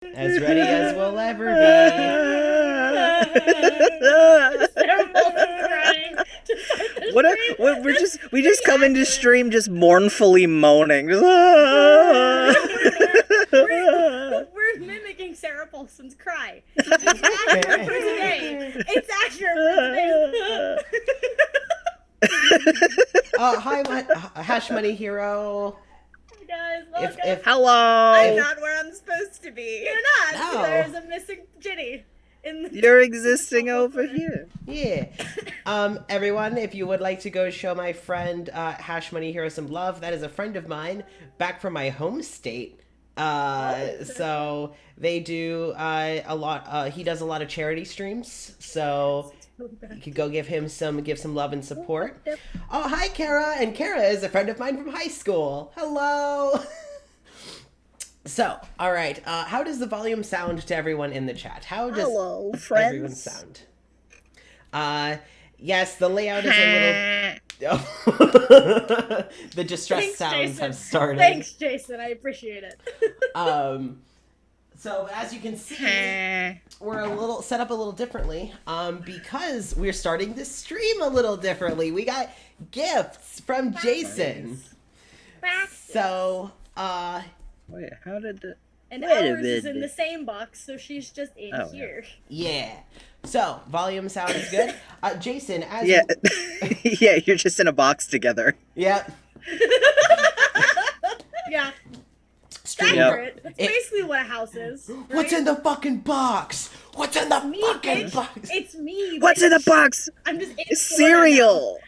As ready as we'll ever be. We just come into stream just mournfully moaning. We're mimicking Sarah Paulson's cry. It's accurate for today. It's accurate for today. Hi, Hash Money Hero. Hey guys, welcome. Hello. I'm not where I'm supposed to be. You're not. No. There's a missing Ginny. You're existing over here. Yeah. Everyone, if you would like to go show my friend Hash Money Hero some love, that is a friend of mine back from my home state. So they do a lot. He does a lot of charity streams. So you could go give some love and support. Oh, hi, Kara. And Kara is a friend of mine from high school. Hello. So, all right. How does the volume sound to everyone in the chat? How does Hello, friends. everyone sound? Yes, the layout is a little. The distress Thanks, sounds Jason. have started. Thanks, Jason. I appreciate it. So as you can see, we're set up a little differently. Because we're starting to stream a little differently. We got gifts from Jason. So, Wait, how did the... And Wait a ours is in minute. the same box, so she's just in Oh, here. yeah. So, volume sound is good. Jason, as Yeah, you... yeah, you're just in a box together. Yep. Yeah. Stream. Accurate. That's basically what a house is. Right? What's in the fucking box? What's in the Me, fucking bitch. box? It's me. What's bitch. in the box? I'm just in It's Florida cereal.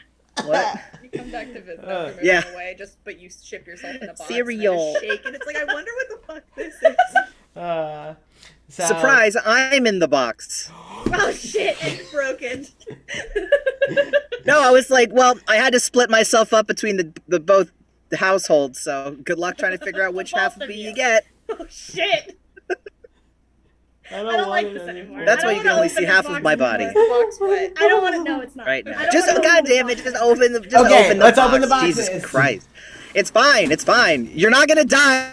What? You come back to visit after moving Yeah. away, but you ship yourself in a box. Cereal. And I just shake, and it's like, I wonder what the fuck this is. So... Surprise, I'm in the box. now. Oh shit! It's broken. No, I was like, well, I had to split myself up between the both households, so good luck trying to figure out which half Both of of me you. you get. Oh shit! I I don't like want this it anymore. That's I why don't you can wanna only open see this half of box my anymore. body. Box what? I don't want to know. It's not Right I now. don't Just, wanna open God this damn it, box. just open the Okay, open the let's box. open the boxes. Jesus Christ. It's fine, it's fine. You're not gonna die.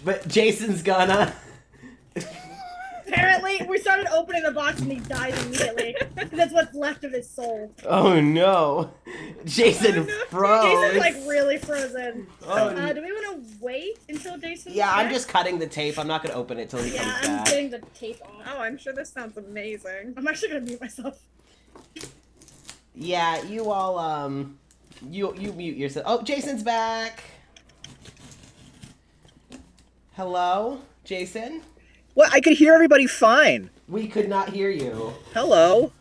But Jason's gonna. Apparently, we started opening the box and he died immediately. That's what's left of his soul. Oh no. Jason froze. Jason's like really frozen. Oh, Do we want to wait until Jason's yeah, I'm back? just cutting the tape. I'm not gonna open it till he Yeah, comes I'm back. getting the tape off. Oh, I'm sure this sounds amazing. I'm actually gonna mute myself. Yeah, you all you mute yourself. Oh, Jason's back. Hello, Jason? What? I could hear everybody fine. We could not hear you. Hello.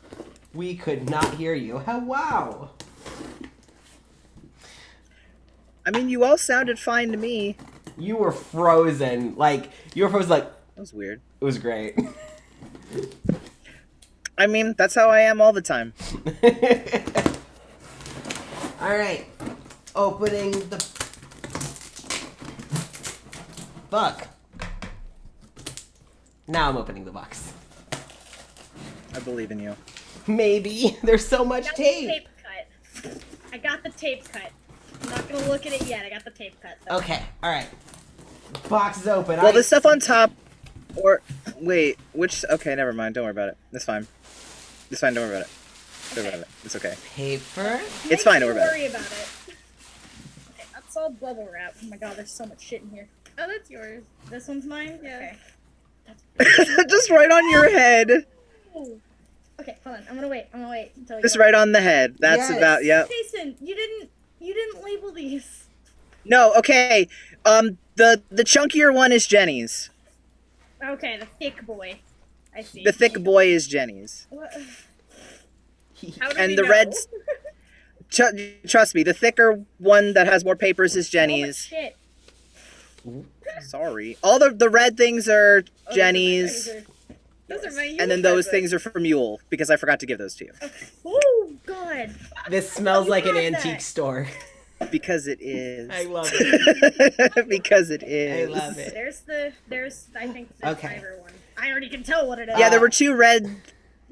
We could not hear you. How wow. I mean, you all sounded fine to me. You were frozen. Like you were frozen like That was weird. it was great. I mean, that's how I am all the time. Alright. Opening the fuck. Now I'm opening the box. I believe in you. Maybe. There's so much I got the tape. tape cut. I got the tape cut. I'm not gonna look at it yet. I got the tape cut. Though. Okay, alright. Box is open. Well, the stuff on top, or wait, which? Okay, never mind. Don't worry about it. It's fine. It's fine. Don't worry about it. Don't worry about it. It's okay. Paper. It's fine. Don't Don't worry about it. worry about it. Okay, that's all bubble wrap. Oh my god, there's so much shit in here. Oh, that's yours. This one's mine? Yeah. Okay. Just right on your head. Ooh. Okay, hold on. I'm gonna wait until Just right on the head. That's Yes. about. Yep. Jason, you didn't label these. No. Okay. The chunkier one is Jenny's. Okay, the thick boy. I see. The thick boy is Jenny's. What? How do And we the know? red. Trust me, the thicker one that has more papers is Oh, Jenny's. shit. Sorry. All the red things are Oh, Jenny's, Those are my and then those things are for Mule because I forgot to give those to you. Oh god. This smells You like an had that. antique store. Because it is. I love it. Because it I is. love it. There's I think the Okay. fiber one. I already can tell what it is. Yeah, there were two red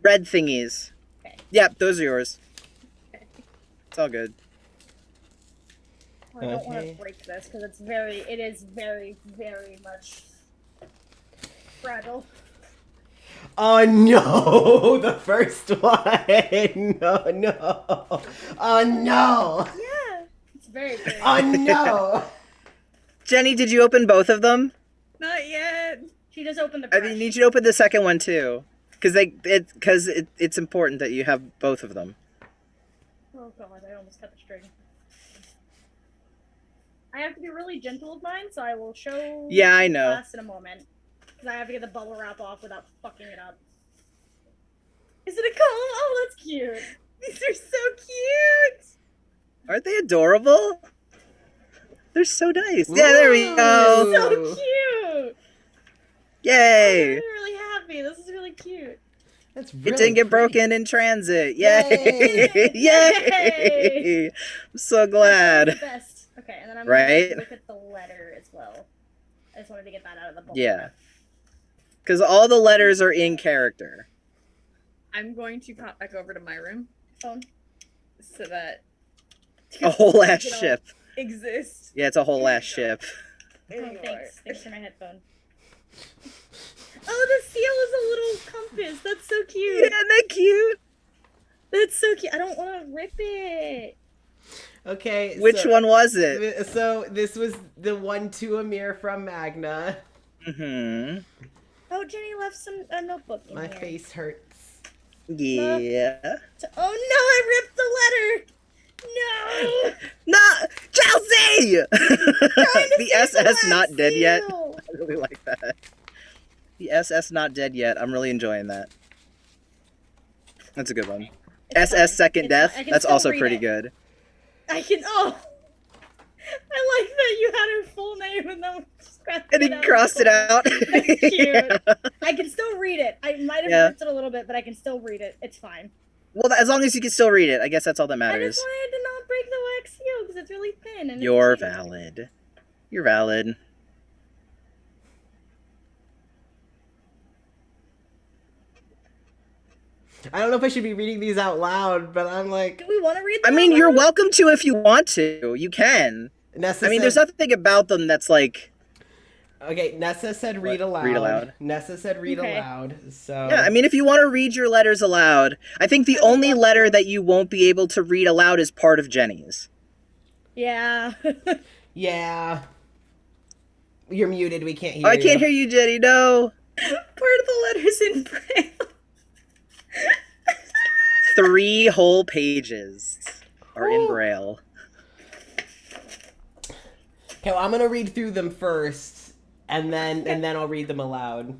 thingies. Okay. Yep, those are yours. It's all good. I don't want Okay. to break this because it is very, very much fragile. Oh no, the first one. No, no. Oh no. Yeah, it's very, very. Oh no. Jenny, did you open both of them? Not yet. She just opened the I brush. mean, you should open the second one too, because it's important that you have both of them. Oh god, I almost cut the string. I have to be really gentle with mine, so I will show Yeah, I know. class in a moment. Because I have to get the bubble wrap off without fucking it up. Is it a comb? Oh, that's cute. These are so cute. Aren't they adorable? They're so nice. Yeah, there we go. So Ooh. cute! Yay! I'm really happy. This is really cute. That's It really didn't get pretty. broken in transit. Yay! Yay! Yay! I'm so That's glad. the best. Okay, and then I'm Right? gonna look at the letter as well. I just wanted to get that out of the bubble Yeah. wrap. Because all the letters are in character. I'm going to pop back over to my room Phone. so that A whole ass Get all- ship. exists. Yeah, it's a whole ass ship. There Oh, you thanks. are. Thanks for my headphone. Oh, the seal is a little compass. That's so cute. Yeah, isn't that cute? That's so cute. I don't want to rip it. Okay. Which so, one was it? So this was the one to Amir from Magna. Mm-hmm. Oh, Jenny left a notebook in My here. face hurts. Yeah. Oh no, I ripped the letter. No. No! Chelsea! The save the SS not last dead yet. seal. I really like that. The SS not dead yet. I'm really enjoying that. That's a good one. It's SS fine. second It's death. fine. I can That's still also read pretty it. good. I can. Oh. I like that you had her full name and then scratched And he crossed it out. That's cute. Yeah. I can still read it. I might have Yeah. ripped it a little bit, but I can still read it. It's fine. Well, as long as you can still read it, I guess that's all that I matters. just wanted to not break the wax seal because it's really thin. And You're it's cute. valid. You're valid. I don't know if I should be reading these out loud, but I'm like, Do we want to read I them? mean, out you're loud? welcome to if you want to. You can. Nessa I mean, said, there's nothing about them that's like. Okay, Nessa said read What? aloud. Read aloud? Nessa said read Okay. aloud. So Yeah, I mean, if you want to read your letters aloud, I think the I would only love letter to. that you won't be able to read aloud is part of Jenny's. Yeah. yeah. You're muted. We can't hear Oh, I you. can't hear you, Jenny. No. Part of the letters in braille. 3 whole pages are in Ooh. Braille. Okay, well, I'm gonna read through them first, and then I'll read them aloud.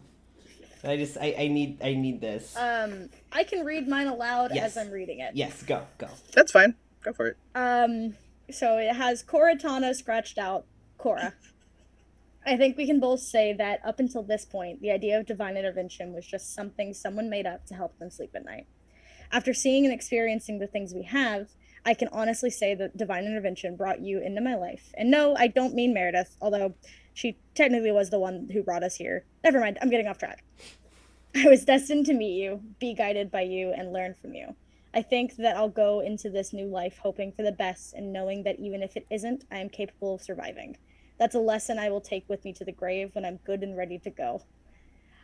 I need this. I can read mine aloud Yes. as I'm reading it. Yes, go. That's fine. Go for it. So it has Koratana scratched out. Cora. I think we can both say that up until this point, the idea of divine intervention was just something someone made up to help them sleep at night. After seeing and experiencing the things we have, I can honestly say that divine intervention brought you into my life. And no, I don't mean Meredith, although she technically was the one who brought us here. Never mind, I'm getting off track. I was destined to meet you, be guided by you, and learn from you. I think that I'll go into this new life hoping for the best and knowing that even if it isn't, I am capable of surviving. That's a lesson I will take with me to the grave when I'm good and ready to go.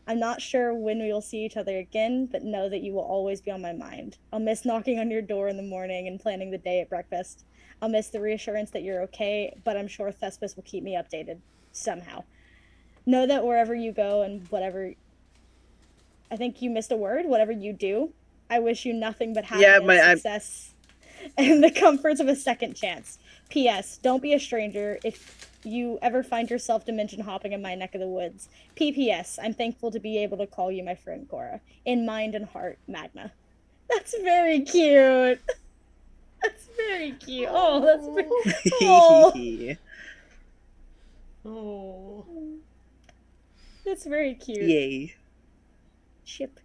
I'm not sure when we will see each other again, but know that you will always be on my mind. I'll miss knocking on your door in the morning and planning the day at breakfast. I'll miss the reassurance that you're okay, but I'm sure Thespis will keep me updated, somehow. Know that wherever you go and whatever... I think you missed a word. Whatever you do, I wish you nothing but happiness, success, and the comforts of a second chance. P.S. Don't be a stranger if you ever find yourself dimension hopping in my neck of the woods. P.P.S. I'm thankful to be able to call you my friend, Cora. In mind and heart, Magna. That's very cute. That's very cute. Oh, that's very... Oh, Oh. that's very cute. Yay. Ship.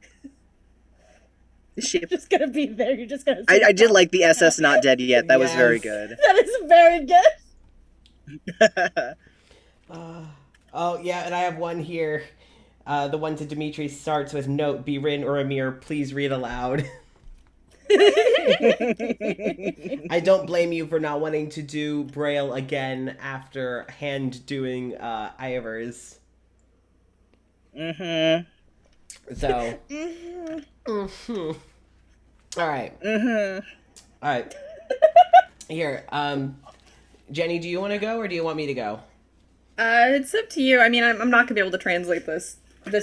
The ship. Just gonna be there. You're just gonna... I did like the SS not dead yet. That was very Yes. good. That is very good. Oh yeah, and I have one here. The one to Dimitri starts with note: be written or Amir, please read aloud. I don't blame you for not wanting to do Braille again after hand doing Ivor's. Mm-hmm. So. All right. All right. Here, Jenny, do you want to go or do you want me to go? It's up to you. I mean, I'm not gonna be able to translate this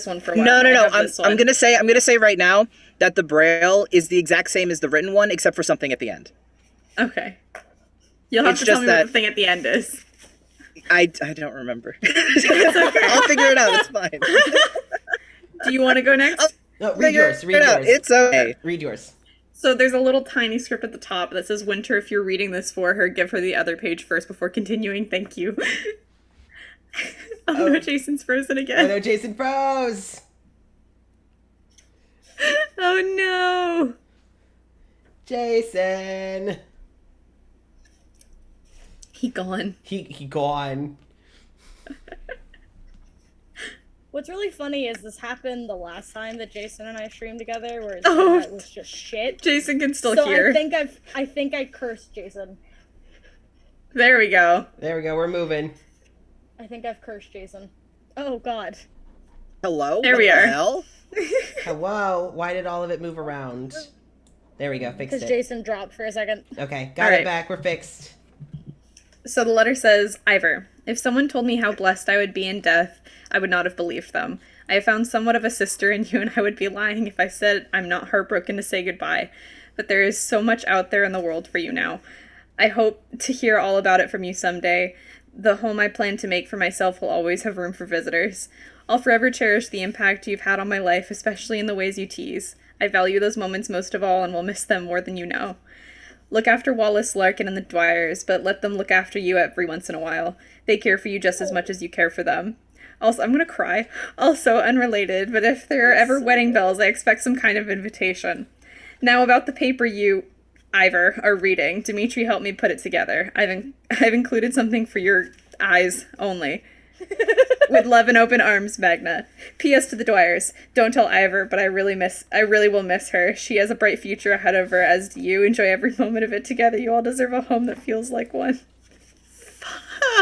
one for a while. No. I have I'm this one. gonna say right now that the Braille is the exact same as the written one, except for something at the end. Okay. You'll have It's to tell just me what that- the thing at the end is. I don't remember. I'll figure it out. It's fine. Do you want to go next? No, read yours. Read Figure it out. yours. It's okay. Read yours. So there's a little tiny script at the top that says, Winter, if you're reading this for her, give her the other page first before continuing. Thank you. Oh no, Jason's frozen I again. know Jason froze. Oh no. Jason. He gone. He gone. What's really funny is this happened the last time that Jason and I streamed together, where his Oh. internet was just shit. Jason can still So hear. I think I cursed Jason. There we go. There we go. We're moving. I think I've cursed Jason. Oh God. Hello? There What we the are. hell? Hello. Why did all of it move around? There we go. Fixed Because it. Jason dropped for a second. Okay. Got All it right. back. We're fixed. So the letter says, Ivor, if someone told me how blessed I would be in death, I would not have believed them. I have found somewhat of a sister in you, and I would be lying if I said I'm not heartbroken to say goodbye. But there is so much out there in the world for you now. I hope to hear all about it from you someday. The home I plan to make for myself will always have room for visitors. I'll forever cherish the impact you've had on my life, especially in the ways you tease. I value those moments most of all and will miss them more than you know. Look after Wallace, Larkin, and the Dwyers, but let them look after you every once in a while. They care for you just as much as you care for them. Also, I'm gonna cry. Also, unrelated, but if there are ever wedding bells, I expect some kind of invitation. Now about the paper you, Ivor, are reading. Dimitri helped me put it together. I've included something for your eyes only. With love and open arms, Magna. P.S. to the Dwyers. Don't tell Ivor, but I really will miss her. She has a bright future ahead of her, as do you. Enjoy every moment of it together. You all deserve a home that feels like one.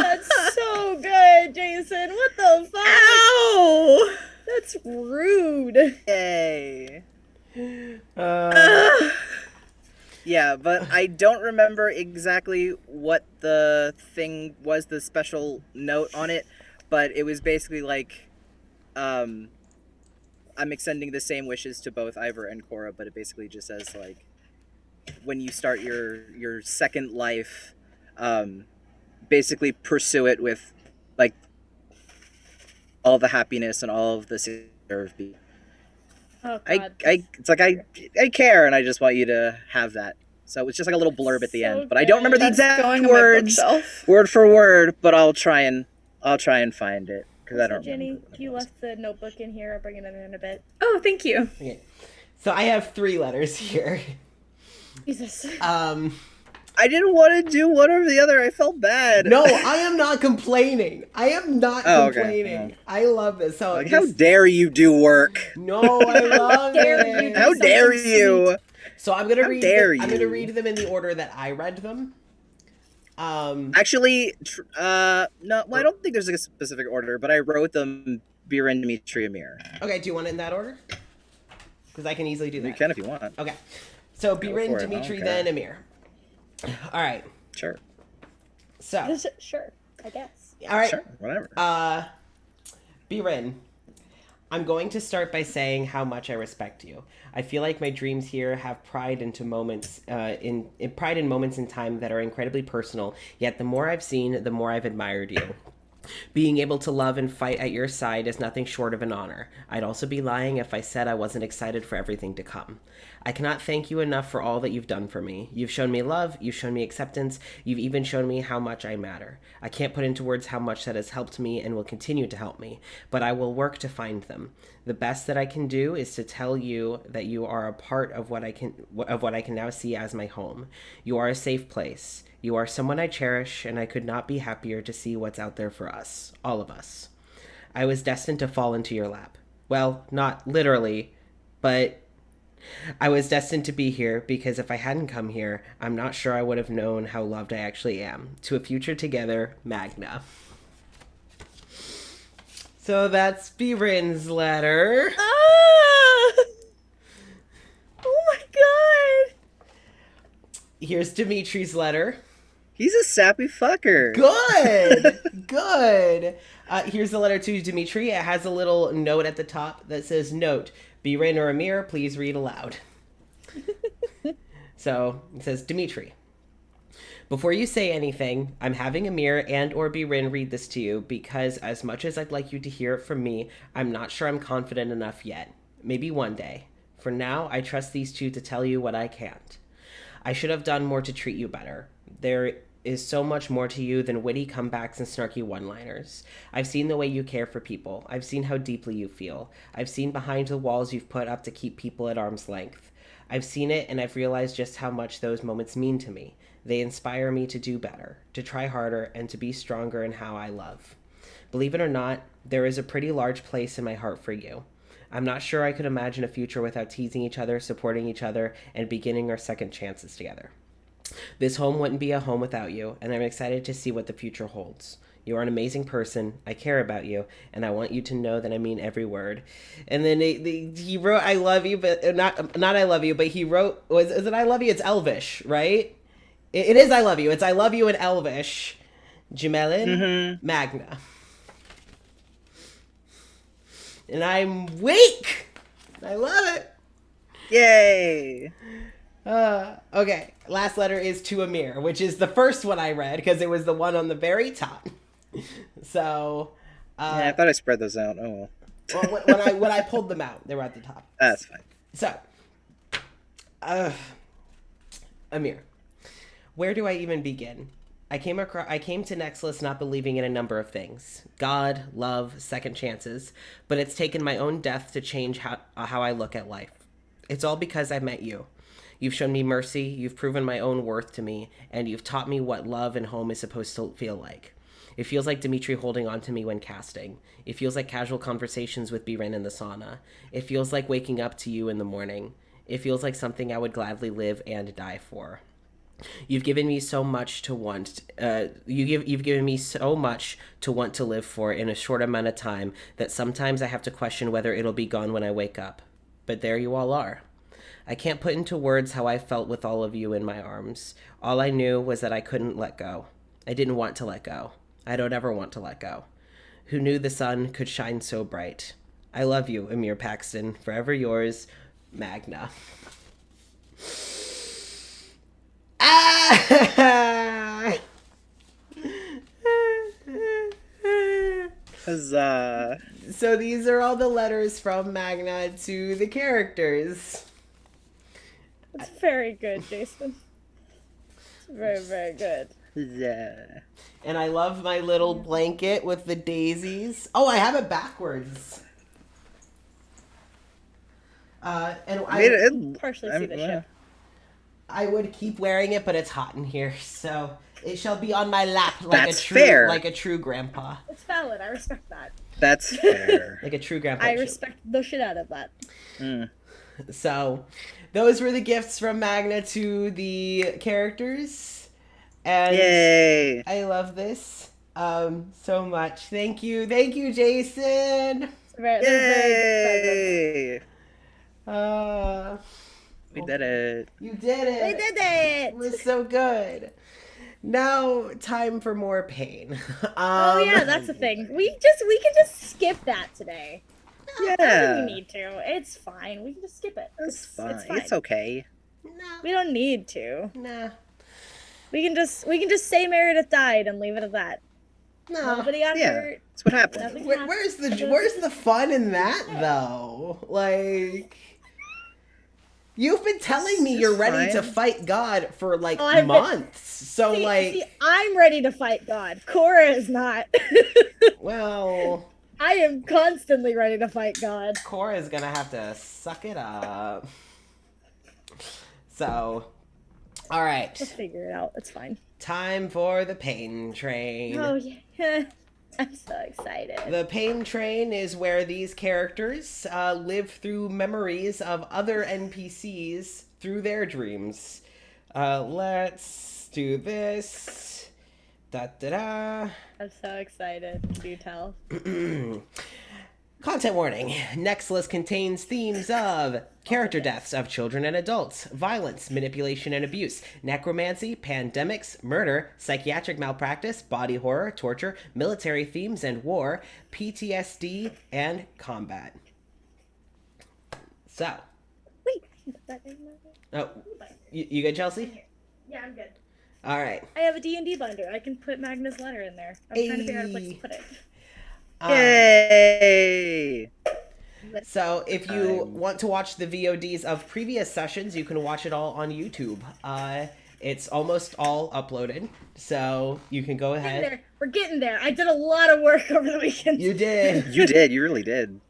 That's so good, Jason. What the fuck? Ow! That's rude. Yay. Uh, Yeah, but I don't remember exactly what the thing was, the special note on it, but it was basically like, I'm extending the same wishes to both Ivor and Cora, but it basically just says, like, when you start your second life, basically pursue it with, like, all the happiness and all of the serve. Oh God. It's like I care, and I just want you to have that. So it's just like a little blurb at the So end, but I don't remember the good. exact Going on my words, bookshelf. word for word. But I'll try and find it because I So, don't Jenny, remember. what it you was. left the notebook in here. I'll bring it in a bit. Oh, thank you. okay. So I have 3 letters here. Jesus. I didn't want to do one or the other. I felt bad. No, I am not complaining. I am not Oh, okay. complaining. I love this. So Like, this- how dare you do work? No, I love dare it. you do How dare something you? So I'm gonna How read. dare I'm gonna you. read them in the order that I read them. Actually, no. Well, I don't think there's a specific order, but I wrote them Biren, Dimitri, Amir. Okay, do you want it in that order? Because I can easily do You that. can if you want. Okay. So Go Biren, for it, I Dimitri, don't then care. Amir. All right. Sure. So, Sure, I guess. all right. Sure. Whatever. Biren, I'm going to start by saying how much I respect you. I feel like my dreams here have pride into moments, pride in moments in time that are incredibly personal. Yet the more I've seen, the more I've admired you. Being able to love and fight at your side is nothing short of an honor. I'd also be lying if I said I wasn't excited for everything to come. I cannot thank you enough for all that you've done for me. You've shown me love, you've shown me acceptance, you've even shown me how much I matter. I can't put into words how much that has helped me and will continue to help me, but I will work to find them. The best that I can do is to tell you that you are a part of what I can now see as my home. You are a safe place. You are someone I cherish, and I could not be happier to see what's out there for us, all of us. I was destined to fall into your lap. Well, not literally, but I was destined to be here because if I hadn't come here, I'm not sure I would have known how loved I actually am. To a future together, Magna. So that's Birin's letter. Ah! Oh my god! Here's Dimitri's letter. He's a sappy fucker. Good! Good! Here's the letter to Dimitri. It has a little note at the top that says, Note, Birin or Amir, please read aloud. So, it says, Dimitri. Before you say anything, I'm having Amir and or Birin read this to you because as much as I'd like you to hear it from me, I'm not sure I'm confident enough yet. Maybe one day. For now, I trust these two to tell you what I can't. I should have done more to treat you better. There is so much more to you than witty comebacks and snarky one-liners. I've seen the way you care for people. I've seen how deeply you feel. I've seen behind the walls you've put up to keep people at arm's length. I've seen it, and I've realized just how much those moments mean to me. They inspire me to do better, to try harder, and to be stronger in how I love. Believe it or not, there is a pretty large place in my heart for you. I'm not sure I could imagine a future without teasing each other, supporting each other, and beginning our second chances together. This home wouldn't be a home without you, and I'm excited to see what the future holds. You are an amazing person. I care about you, and I want you to know that I mean every word. And then he wrote, "I love you," but not "I love you," but he wrote, is it "I love you"? It's Elvish, right? It is "I love you." It's "I love you" in Elvish. Gemelin Magna. And I'm weak. I love it. Yay! Okay, last letter is to Amir, which is the first one I read because it was the one on the very top. So, Yeah, I thought I spread those out. Oh well. well, when I pulled them out, they were at the top. That's fine. So, Amir, where do I even begin? I came to Nexilis not believing in a number of things: God, love, second chances. But it's taken my own death to change how I look at life. It's all because I met you. You've shown me mercy, you've proven my own worth to me, and you've taught me what love and home is supposed to feel like. It feels like Dimitri holding on to me when casting. It feels like casual conversations with Biren in the sauna. It feels like waking up to you in the morning. It feels like something I would gladly live and die for. You've given me so much to want. You've given me so much to want to live for in a short amount of time that sometimes I have to question whether it'll be gone when I wake up. But there you all are. I can't put into words how I felt with all of you in my arms. All I knew was that I couldn't let go. I didn't want to let go. I don't ever want to let go. Who knew the sun could shine so bright? I love you, Amir Paxton. Forever yours, Magna. Huzzah. So these are all the letters from Magna to the characters. It's very good, Jason. It's very, very good. Yeah. And I love my little blanket with the daisies. Oh, I have it backwards. And Partially see the ship. I would keep wearing it, but it's hot in here, so it shall be on my lap like That's a true, fair. like a true grandpa, It's valid. I respect that. That's fair. like a true grandpa. I should. respect the shit out of that. So, those were the gifts from Magna to the characters, and Yay! I love this so much. Thank you, Jason. It's very, they're very Yay! We did it. You did it. We did it. It was so good. Now, time for more pain. Oh yeah, that's the thing. We can just skip that today. I don't Yeah. think we need to. It's fine. We can just skip it. It's fine. It's fine. It's okay. No, We don't need to. nah, We can just say Meredith died and leave it at that. no. Nobody got Yeah. hurt. That's what happened. Nothing Where's the fun in that though? Like, you've been telling me It's you're ready to fine. fight God for like Oh, I've been- months. So See, I'm ready to fight God. Cora is not. well, I am constantly ready to fight God. Cora's gonna have to suck it up. So, all right, Let's figure it out. It's fine. time for the pain train. Oh yeah. I'm so excited. The pain train is where these characters live through memories of other NPCs through their dreams. Let's do this. Da da da. I'm so excited. Do tell. Content warning. Nexilis contains themes of character deaths of children and adults, violence, manipulation and abuse, necromancy, pandemics, murder, psychiatric malpractice, body horror, torture, military themes and war, PTSD, and combat. So. Wait. Put that in my... Oh, you good, Chelsea? Yeah, I'm good. All right. I have a D&D binder. I can put Magna's letter in there. I'm trying to figure out a place to put it. Yay! So if you want to watch the VODs of previous sessions, you can watch it all on YouTube. It's almost all uploaded, so you can go ahead. We're getting there. I did a lot of work over the weekend. You did. You did. You really did.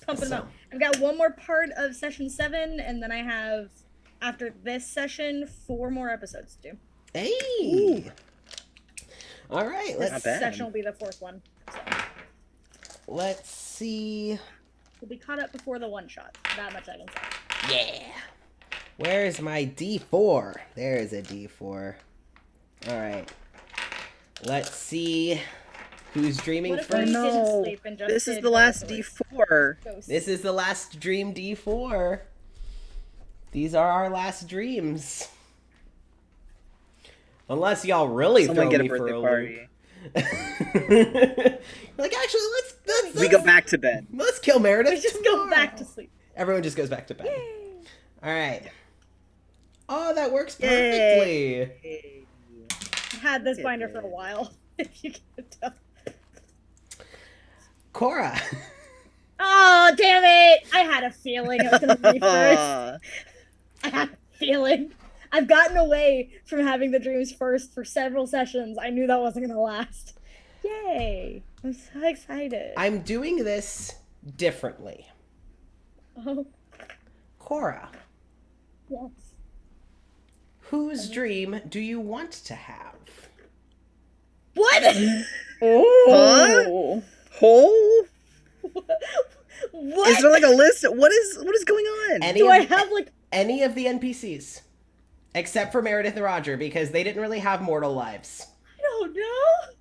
Pumping them out. I've got one more part of session 7, and then I have, after this session, 4 more episodes to do. Hey. Ooh. All right. This session will be the 4th one. So. Let's see. We'll be caught up before the one-shot. That much I can say. Yeah. Where's my D4? There's a D4. All right. Let's see who's dreaming What if first. we didn't sleep and just This is did the last ghosts? D4. Ghosts. This is the last dream D4. These are our last dreams. Unless y'all really Someone throw get a me for birthday a party. Like, actually, let's We go back to bed. let's kill Meredith. We just tomorrow. go back to sleep. Everyone just goes back to bed. Yay. All right. Oh, that works perfectly. Yay. I had this binder for a while, if you can tell. Cora. Oh, damn it! I had a feeling it was going to be first. I had a feeling. I've gotten away from having the dreams first for several sessions. I knew that wasn't going to last. Yay! I'm so excited. I'm doing this differently. Oh, Cora, yes. whose dream do you want to have? What? Huh? Hole? What? Is there like a list? What is going on? Any Do of, I have, like... any of the NPCs. Except for Meredith and Roger, because they didn't really have mortal lives. I don't know.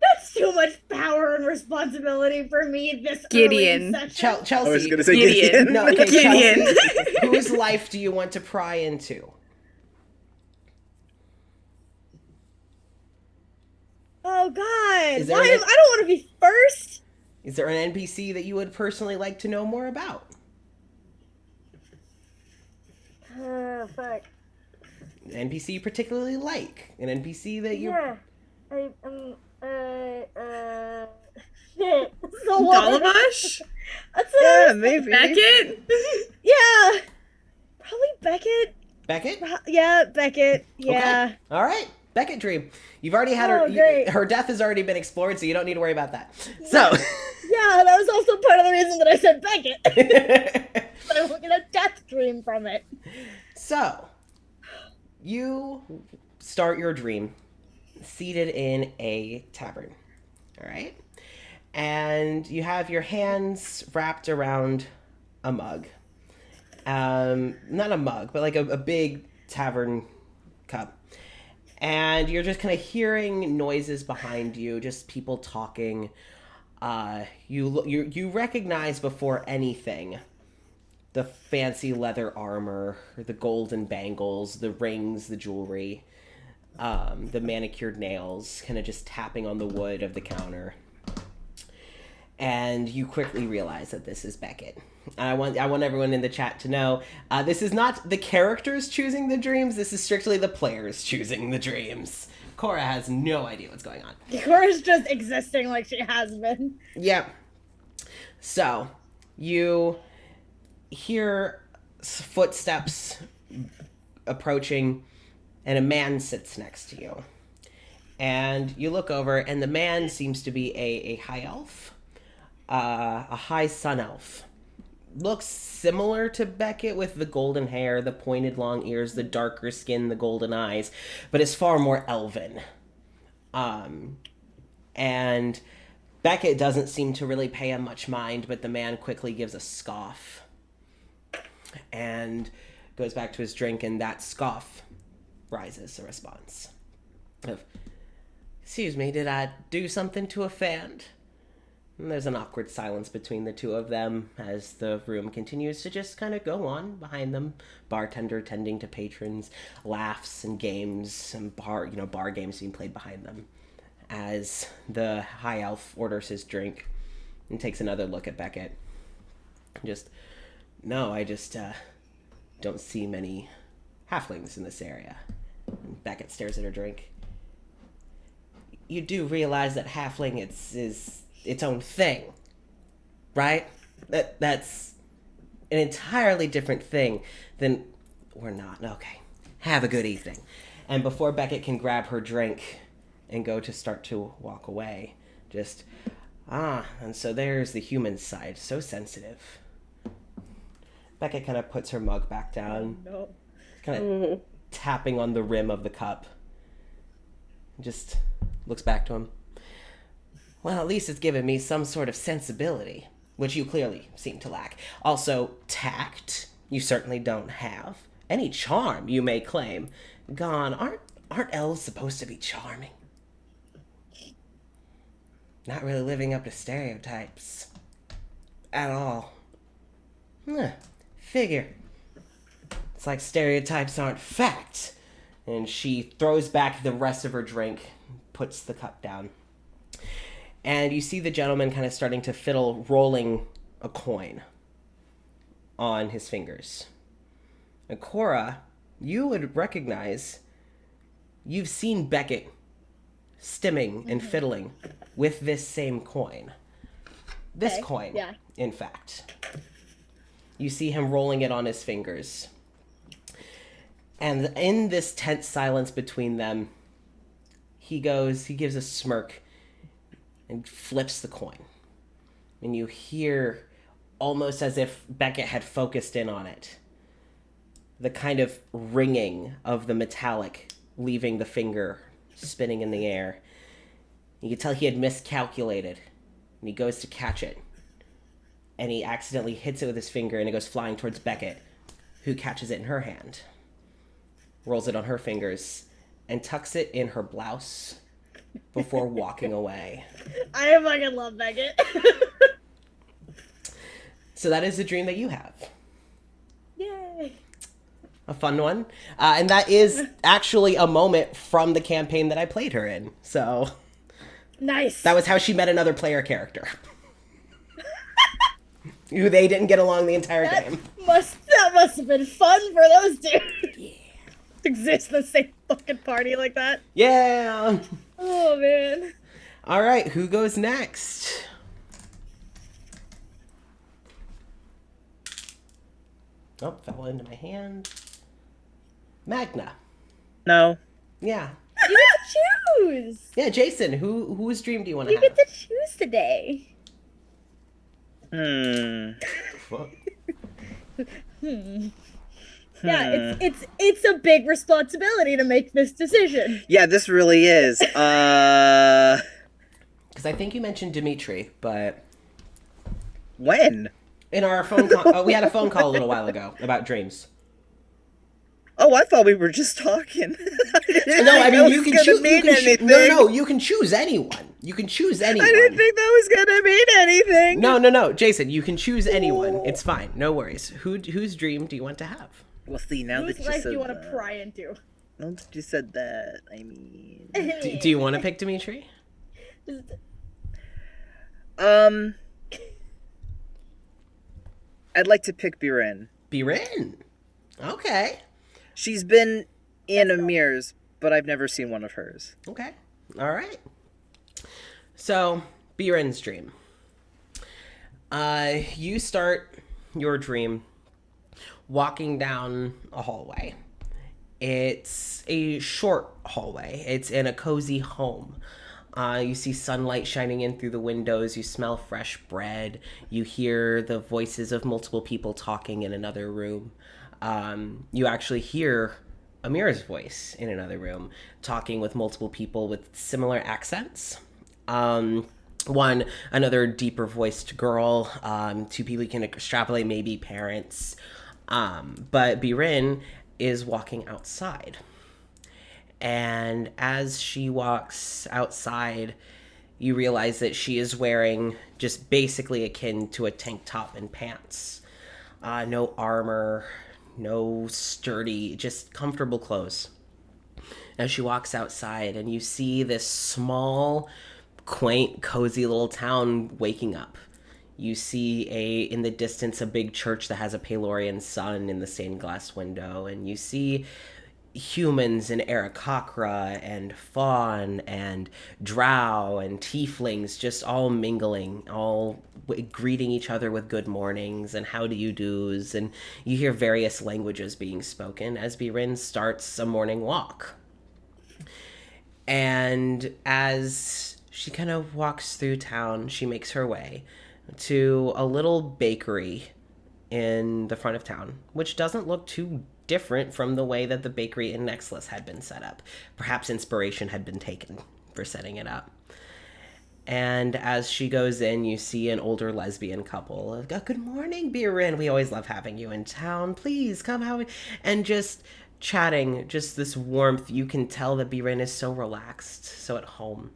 That's too much power and responsibility for me this Gideon. early in session. Chelsea. I was gonna say Gideon. Gideon. No, okay, Gideon. Chelsea. Whose life do you want to pry into? Oh, God. Is there Why? an- I don't want to be first. Is there an NPC that you would personally like to know more about? Oh, fuck. An NPC you particularly like? An NPC that you... Yeah. Shit. So long. Dalabash? That's what Yeah, I was- maybe. Beckett? Yeah. Probably Beckett. Beckett? Yeah, Beckett. Yeah. Okay. All right. Beckett dream. You've already had Oh, great. her death has already been explored, so you don't need to worry about that. So... Yeah, that was also part of the reason that I said Beckett. But I will get a death dream from it. So, you start your dream seated in a tavern. All right? And you have your hands wrapped around a mug. Not a mug, but like a big tavern cup. And you're just kind of hearing noises behind you, just people talking. You recognize before anything the fancy leather armor, the golden bangles, the rings, the jewelry, the manicured nails, kind of just tapping on the wood of the counter. And you quickly realize that this is Beckett. And I want everyone in the chat to know, this is not the characters choosing the dreams, this is strictly the players choosing the dreams. Cora has no idea what's going on. Cora's just existing like she has been. Yep. So, you hear footsteps approaching, and a man sits next to you. And you look over, and the man seems to be a high elf, a high sun elf. Looks similar to Beckett with the golden hair, the pointed long ears, the darker skin, the golden eyes, but is far more elven. And Beckett doesn't seem to really pay him much mind, but the man quickly gives a scoff and goes back to his drink, and that scoff rises a response of, "Excuse me, did I do something to offend?" And there's an awkward silence between the two of them as the room continues to just kind of go on behind them. Bartender tending to patrons, laughs and games and bar games being played behind them as the high elf orders his drink and takes another look at Beckett. I just don't see many halflings in this area. And Beckett stares at her drink. You do realize that halfling is its own thing, right? That's an entirely different thing than... We're not. Okay. Have a good evening. And before Beckett can grab her drink and go to start to walk away, and so there's the human side, so sensitive. Beckett kind of puts her mug back down, kind of tapping on the rim of the cup. Just looks back to him. Well, at least it's given me some sort of sensibility, which you clearly seem to lack. Also, tact, you certainly don't have. Any charm you may claim. Gone. Aren't elves supposed to be charming? Not really living up to stereotypes. At all. Figure. It's like stereotypes aren't fact. And she throws back the rest of her drink, puts the cup down. And you see the gentleman kind of starting to fiddle, rolling a coin on his fingers. And Cora, you would recognize, you've seen Beckett stimming and fiddling with this same coin. This coin, in fact. You see him rolling it on his fingers. And in this tense silence between them, he gives a smirk and flips the coin. And you hear, almost as if Beckett had focused in on it, the kind of ringing of the metallic leaving the finger, spinning in the air. You can tell he had miscalculated, and he goes to catch it. And he accidentally hits it with his finger, and it goes flying towards Beckett, who catches it in her hand, rolls it on her fingers, and tucks it in her blouse before walking away. I fucking love Beckett. So that is the dream that you have. Yay. A fun one. And that is actually a moment from the campaign that I played her in. So nice. That was how she met another player character. Who they didn't get along the entire game. That must have been fun for those two. Yeah. Exist in the same fucking party like that. Yeah. Oh, man. All right, who goes next? Oh, fell into my hand. Magna. No. Yeah. You get to choose. Yeah, Jason, whose dream do you want to have? You get to choose today. Yeah, it's a big responsibility to make this decision. Yeah, this really is. Because I think you mentioned Dimitri, but when? In our phone call, we had a phone call a little while ago about dreams. Oh, I thought we were just talking. No, I mean you can choose. No, you can choose anyone. You can choose anyone. I didn't think that was gonna mean anything. No, Jason, you can choose anyone. It's fine. No worries. Whose dream do you want to have? Well, see, now Whose that you life said do you want that. to pry into? Now that you said that, I mean... Do you want to pick Dimitri? I'd like to pick Biren. Biren? Okay. She's been in Amir's, but I've never seen one of hers. Okay. All right. So, Biren's dream. You start your dream walking down a hallway. It's a short hallway. It's in a cozy home. You see sunlight shining in through the windows. You smell fresh bread. You hear the voices of multiple people talking in another room. You actually hear Amira's voice in another room, talking with multiple people with similar accents. One, another deeper voiced girl. Two people you can extrapolate, maybe parents. But Birin is walking outside. And as she walks outside, you realize that she is wearing just basically akin to a tank top and pants. No armor, no sturdy, just comfortable clothes. As she walks outside, and you see this small, quaint, cozy little town waking up. You see in the distance a big church that has a Palorian sun in the stained glass window, and you see humans and Aarakocra and Fawn and Drow and Tieflings just all mingling, all greeting each other with good mornings and how do you do's, and you hear various languages being spoken as Birin starts a morning walk. And as she kind of walks through town, she makes her way to a little bakery in the front of town, which doesn't look too different from the way that the bakery in Nexilis had been set up. Perhaps inspiration had been taken for setting it up. And as she goes in, you see an older lesbian couple. Good morning, Birin. We always love having you in town. Please come out. And just chatting, just this warmth. You can tell that Birin is so relaxed, so at home.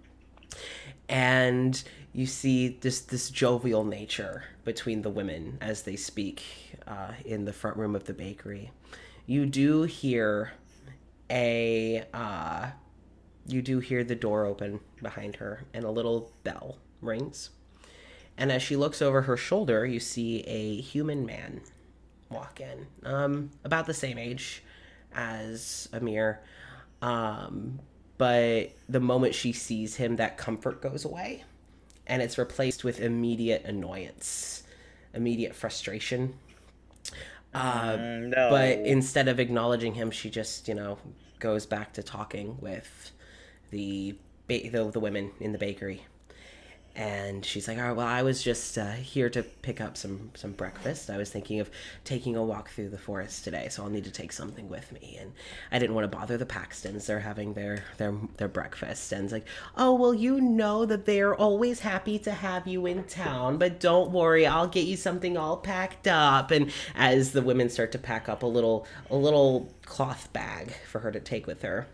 And you see this jovial nature between the women as they speak in the front room of the bakery. You do hear the door open behind her, and a little bell rings. And as she looks over her shoulder, you see a human man walk in, about the same age as Amir. But the moment she sees him, that comfort goes away, and it's replaced with immediate annoyance, immediate frustration. No. But instead of acknowledging him, she just, goes back to talking with the women in the bakery. And she's like, all right, well, I was just here to pick up some breakfast. I was thinking of taking a walk through the forest today, so I'll need to take something with me. And I didn't want to bother the Paxtons. They're having their breakfast. And it's like, oh, well, you know that they're always happy to have you in town, but don't worry, I'll get you something all packed up. And as the women start to pack up a little cloth bag for her to take with her.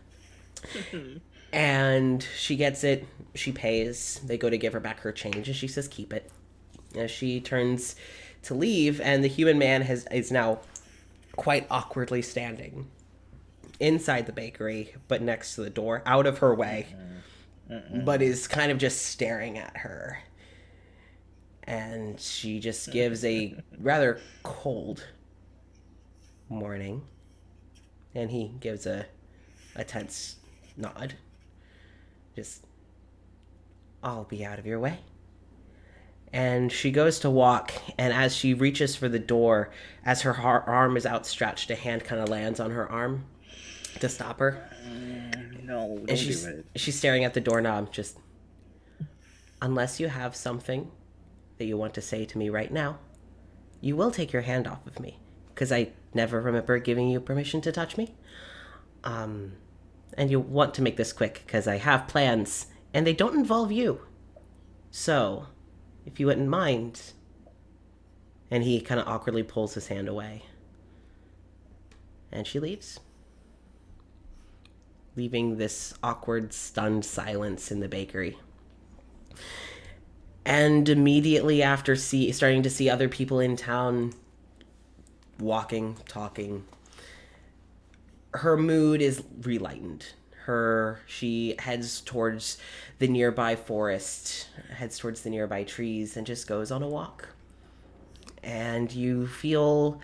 And she gets it, she pays, they go to give her back her change, and she says, keep it. As she turns to leave, and the human man is now quite awkwardly standing inside the bakery, but next to the door, out of her way, but is kind of just staring at her. And she just gives a rather cold morning, and he gives a tense nod. Just, I'll be out of your way. And she goes to walk, and as she reaches for the door, as her arm is outstretched, a hand kind of lands on her arm to stop her. No, don't and do it. she's staring at the doorknob, just, unless you have something that you want to say to me right now, you will take your hand off of me, because I never remember giving you permission to touch me. And you want to make this quick, because I have plans, and they don't involve you. So, if you wouldn't mind. And he kind of awkwardly pulls his hand away. And she leaves. Leaving this awkward, stunned silence in the bakery. And immediately after starting to see other people in town walking, talking, her mood is relightened. She heads towards the nearby forest, heads towards the nearby trees, and just goes on a walk. And you feel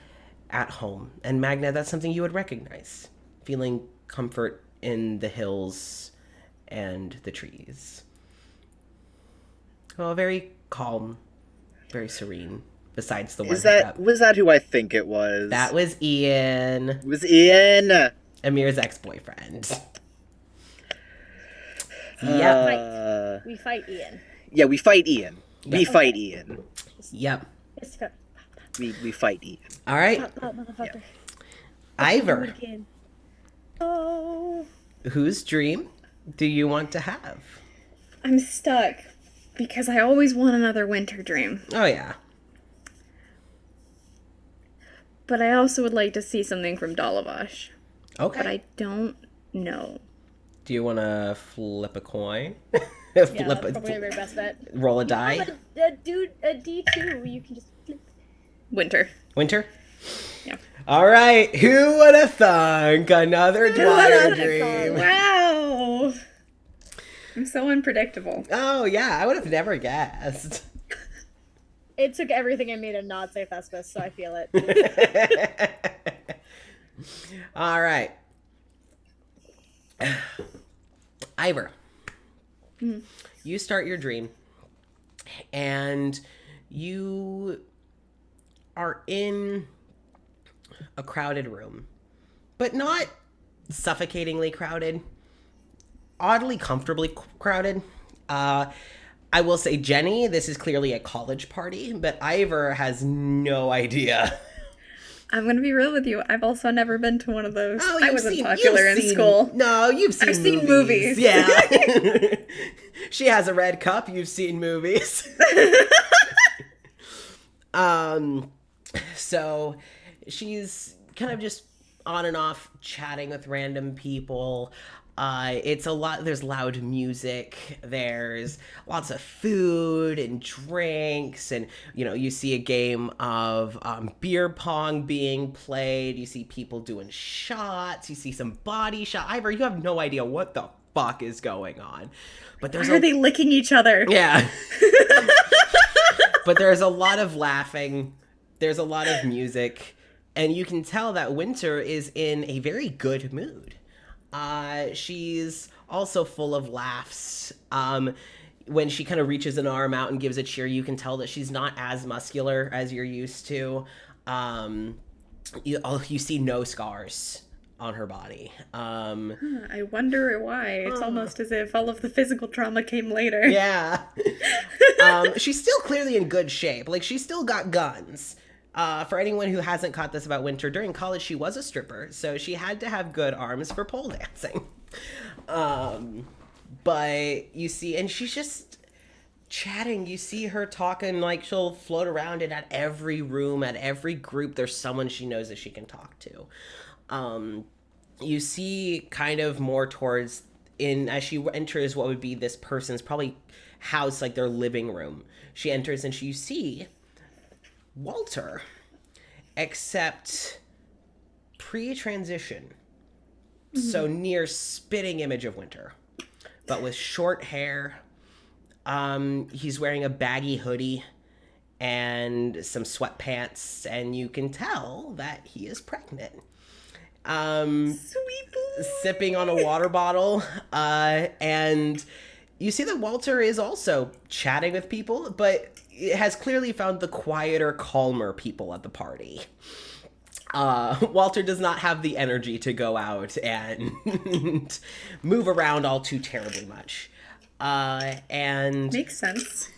at home. And Magna, that's something you would recognize. Feeling comfort in the hills and the trees. Well, very calm, very serene. Besides the one Was that who I think it was? That was Ian. It was Ian. Amir's ex-boyfriend. Yep. We fight Ian. Yeah, we fight Ian. We Yep. fight Ian. Yep. Let's go. We fight Ian. All right. Pop, motherfucker. Ivor, Oh. whose dream do you want to have? I'm stuck because I always want another winter dream. Oh, yeah. But I also would like to see something from Dalavash. Okay. But I don't know. Do you want to flip a coin? Yeah, that's probably your best bet. Roll a die? A D2, you can just flip. Winter. Winter? Yeah. All right. Who would have thunk another Dwyer dream? Wow. I'm so unpredictable. Oh, yeah. I would have never guessed. It took everything in me to not say Thespis, so I feel it. All right. Ivor, you start your dream, and you are in a crowded room, but not suffocatingly crowded, oddly comfortably crowded. I will say, Jenny, this is clearly a college party, but Ivor has no idea. I'm going to be real with you. I've also never been to one of those. Oh, I wasn't popular in school. No, I've seen movies. Yeah. She has a red cup. You've seen movies. So she's kind of just on and off chatting with random people. It's a lot. There's loud music. There's lots of food and drinks, and you see a game of beer pong being played. You see people doing shots. You see some body shot. Ivor, you have no idea what the fuck is going on. But Why are they licking each other? Yeah. But there's a lot of laughing. There's a lot of music, and you can tell that Winter is in a very good mood. She's also full of laughs. When she kind of reaches an arm out and gives a cheer, you can tell that she's not as muscular as you're used to. You see no scars on her body. I wonder why. It's almost as if all of the physical trauma came later. Yeah. She's still clearly in good shape. Like, she's still got guns. For anyone who hasn't caught this about Winter, during college she was a stripper, so she had to have good arms for pole dancing. But you see, and she's just chatting. You see her talking, like she'll float around, and at every room, at every group, there's someone she knows that she can talk to. You see kind of more towards as she enters what would be this person's probably house, like their living room. She enters and you see Walter, except pre-transition. So near spitting image of Winter, but with short hair. He's wearing a baggy hoodie and some sweatpants, and you can tell that he is pregnant. Sweet boy. Sipping on a water bottle, and you see that Walter is also chatting with people, but has clearly found the quieter, calmer people at the party. Walter does not have the energy to go out and move around all too terribly much. And makes sense.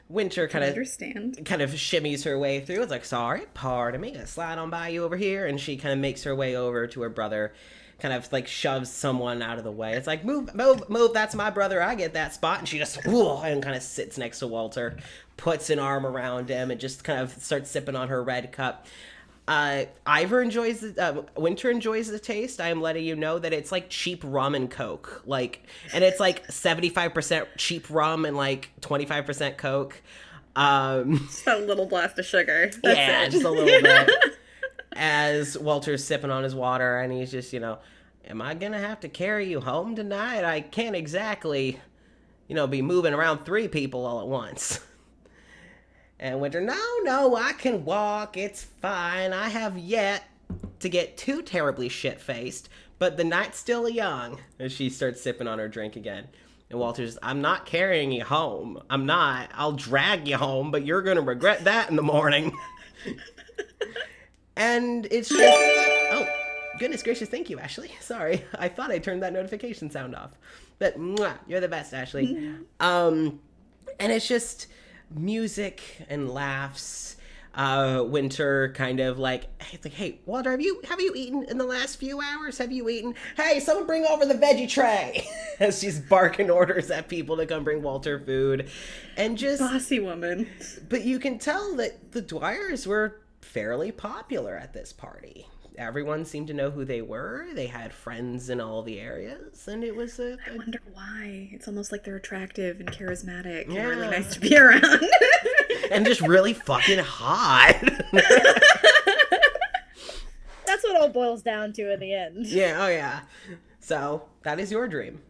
Winter kind of shimmies her way through. It's like, sorry, pardon me, I slide on by you over here. And she kind of makes her way over to her brother, kind of like shoves someone out of the way. It's like, move, that's my brother, I get that spot. And she just, and kind of sits next to Walter, puts an arm around him, and just kind of starts sipping on her red cup. Winter enjoys the taste. I am letting you know that it's like cheap rum and Coke, and it's like 75% cheap rum and like 25% Coke. Just a little blast of sugar. That's it. Just a little bit. As Walter's sipping on his water, and he's just, am I gonna have to carry you home tonight? I can't exactly, be moving around 3 people all at once. And Winter, no, I can walk. It's fine. I have yet to get too terribly shit-faced, but the night's still young. As she starts sipping on her drink again. And Walter's, I'm not carrying you home. I'm not. I'll drag you home, but you're going to regret that in the morning. And it's just... Oh, goodness gracious, thank you, Ashley. Sorry, I thought I turned that notification sound off. But, you're the best, Ashley. And it's just... music and laughs. Winter kind of like, it's like, hey, Walter, have you eaten in the last few hours? Have you eaten? Hey, someone bring over the veggie tray. As she's barking orders at people to come bring Walter food. And just... Bossy woman. But you can tell that the Dwyers were fairly popular at this party. Everyone seemed to know who they were. They had friends in all the areas, and it was a... I wonder why. It's almost like they're attractive and charismatic Yeah. and really nice to be around. And just really fucking hot. That's what it all boils down to in the end. Yeah, oh yeah. So, that is your dream.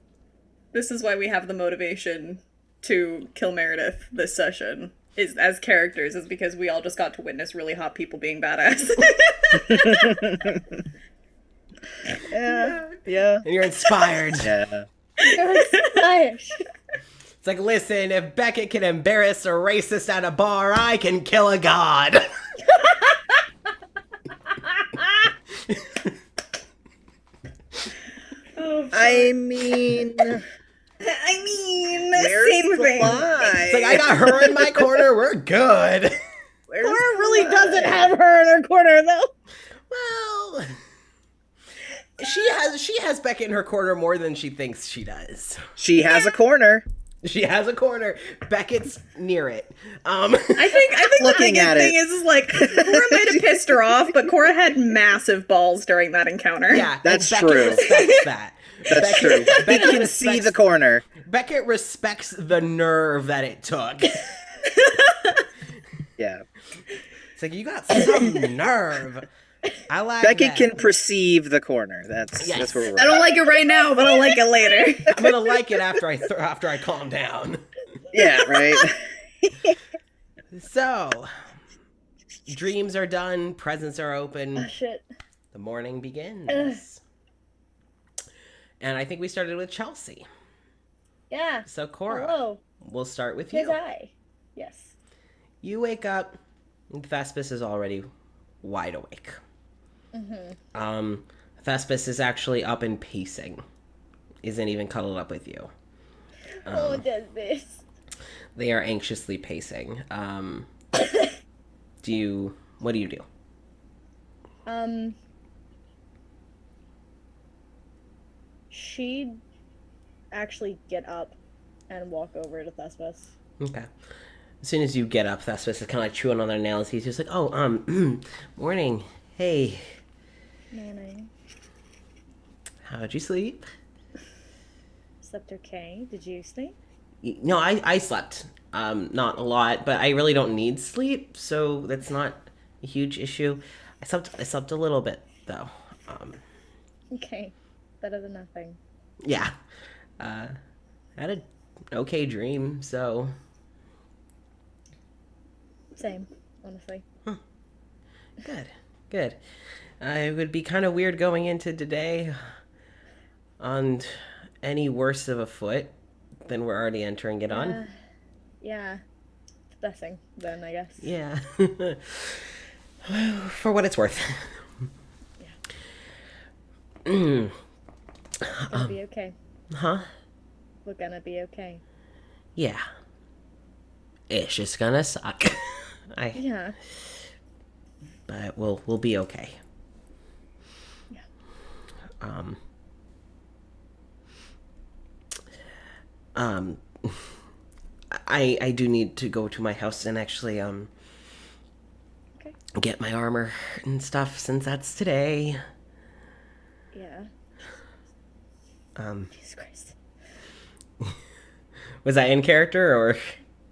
This is why we have the motivation to kill Meredith this session, is as characters, is because we all just got to witness really hot people being badass. Yeah. And you're inspired. Yeah. Nice. It's like, listen, if Beckett can embarrass a racist at a bar, I can kill a god. I mean, where's same the thing. line? It's like, I got her in my corner, we're good. Where's Cora the really line? doesn't have her in her corner, though. Well, she has Beckett in her corner more than she thinks she does. She has a corner. She has a corner. Beckett's near it. I think Looking the at thing it. is like, Cora might have pissed her off, but Cora had massive balls during that encounter. Yeah, That's and Beckett true. respects that. That's true. He Beckett can see respects- the corner. Beckett respects the nerve that it took. Yeah. It's like, you got some nerve. I like Beckett that. can perceive the corner. That's Yes. where we're I don't like it right now, but I'll like it later. I'm gonna like it after I calm down. Yeah, right. So, dreams are done, presents are Oh, open, shit. the morning begins. And I think we started with Chelsea. Yeah. So, Cora, Hello. we'll start with Tis you. I. Yes. You wake up, and Thespis is already wide awake. Thespis is actually up and pacing. Isn't even cuddled up with you. Oh, does this? They are anxiously pacing. What do you do? She'd actually get up and walk over to Thespis. Okay. As soon as you get up, Thespis is kind of like chewing on their nails. He's just like, oh, morning. Hey, Morning. how'd you sleep? Slept okay. Did you sleep? No, I slept. Not a lot, but I really don't need sleep, so that's not a huge issue. I slept a little bit, though. Okay. Better than nothing. Yeah. Had an okay dream, so... Same, honestly. Good. It would be kind of weird going into today on any worse of a foot than we're already entering it on. Yeah. It's a blessing, then, I guess. Yeah. For what it's worth. It's gonna be okay. Huh? We're gonna be okay. Yeah. It's just gonna suck. Yeah. But we'll be okay. Yeah. I do need to go to my house and actually Okay. get my armor and stuff since that's today. Yeah. Jesus Christ. Was that in character or?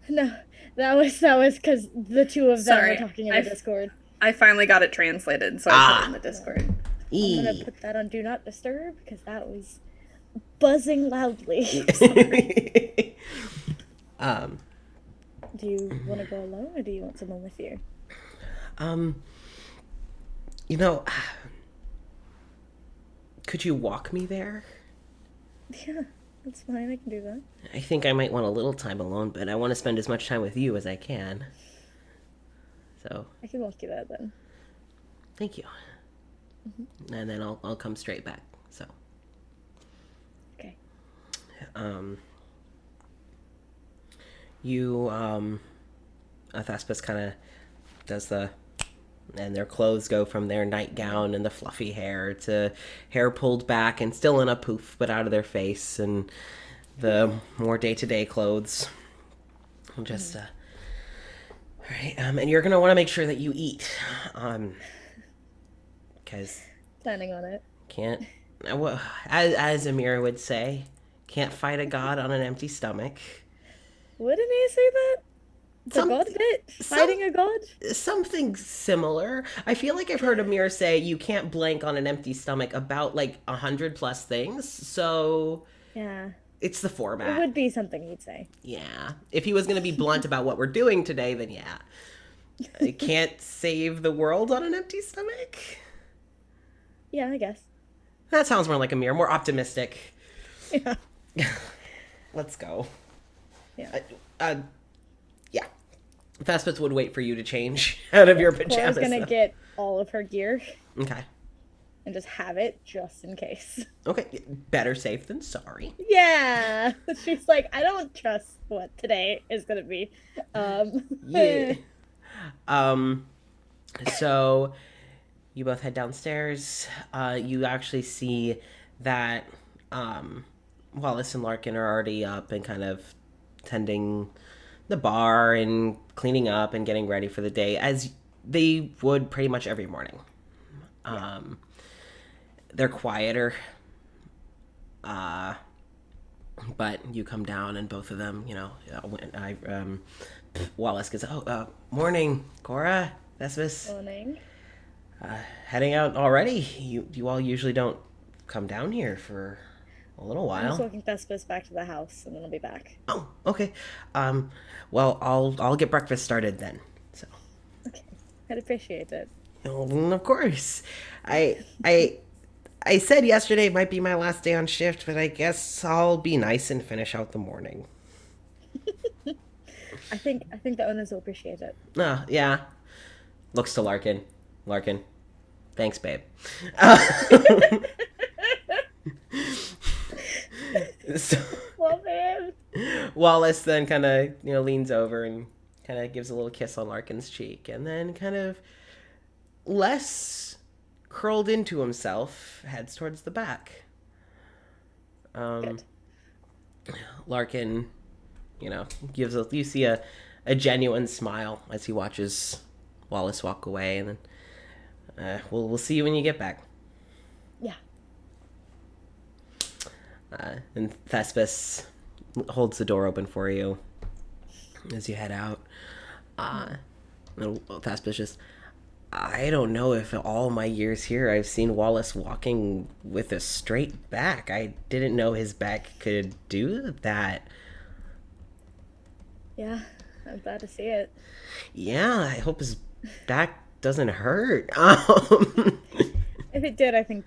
No, that was because the two of them Sorry, were talking in the Discord. I finally got it translated, so I put it in the Discord. I'm gonna E. put that on Do Not Disturb because that was buzzing loudly. Do you want to go alone or do you want someone with you? You know, could you walk me there? Yeah, that's fine. I can do that. I think I might want a little time alone, but I want to spend as much time with you as I can. So, I can walk you there then. thank you. And then I'll come straight back. So, Okay. you Thespis kind of does the, and their clothes go from their nightgown and the fluffy hair to hair pulled back and still in a poof, but out of their face, and the more day-to-day clothes. Just, all right, and you're gonna want to make sure that you eat, because Planning on it. can't, well, as Amir would say, can't fight a god on an empty stomach. Wouldn't he say that? The Some- god bit? Fighting a god? Something similar. I feel like I've heard Amir say you can't blank on an empty stomach about like 100+ things. So Yeah. it's the It format. would be something he'd say. Yeah. If he was going to be blunt about what we're doing today, then yeah. I can't save the world on an empty stomach. Yeah, I guess. That sounds more like Amir, more optimistic. Yeah. Let's go. Yeah. Yeah. Thespis would wait for you to change out of your pajamas. Cora's gonna though. get all of her gear Okay. and just have it just in case. Okay. Better safe than sorry. Yeah. She's like, I don't trust what today is gonna be. Yeah. So you both head downstairs. You actually see that Wallace and Larkin are already up and kind of tending the bar and cleaning up and getting ready for the day, as they would pretty much every morning. They're quieter. But you come down and both of them, Wallace goes, morning, Cora, Thespis. Morning. Heading out already? You all usually don't come down here for a little I'm just while. walking Thespis back to the house and then I'll be back. Oh, okay. Well, I'll get breakfast started then. So, Okay. I'd appreciate it. of course. I said yesterday might be my last day on shift, but I guess I'll be nice and finish out the morning. I think the owners will appreciate it. Yeah. Looks to Larkin. Larkin. Thanks, babe. So Love him. Wallace then kind of, leans over and kind of gives a little kiss on Larkin's cheek, and then kind of less curled into himself heads towards the back. Good. Larkin, gives you see a genuine smile as he watches Wallace walk away, and then we'll see you when you get back. Yeah. And Thespis holds the door open for you as you head out. And Thespis just, I don't know if in all my years here I've seen Wallace walking with a straight back. I didn't know his back could do that. Yeah. I'm glad to see it. Yeah, I hope his back doesn't hurt. If it did, I think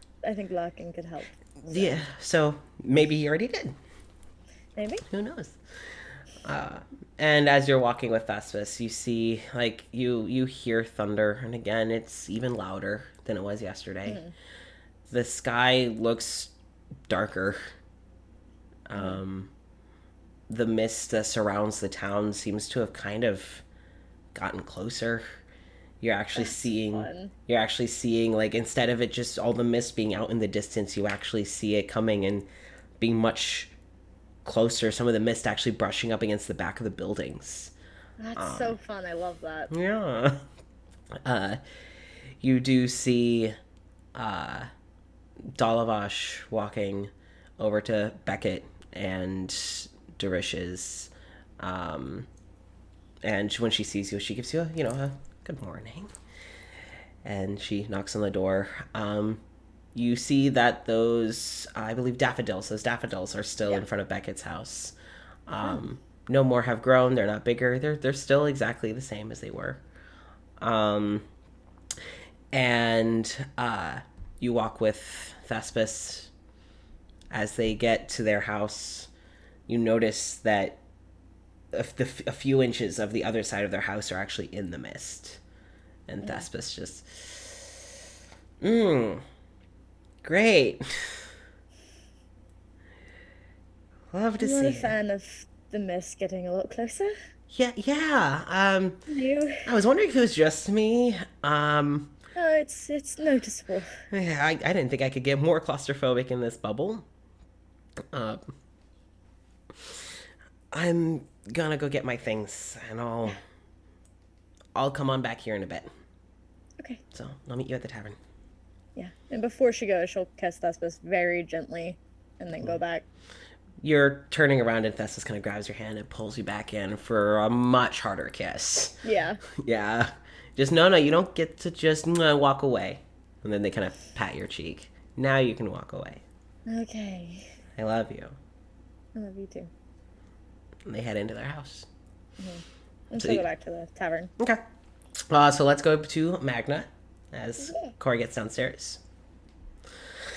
Larkin could help. Yeah, so maybe he already did. Maybe. Who knows? And as you're walking with Thespis, you see, you hear thunder, and again, it's even louder than it was yesterday. Mm-hmm. The sky looks darker. The mist that surrounds the town seems to have kind of gotten closer. You're actually fun. seeing, like, instead of it just all the mist being out in the distance, you actually see it coming and being much closer. Some of the mist actually brushing up against the back of the buildings. That's so fun. I love that. Yeah. You do see Dalavash walking over to Beckett and Darish's. And when she sees you, she gives you a good morning. And she knocks on the door. You see that those daffodils are still in front of Beckett's house. No more have grown. They're not bigger. They're still exactly the same as they were. And you walk with Thespis. As they get to their house, you notice that a few inches of the other side of their house are actually in the mist. And Thespis just, great. Love to I'm not see a it. fan of the mist getting a lot closer? Yeah. You? I was wondering if it was just me. Oh, it's noticeable. Yeah, I didn't think I could get more claustrophobic in this bubble. Um, I'm gonna go get my things, and I'll come on back here in a bit. Okay. So I'll meet you at the tavern. Yeah. And before she goes, she'll kiss Thespis very gently, and then go back. You're turning around, and Thessus kind of grabs your hand and pulls you back in for a much harder kiss. Yeah. Yeah. Just no, you don't get to just walk away. And then they kind of pat your cheek. Now you can walk away. Okay. I love you. I love you too. And they head into their house. And So so you- go back to the tavern. Okay. So let's go to Magna as Corey gets downstairs.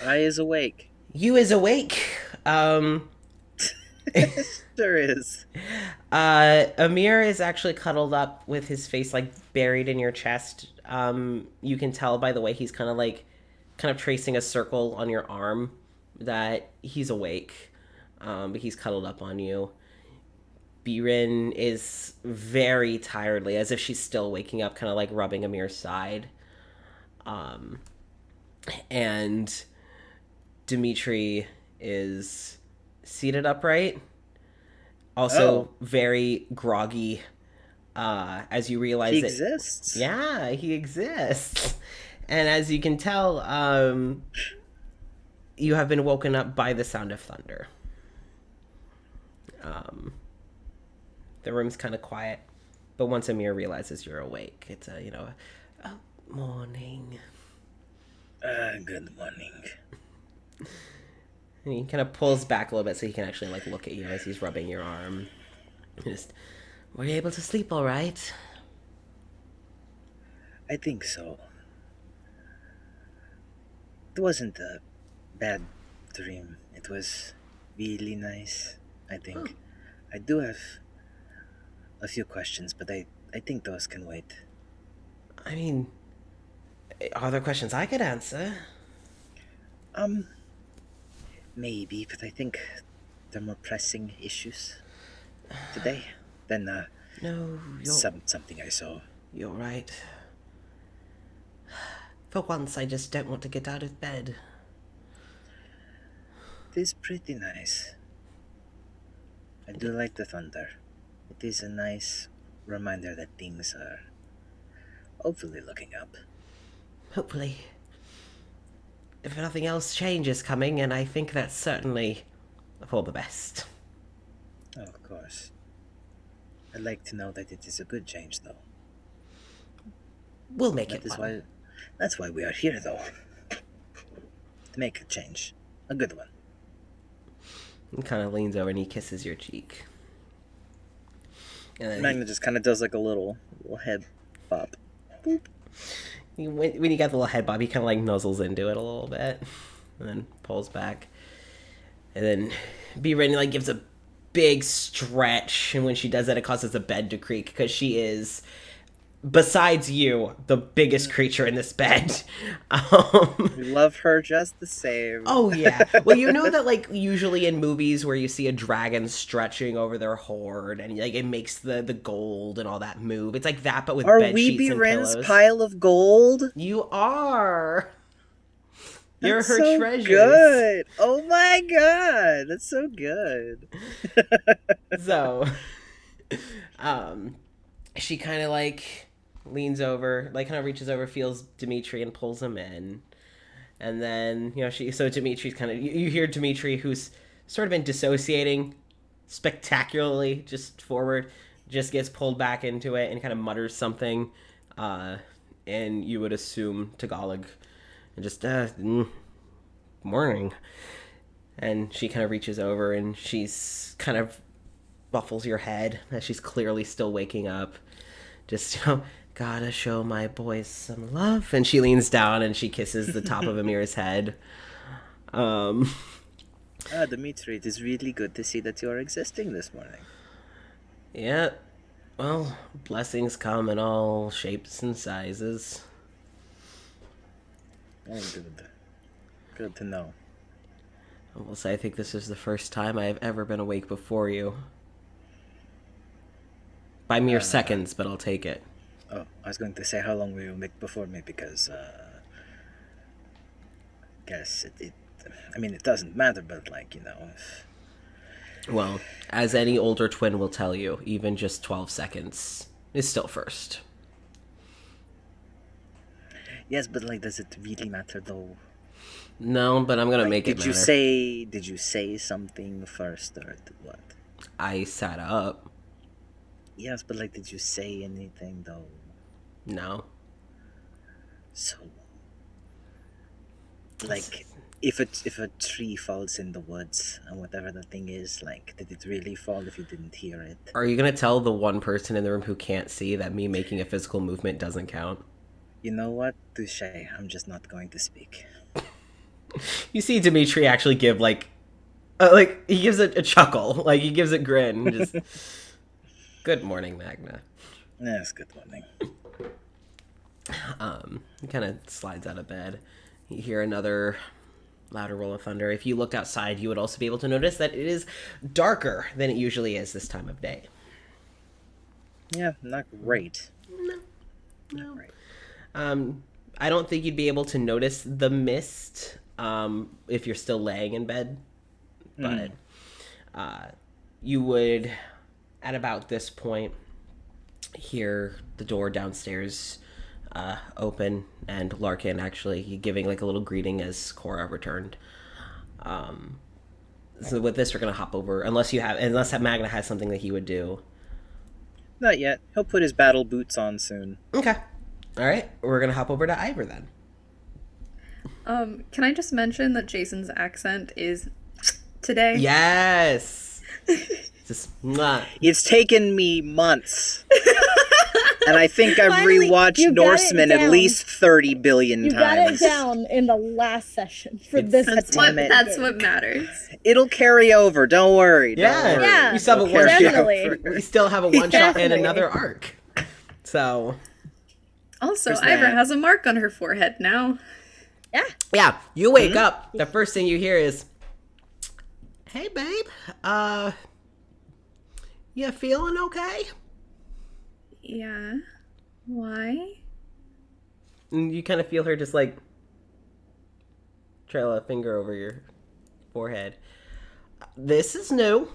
I is awake. You is awake. There is. Amir is actually cuddled up with his face like buried in your chest. You can tell by the way he's kind of tracing a circle on your arm that he's awake. But he's cuddled up on you. Birin is very tiredly, as if she's still waking up, kind of like rubbing Amir's side. And Dimitri is seated upright, also very groggy, as you realize He that exists. yeah, he exists. And as you can tell, you have been woken up by the sound of thunder. The room's kind of quiet, but once Amir realizes you're awake, it's morning. Good morning. And he kind of pulls back a little bit so he can actually like look at you as he's rubbing your arm. Just, were you able to sleep all right? I think so. It wasn't a bad dream. It was really nice, I think. I do have a few questions, but I think those can wait. I mean, are there questions I could answer? Maybe, but I think there are more pressing issues today than No, something I saw. you're right. For once, I just don't want to get out of bed. It is pretty nice. I do like the thunder. It is a nice reminder that things are hopefully looking up. Hopefully. If nothing else, change is coming, and I think that's certainly for the best. Oh, of course. I'd like to know that it is a good change, though. We'll make That it is one. that's why we are here, though. To make a change. A good one. He kind of leans over and he kisses your cheek. And then Magna just kind of does like a little head bop. Boop. when you got the little head bob, he kind of like nuzzles into it a little bit, and then pulls back. And then B-Ren like gives a big stretch, and when she does that, it causes the bed to creak because she is, besides you, the biggest creature in this bed. We love her just the same. Oh yeah. Well, you know that like usually in movies where you see a dragon stretching over their hoard and like it makes the gold and all that move. It's like that, but with Are bed we sheets and Ren's pillows. pile of gold? You are. You're That's her so treasures. good. Oh my god, that's so good. So, she kind of like leans over, like kind of reaches over, feels Dimitri, and pulls him in. And then Dimitri's kind of you hear Dimitri, who's sort of been dissociating spectacularly just forward, just gets pulled back into it and kind of mutters something, and you would assume Tagalog, and just morning. And she kind of reaches over and she's kind of buffles your head as she's clearly still waking up. Just, gotta show my boys some love. And she leans down and she kisses the top of Amir's head. Dimitri, it is really good to see that you are existing this morning. Yeah. Well, blessings come in all shapes and sizes. Oh, good. Good to know. I will say I think this is the first time I have ever been awake before you. By mere seconds, but I'll take it. Oh, I was going to say how long will you make before me because guess I mean it doesn't matter, but like, you know. Well, as any older twin will tell you, even just 12 seconds is still first. Yes, but like, does it really matter though? No, but I'm gonna Like, make it did you matter. did you say something first or what? I sat up. Yes, but like, did you say anything though? No. So, like, if a tree falls in the woods and whatever the thing is, like, did it really fall if you didn't hear it? Are you gonna tell the one person in the room who can't see that me making a physical movement doesn't count? You know what? Touche. I'm just not going to speak. You see Dimitri actually give like he gives it a chuckle, like he gives a grin. Just good morning, Magna. Yes, good morning. He kind of slides out of bed. You hear another louder roll of thunder. If you looked outside, you would also be able to notice that it is darker than it usually is this time of day. Yeah, not great. No. Not great. I don't think you'd be able to notice the mist if you're still laying in bed, but you would, at about this point, hear the door downstairs open and Larkin actually giving like a little greeting as Cora returned. So with this, we're gonna hop over unless Magna has something that he would do. Not yet. He'll put his battle boots on soon. Okay. All right, we're gonna hop over to Ivor then. Can I just mention that Jason's accent is today? Yes. Just mwah. It's taken me months. And I think I've Finally, rewatched you got it Norseman at down. least 30 billion You got times. it down in the last session for It's- this. Damn it. That's what matters. It'll carry over. Don't worry. Don't Yeah. worry. Yeah, We still have a It'll one carry shot. definitely. We still have a one shot and Definitely. another arc. So Also, There's Ivor that. has a mark on her forehead now. Yeah. yeah, you wake up. The first thing you hear is, "Hey, babe. You feeling okay?" Yeah. Why? And you kind of feel her just like trail a finger over your forehead. This is new.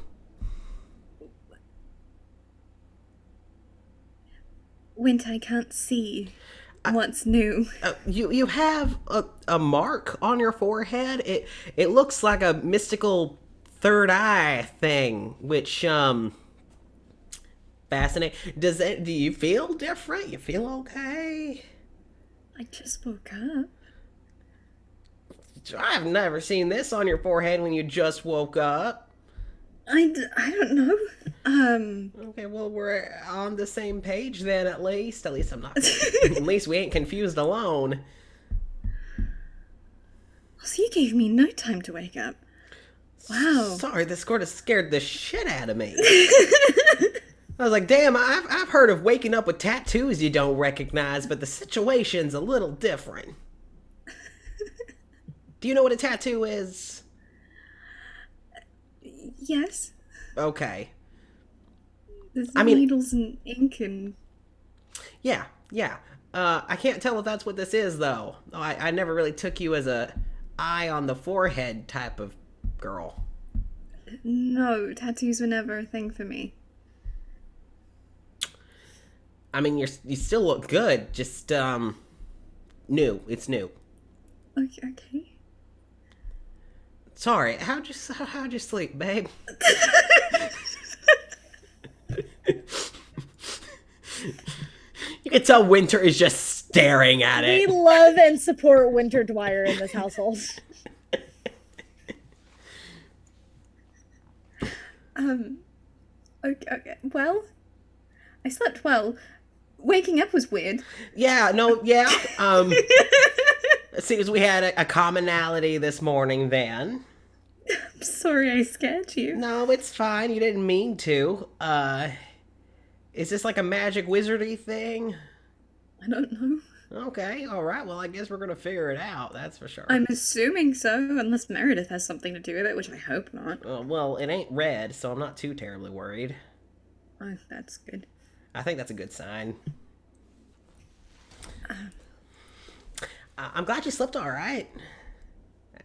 Wint, I can't see. What's new? You have a mark on your forehead. It looks like a mystical third eye thing, which fascinating. Do you feel different? You feel okay? I just woke up. I've never seen this on your forehead when you just woke up. I don't know. Okay, well, we're on the same page then, at least. At least I'm not. At least we ain't confused alone. So you gave me no time to wake up. Wow. Sorry, this sort of scared the shit out of me. I was like, damn, I've heard of waking up with tattoos you don't recognize, but the situation's a little different. Do you know what a tattoo is? Yes. Okay. There's I mean- needles and ink and... Yeah. I can't tell if that's what this is, though. I never really took you as a eye on the forehead type of girl. No, tattoos were never a thing for me. I mean, you still look good, just, new. It's new. Okay. Sorry, how'd you sleep, babe? You can tell Winter is just staring at We it. love and support Winter Dwyer in this household. Okay. Well, I slept well. Waking up was weird. Yeah. It seems we had a commonality this morning then. I'm sorry I scared you. No, it's fine. You didn't mean to. Is this like a magic wizardy thing? I don't know. Okay, alright. Well, I guess we're gonna figure it out, that's for sure. I'm assuming so, unless Meredith has something to do with it, which I hope not. Well, it ain't red, so I'm not too terribly worried. Oh, that's good. I think that's a good sign. I'm glad you slept all right.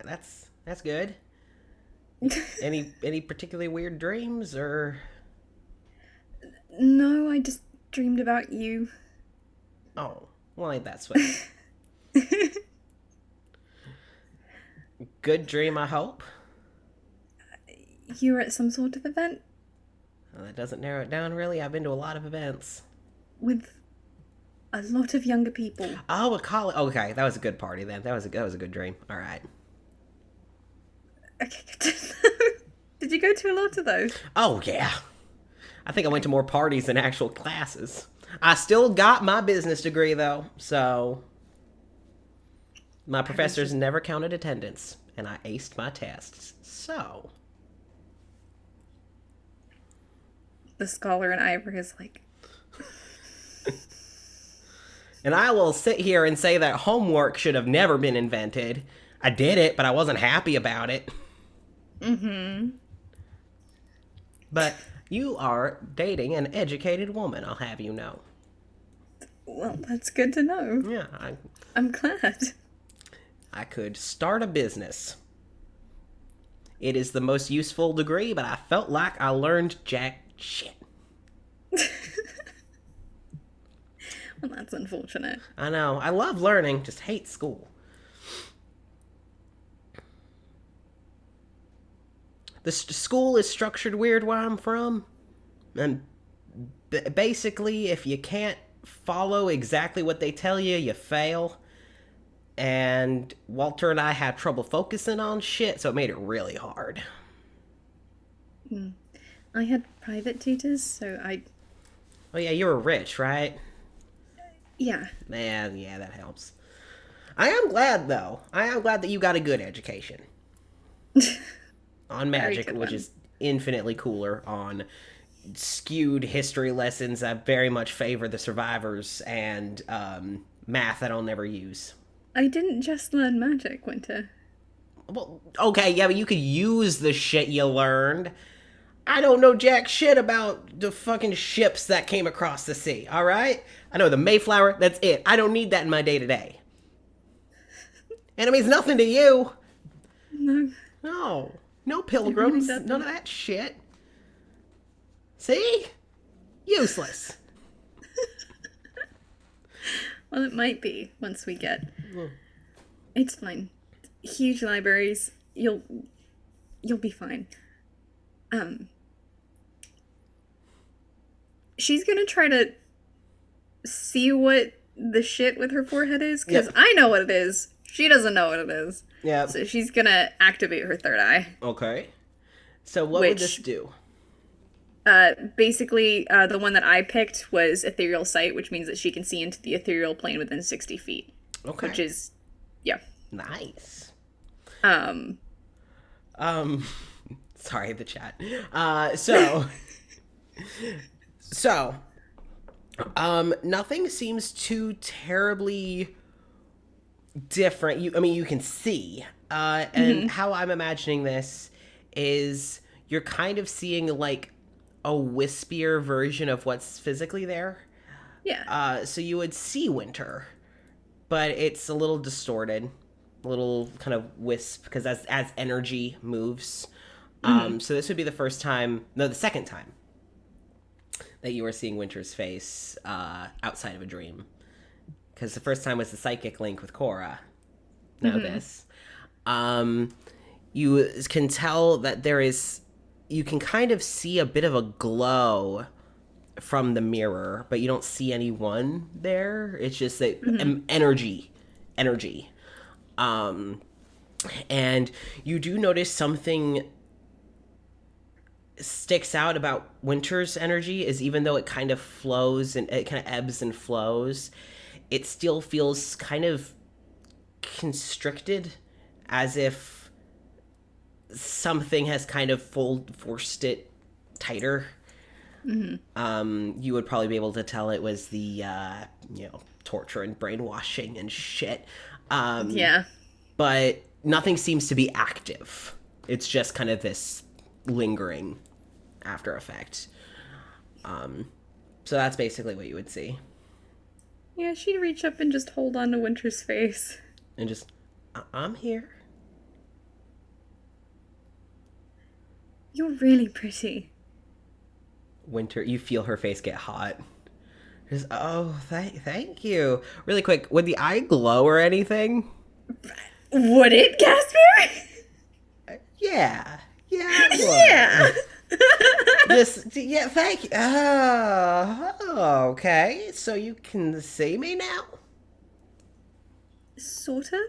That's good. Any particularly weird dreams or? No, I just dreamed about you. Oh, well, ain't that sweet. Good dream, I hope. You were at some sort of event? Well, that doesn't narrow it down, really. I've been to a lot of events. With a lot of younger people. Oh, a college. Okay, that was a good party then. That was a good dream. All right. Okay, good. Did you go to a lot of those? Oh, yeah. I think I went to more parties than actual classes. I still got my business degree, though, so my professors never counted attendance, and I aced my tests, so. The scholar in Ivor is like... And I will sit here and say that homework should have never been invented. I did it, but I wasn't happy about it. Mm-hmm. But you are dating an educated woman, I'll have you know. Well, that's good to know. Yeah, I'm glad. I could start a business. It is the most useful degree, but I felt like I learned jack shit. Well, that's unfortunate. I know. I love learning, just hate school. The school is structured weird where I'm from. And basically, if you can't follow exactly what they tell you, you fail. And Walter and I had trouble focusing on shit, so it made it really hard. I had private tutors, so I... Oh yeah, you were rich, right? Yeah. Yeah, that helps. I am glad, though. I am glad that you got a good education. On magic, which is infinitely cooler. On skewed history lessons, I very much favor the survivors, and math that I'll never use. I didn't just learn magic, Winter. Well, okay, yeah, but you could use the shit you learned. I don't know jack shit about the fucking ships that came across the sea, alright? I know the Mayflower, that's it. I don't need that in my day-to-day. And it means nothing to you. No. No pilgrims, Really none of that shit. See? Useless. Well, it might be once we get... It's fine. Huge libraries. You'll be fine. She's gonna try to see what the shit with her forehead is, because Yep. I know what it is. She doesn't know what it is. Yeah. So she's gonna activate her third eye. Okay. So what would this do? Basically, the one that I picked was Ethereal Sight, which means that she can see into the ethereal plane within 60 feet. Okay. Which is, yeah. Nice. Um, sorry, the chat. So, nothing seems too terribly different. You can see, and how I'm imagining this is you're kind of seeing like a wispier version of what's physically there. yeah. So you would see Winter, but it's a little distorted, a little kind of wisp, because as energy moves. So this would be the second time that you were seeing Winter's face outside of a dream. Because the first time was the psychic link with Cora. Now this. You can tell that you can kind of see a bit of a glow from the mirror, but you don't see anyone there. It's just that energy. And you do notice something sticks out about Winter's energy is even though it kind of flows and it kind of ebbs and flows, it still feels kind of constricted, as if something has kind of forced it tighter. You would probably be able to tell it was the torture and brainwashing and shit. Yeah. But nothing seems to be active. It's just kind of this lingering after effect. So that's basically what you would see. Yeah, she'd reach up and just hold on to Winter's face. And just, I'm here. You're really pretty. Winter, you feel her face get hot. Just, oh, thank you. Really quick, would the eye glow or anything? Would it, Casper? Yeah. Yeah, it would. Yeah. Just, yeah, thank you. Oh, okay. So you can see me now? Sort of.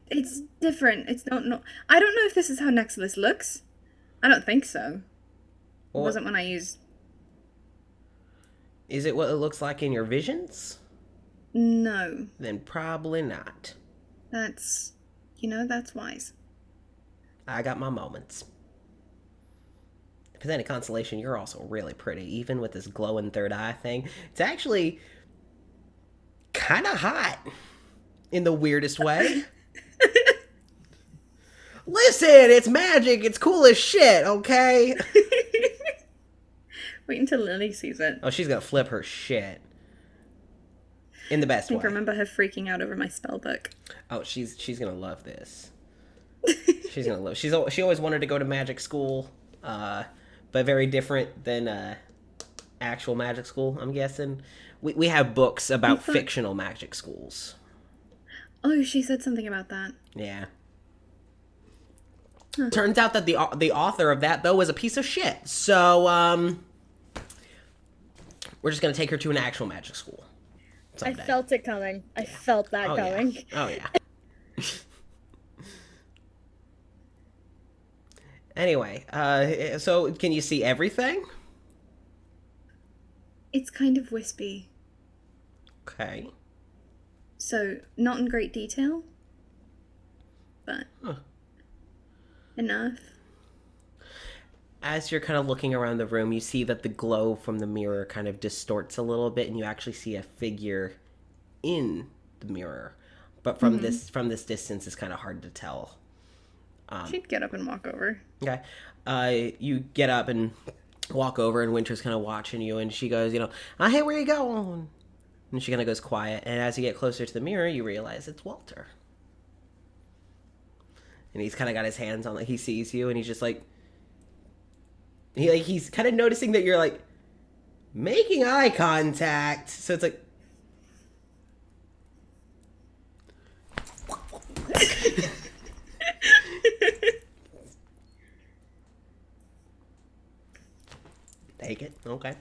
It's different. It's not. I don't know if this is how Nexilis looks. I don't think so. It wasn't when I used. Is it what it looks like in your visions? No. Then probably not. That's. That's wise. I got my moments. If it's any consolation, you're also really pretty, even with this glowing third eye thing. It's actually kind of hot in the weirdest way. Listen, it's magic. It's cool as shit, okay? Wait until Lily sees it. Oh, she's gonna flip her shit. In the best way. I remember her freaking out over my spell book. Oh, she's gonna love this. She's gonna love. She always wanted to go to magic school, but very different than actual magic school. I'm guessing. We have books about fictional magic schools. Oh, she said something about that. Yeah. Huh. Turns out that the author of that though was a piece of shit. So we're just gonna take her to an actual magic school someday. I felt it coming. I felt that coming. Yeah. Oh yeah. Anyway, so can you see everything? It's kind of wispy. Okay. So, not in great detail, but enough. As you're kind of looking around the room, you see that the glow from the mirror kind of distorts a little bit, and you actually see a figure in the mirror. But from this distance, it's kind of hard to tell. She'd get up and walk over. Okay. You get up and walk over, and Winter's kind of watching you, and she goes, hey, where you going? And she kind of goes quiet, and as you get closer to the mirror, you realize it's Walter. And he's kind of got his hands on, he sees you, and he's just like, he's kind of noticing that you're like making eye contact. So it's like, take it, okay.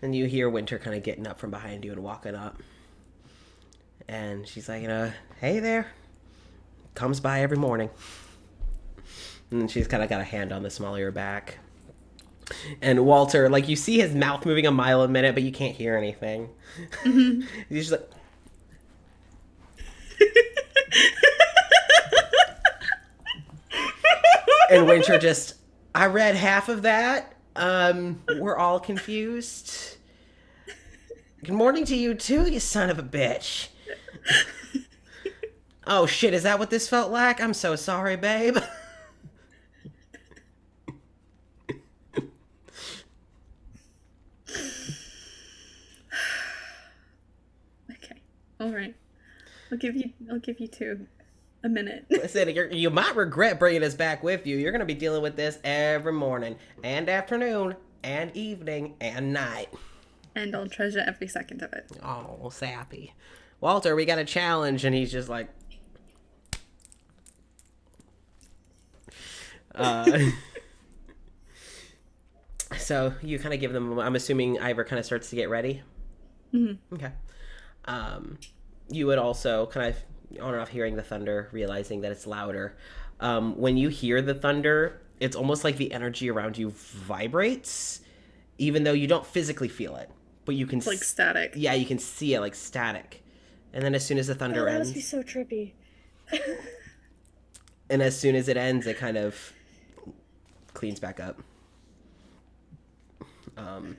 And you hear Winter kind of getting up from behind you and walking up. And she's like, hey there. Comes by every morning. And she's kind of got a hand on the small of your back. And Walter, you see his mouth moving a mile a minute, but you can't hear anything. Mm-hmm. He's just like... And Winter just, I read half of that. We're all confused. Good morning to you too, you son of a bitch. Oh shit, is that what this felt like? I'm so sorry, babe. Okay. All right. I'll give you a minute. Listen, you might regret bringing us back with you. You're going to be dealing with this every morning and afternoon and evening and night. And I'll treasure every second of it. Oh, sappy. Walter, we got a challenge. And he's just like... So you kind of give them... I'm assuming Ivor kind of starts to get ready? Mm-hmm. Okay. You would also kind of... on and off hearing the thunder, realizing that it's louder. When you hear the thunder, it's almost like the energy around you vibrates, even though you don't physically feel it. But you can... It's like static. Yeah, you can see it like static. And then as soon as the thunder ends... That must be so trippy. And as soon as it ends, it kind of cleans back up. And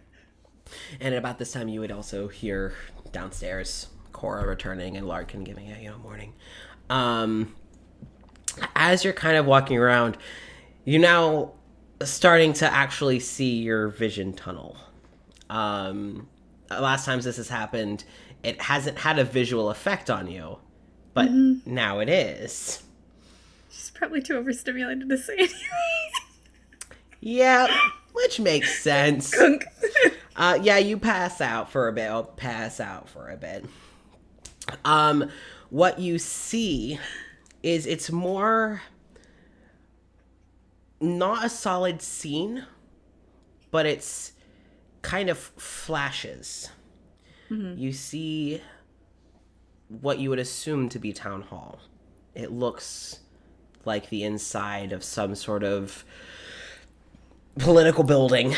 at about this time, you would also hear downstairs Cora returning and Larkin giving a morning. As you're kind of walking around, you're now starting to actually see your vision tunnel. Last times this has happened, it hasn't had a visual effect on you, but now it is. She's probably too overstimulated to say anything. Yeah, which makes sense. Yeah, you pass out for a bit. I'll pass out for a bit. What you see is it's more not a solid scene, but it's kind of flashes. You see what you would assume to be town hall. It looks like the inside of some sort of political building.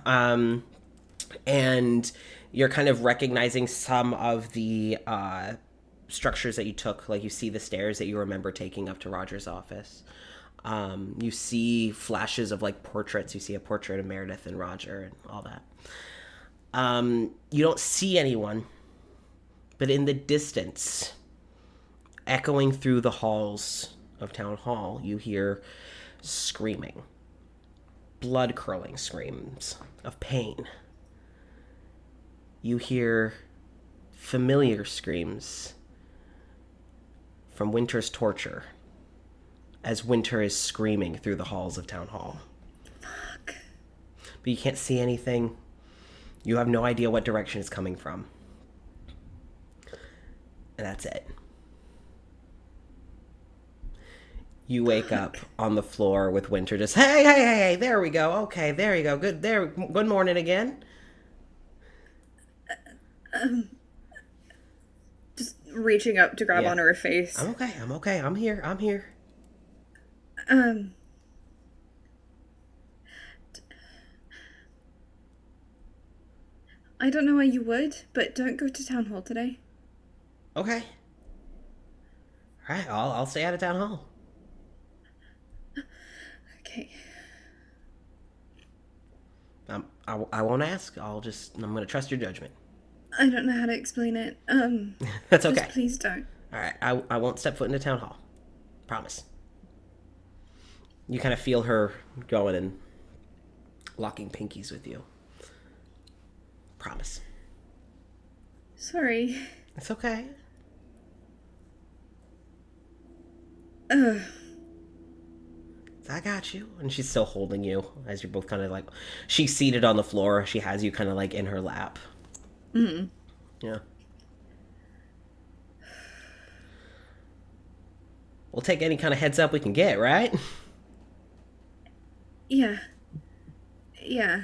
And you're kind of recognizing some of the structures that you took. Like you see the stairs that you remember taking up to Roger's office. You see flashes of like portraits. You see a portrait of Meredith and Roger and all that. You don't see anyone, but in the distance, echoing through the halls of Town Hall, you hear screaming. Blood-curdling screams of pain. You hear familiar screams from Winter's torture as Winter is screaming through the halls of Town Hall. Fuck. But you can't see anything. You have no idea what direction it's coming from. And that's it. You wake up on the floor with Winter just, hey, there we go. Okay, there you go. Good morning again. Just reaching up to grab onto her face. I'm okay. I'm here. I don't know why you would, but don't go to town hall today. Okay. All right, I'll stay out of town hall. Okay. I won't ask. I'm going to trust your judgment. I don't know how to explain it. That's okay. Just please don't. All right, I won't step foot into town hall. Promise. You kind of feel her going and locking pinkies with you. Promise. Sorry. It's okay. Ugh. I got you. And she's still holding you as you're both kind of like, she's seated on the floor. She has you kind of like in her lap. Mm-hmm. Yeah. We'll take any kind of heads up we can get, right? Yeah. Yeah.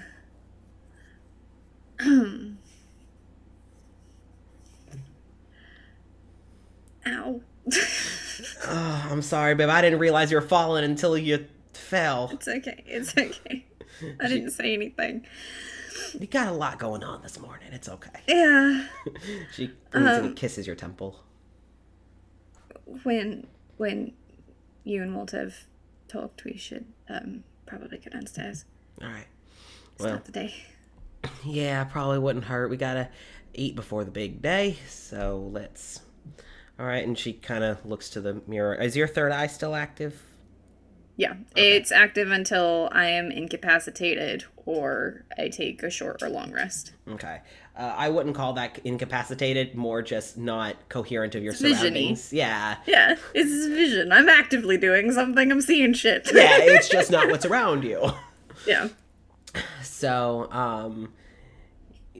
Ow. Oh, I'm sorry, babe. I didn't realize you were falling until you fell. It's okay. I didn't say anything. You got a lot going on this morning. It's okay. Yeah. She leans and kisses your temple. When you and Walt have talked, we should probably go downstairs. All right. Start the day. Yeah, probably wouldn't hurt. We gotta eat before the big day, so let's... All right, and she kind of looks to the mirror. Is your third eye still active? Yeah, okay. It's active until I am incapacitated or I take a short or long rest. Okay. I wouldn't call that incapacitated, more just not coherent of your surroundings. Vision-y. Yeah. Yeah, it's vision. I'm actively doing something. I'm seeing shit. Yeah, it's just not what's around you. Yeah. So,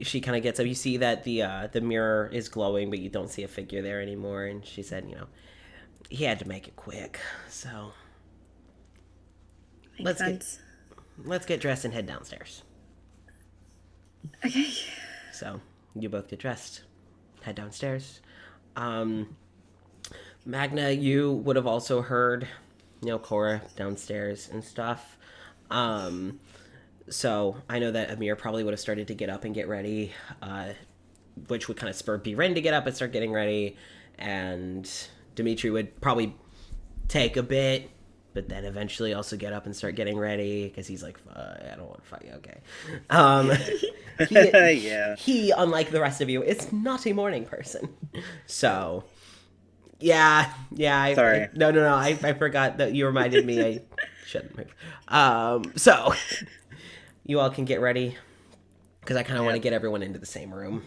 she kind of gets up. You see that the mirror is glowing, but you don't see a figure there anymore. And she said, he had to make it quick. So Makes sense. Let's get dressed and head downstairs. Okay. So you both get dressed, head downstairs. Magna, you would have also heard, Cora downstairs and stuff. So I know that Amir probably would have started to get up and get ready, which would kind of spur Biren to get up and start getting ready. And Dimitri would probably take a bit but then eventually also get up and start getting ready because he's like, I don't want to fight you. Okay. He, unlike the rest of you, is not a morning person. So, yeah. Sorry. No. I forgot that you reminded me. I shouldn't move. So, you all can get ready because I kind of want to get everyone into the same room.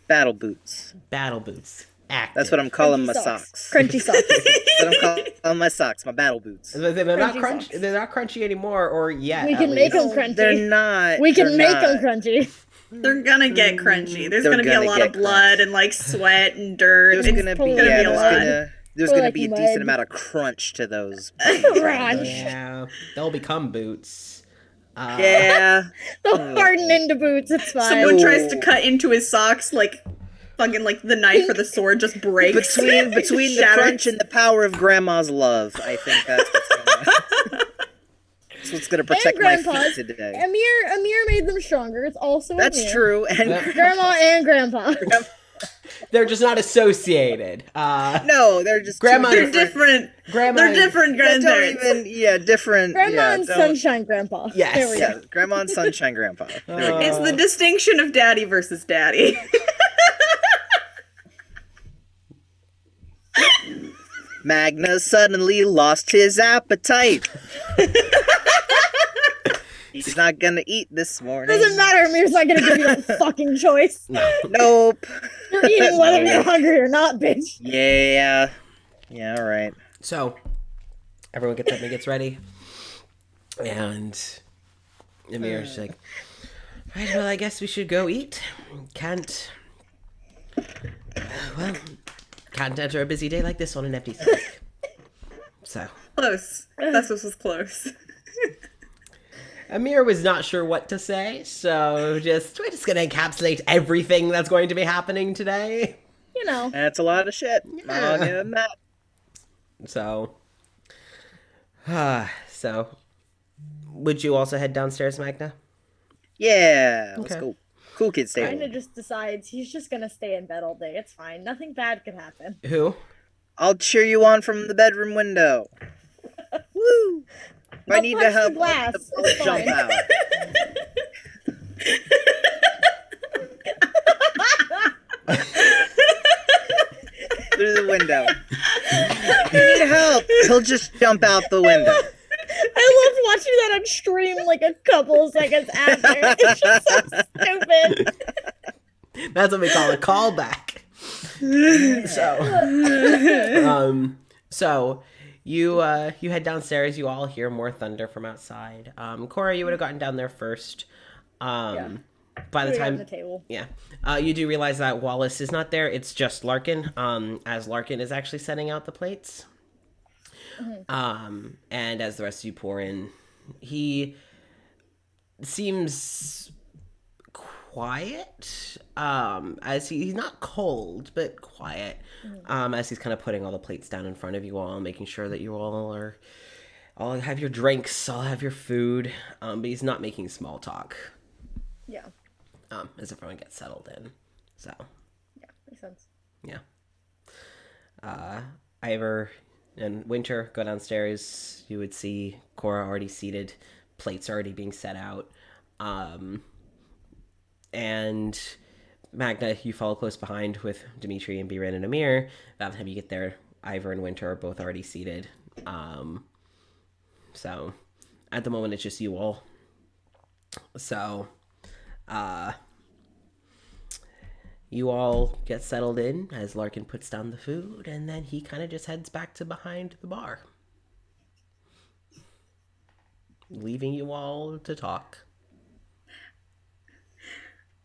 Battle boots. Active. That's what I'm calling my Crunchy socks. Crunchy socks. That's what I'm calling my socks, my battle boots. They're not Crunchy crunchy. They're not crunchy anymore, or yet. We at can make least. them crunchy. They're not. We can they're make not. them crunchy. They're gonna get crunchy. There's They're gonna be a gonna lot get of blood and like sweat and dirt. There's It's gonna be gonna be a lot. there's Or gonna like be a mud. decent amount of crunch to those. Crunch. Yeah, they'll become boots. Yeah. They'll harden into boots. It's fine. Someone tries to cut into his socks, like fucking like the knife or the sword just breaks. Between the Shatters. crunch and the power of Grandma's love, I think that's what's gonna protect my feet Grandpa's. today. Amir made them stronger. It's also That's Amir. true. And Grandma and Grandpa. They're just not associated. no, they're just Grandma- two They're different. Grandma. They're different Don't grandparents. different. Grandma yeah, and don't- Sunshine Grandpa. Yes. There we Yeah, go. Grandma and Sunshine Grandpa. There we go. It's the distinction of daddy versus daddy. Magna suddenly lost his appetite. He's not gonna eat this morning. Doesn't matter. Amir's not gonna give you that fucking choice. Nope. You're eating whether you're hungry or not, bitch. Yeah. Yeah, all right. So, everyone gets up and gets ready, and Amir's like, "Right, well, I guess we should go eat. Can't enter a busy day like this on an empty stomach." So, Close. That's what was close. Amir was not sure what to say, so we're just gonna encapsulate everything that's going to be happening today. You know. That's a lot of shit. I'll give him that. So, would you also head downstairs, Magna? Yeah, let's Okay. go. Cool kid Kinda stable. just decides he's just gonna stay in bed all day. It's fine. Nothing bad could happen. Who? I'll cheer you on from the bedroom window. Woo! If I I'll need punch to the help, glass. I'll It's jump fine. out. Through the window. If you need help, he'll just jump out the window. I loved watching that on stream like a couple seconds after. It's just so stupid. That's what we call a callback. So you head downstairs. You all hear more thunder from outside. Cora, you would have gotten down there first. By the Put it on time, the table. yeah, you do realize that Wallace is not there. It's just Larkin. As Larkin is actually setting out the plates. And as the rest of you pour in, he seems quiet. As he's not cold, but quiet. As he's kind of putting all the plates down in front of you all, making sure that you all have your drinks, all have your food. But he's not making small talk. Yeah. As everyone gets settled in. So, Yeah. Makes sense. yeah. Ivor and Winter go downstairs. You would see Cora already seated, plates already being set out. And Magna, you follow close behind with Dimitri and Biren and Amir. By the time you get there, Ivor and Winter are both already seated. So, at the moment, it's just you all. So, you all get settled in as Larkin puts down the food, and then he kind of just heads back to behind the bar, leaving you all to talk.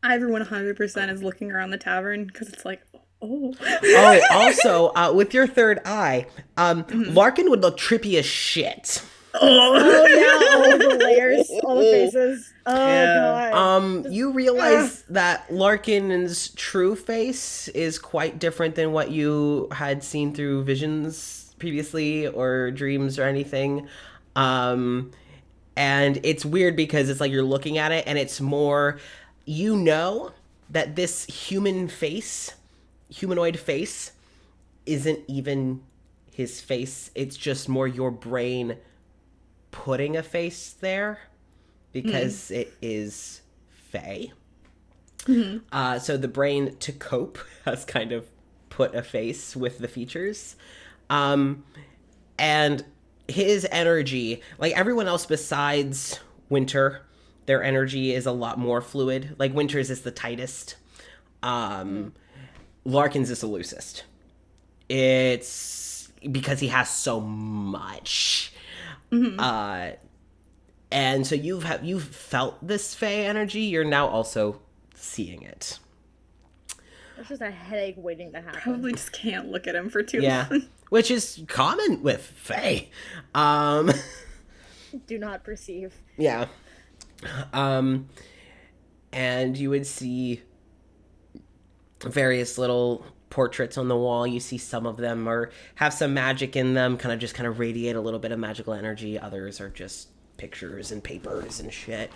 Everyone 100% is looking around the tavern because it's like, oh. Oh, also, with your third eye, Larkin would look trippy as shit. Oh yeah, all the layers, all the faces. Oh Yeah. god. You realize that Larkin's true face is quite different than what you had seen through visions previously or dreams or anything. And it's weird because it's like you're looking at it and it's more, you know, that this humanoid face, isn't even his face. It's just more your brain putting a face there because it is Fae. So the brain, to cope, has kind of put a face with the features. And his energy, like everyone else besides Winter, their energy is a lot more fluid. Like Winter's is the tightest. Larkin's is the loosest. It's because he has so much. And so you've felt this Fae energy. You're now also seeing it. It's just a headache waiting to happen. Probably just can't look at him for too long. Which is common with Fae. Do not perceive. Yeah. And you would see various little portraits on the wall. You see some of them have some magic in them, kind of radiate a little bit of magical energy. Others are just pictures and papers and shit.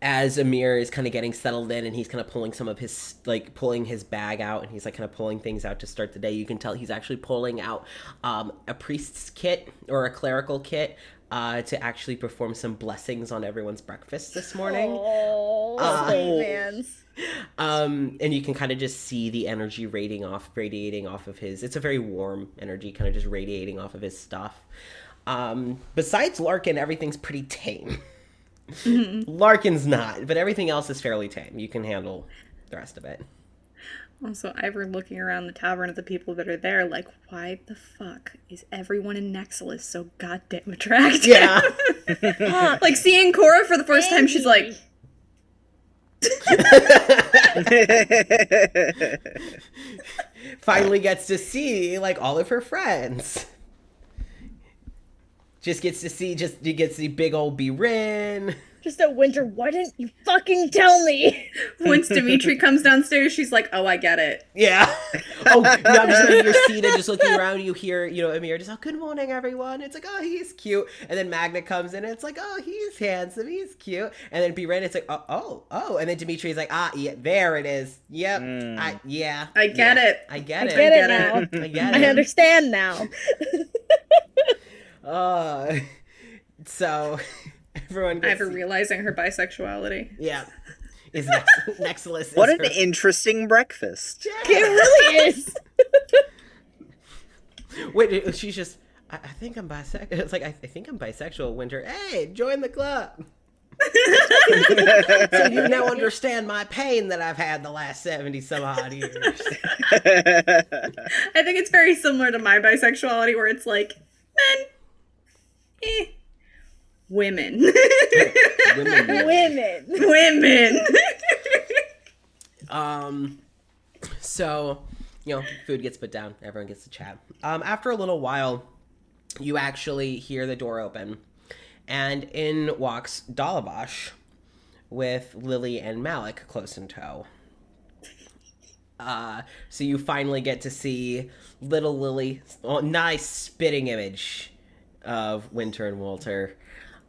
As Amir is kind of getting settled in and he's kind of pulling some of his, like, pulling his bag out, and he's like kind of pulling things out to start the day, you can tell he's actually pulling out a priest's kit or a clerical kit to actually perform some blessings on everyone's breakfast this morning. Oh, man's. And you can kind of just see the energy radiating off of his, it's a very warm energy, kind of just radiating off of his stuff. Besides Larkin, everything's pretty tame. Larkin's not, but everything else is fairly tame. You can handle the rest of it. Also, Ivor looking around the tavern at the people that are there, like, why the fuck is everyone in Nexilis so goddamn attractive? Yeah. Like, seeing Cora for the first time, she's like... Finally gets to see, like, all of her friends. You get to see big old B-Rin. Just a Winter, why didn't you fucking tell me? Once Dimitri comes downstairs, she's like, oh, I get it. Yeah. Oh, I'm just in your seat and just looking around. You hear, Amir just, oh, good morning, everyone. It's like, oh, he's cute. And then Magna comes in and it's like, oh, he's handsome. He's cute. And then B-Ren, it's like, oh. And then Dimitri's like, yeah, there it is. Yep. I get it. I get it. I get it now. I get it. I understand now. So everyone gets Ivor realizing her bisexuality. Yeah. Is Nexilis. What an interesting breakfast. It really is. Wait, she's just, I think I'm bisexual. It's like, I think I'm bisexual, Winter. Hey, join the club. So you now understand my pain that I've had the last 70 some odd years. I think it's very similar to my bisexuality, where it's like, men, women. Women. So, food gets put down. Everyone gets to chat. After a little while, you actually hear the door open. And in walks Dalabash with Lily and Malik close in tow. So you finally get to see little Lily. Oh, nice spitting image of Winter and Walter.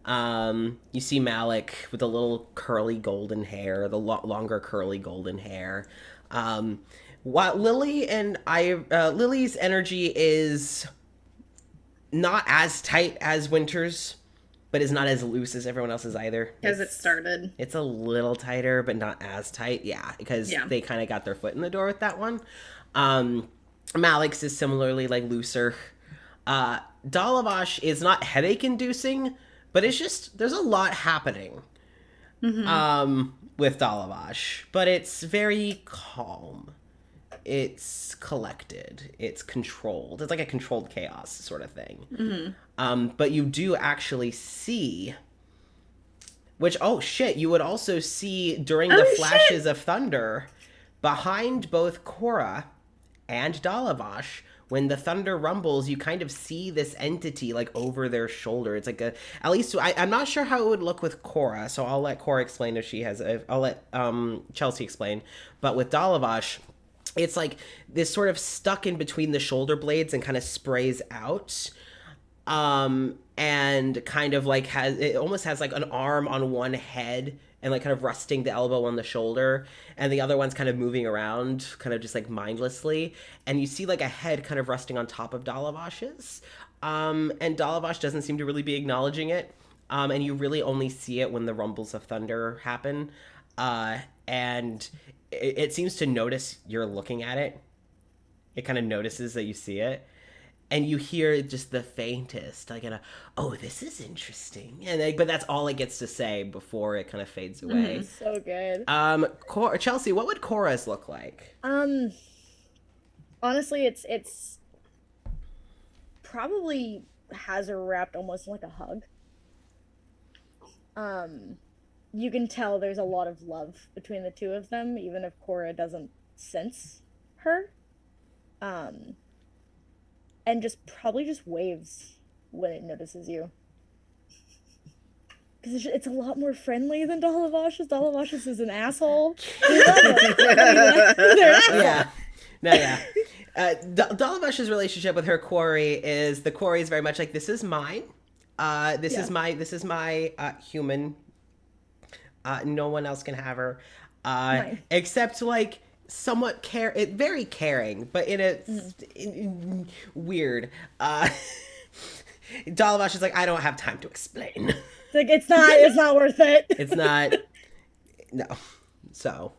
You see Malik with the little curly golden hair, the longer curly golden hair. While Lily's energy is not as tight as Winter's, but is not as loose as everyone else's either. As it started. It's a little tighter, but not as tight. Yeah, because they kind of got their foot in the door with that one. Malik's is similarly, like, looser. Dalavash is not headache-inducing, but it's just, there's a lot happening with Dalavash. But it's very calm. It's collected. It's controlled. It's like a controlled chaos sort of thing. But you do actually see, which, you would also see during the flashes of thunder behind both Cora and Dalavash. When the thunder rumbles, you kind of see this entity, like, over their shoulder. It's like at least, I'm not sure how it would look with Cora, so I'll let Cora explain if she has, I'll let Chelsea explain. But with Dalavash, it's like this sort of stuck in between the shoulder blades and kind of sprays out. And kind of like it almost has like an arm on one head and like kind of resting the elbow on the shoulder, and the other one's kind of moving around, kind of just like mindlessly. And you see like a head kind of resting on top of Dalavosh's. And Dalavosh doesn't seem to really be acknowledging it. And you really only see it when the rumbles of thunder happen. And it seems to notice you're looking at it. It kind of notices that you see it. And you hear just the faintest, like, oh, this is interesting. And but that's all it gets to say before it kind of fades away. So good. Chelsea, what would Cora's look like? Honestly, it's probably has her wrapped almost like a hug. You can tell there's a lot of love between the two of them, even if Cora doesn't sense her. And probably just waves when it notices you. Because it's a lot more friendly than Dalavosh's. Dalavosh's is an asshole. Yeah. No, yeah. Dalavosh's relationship with her quarry is very much like, this is mine. This is my human. No one else can have her. Except like somewhat very caring, but in weird. Dalavosh is like, I don't have time to explain. Like, it's not worth it. It's not. No. So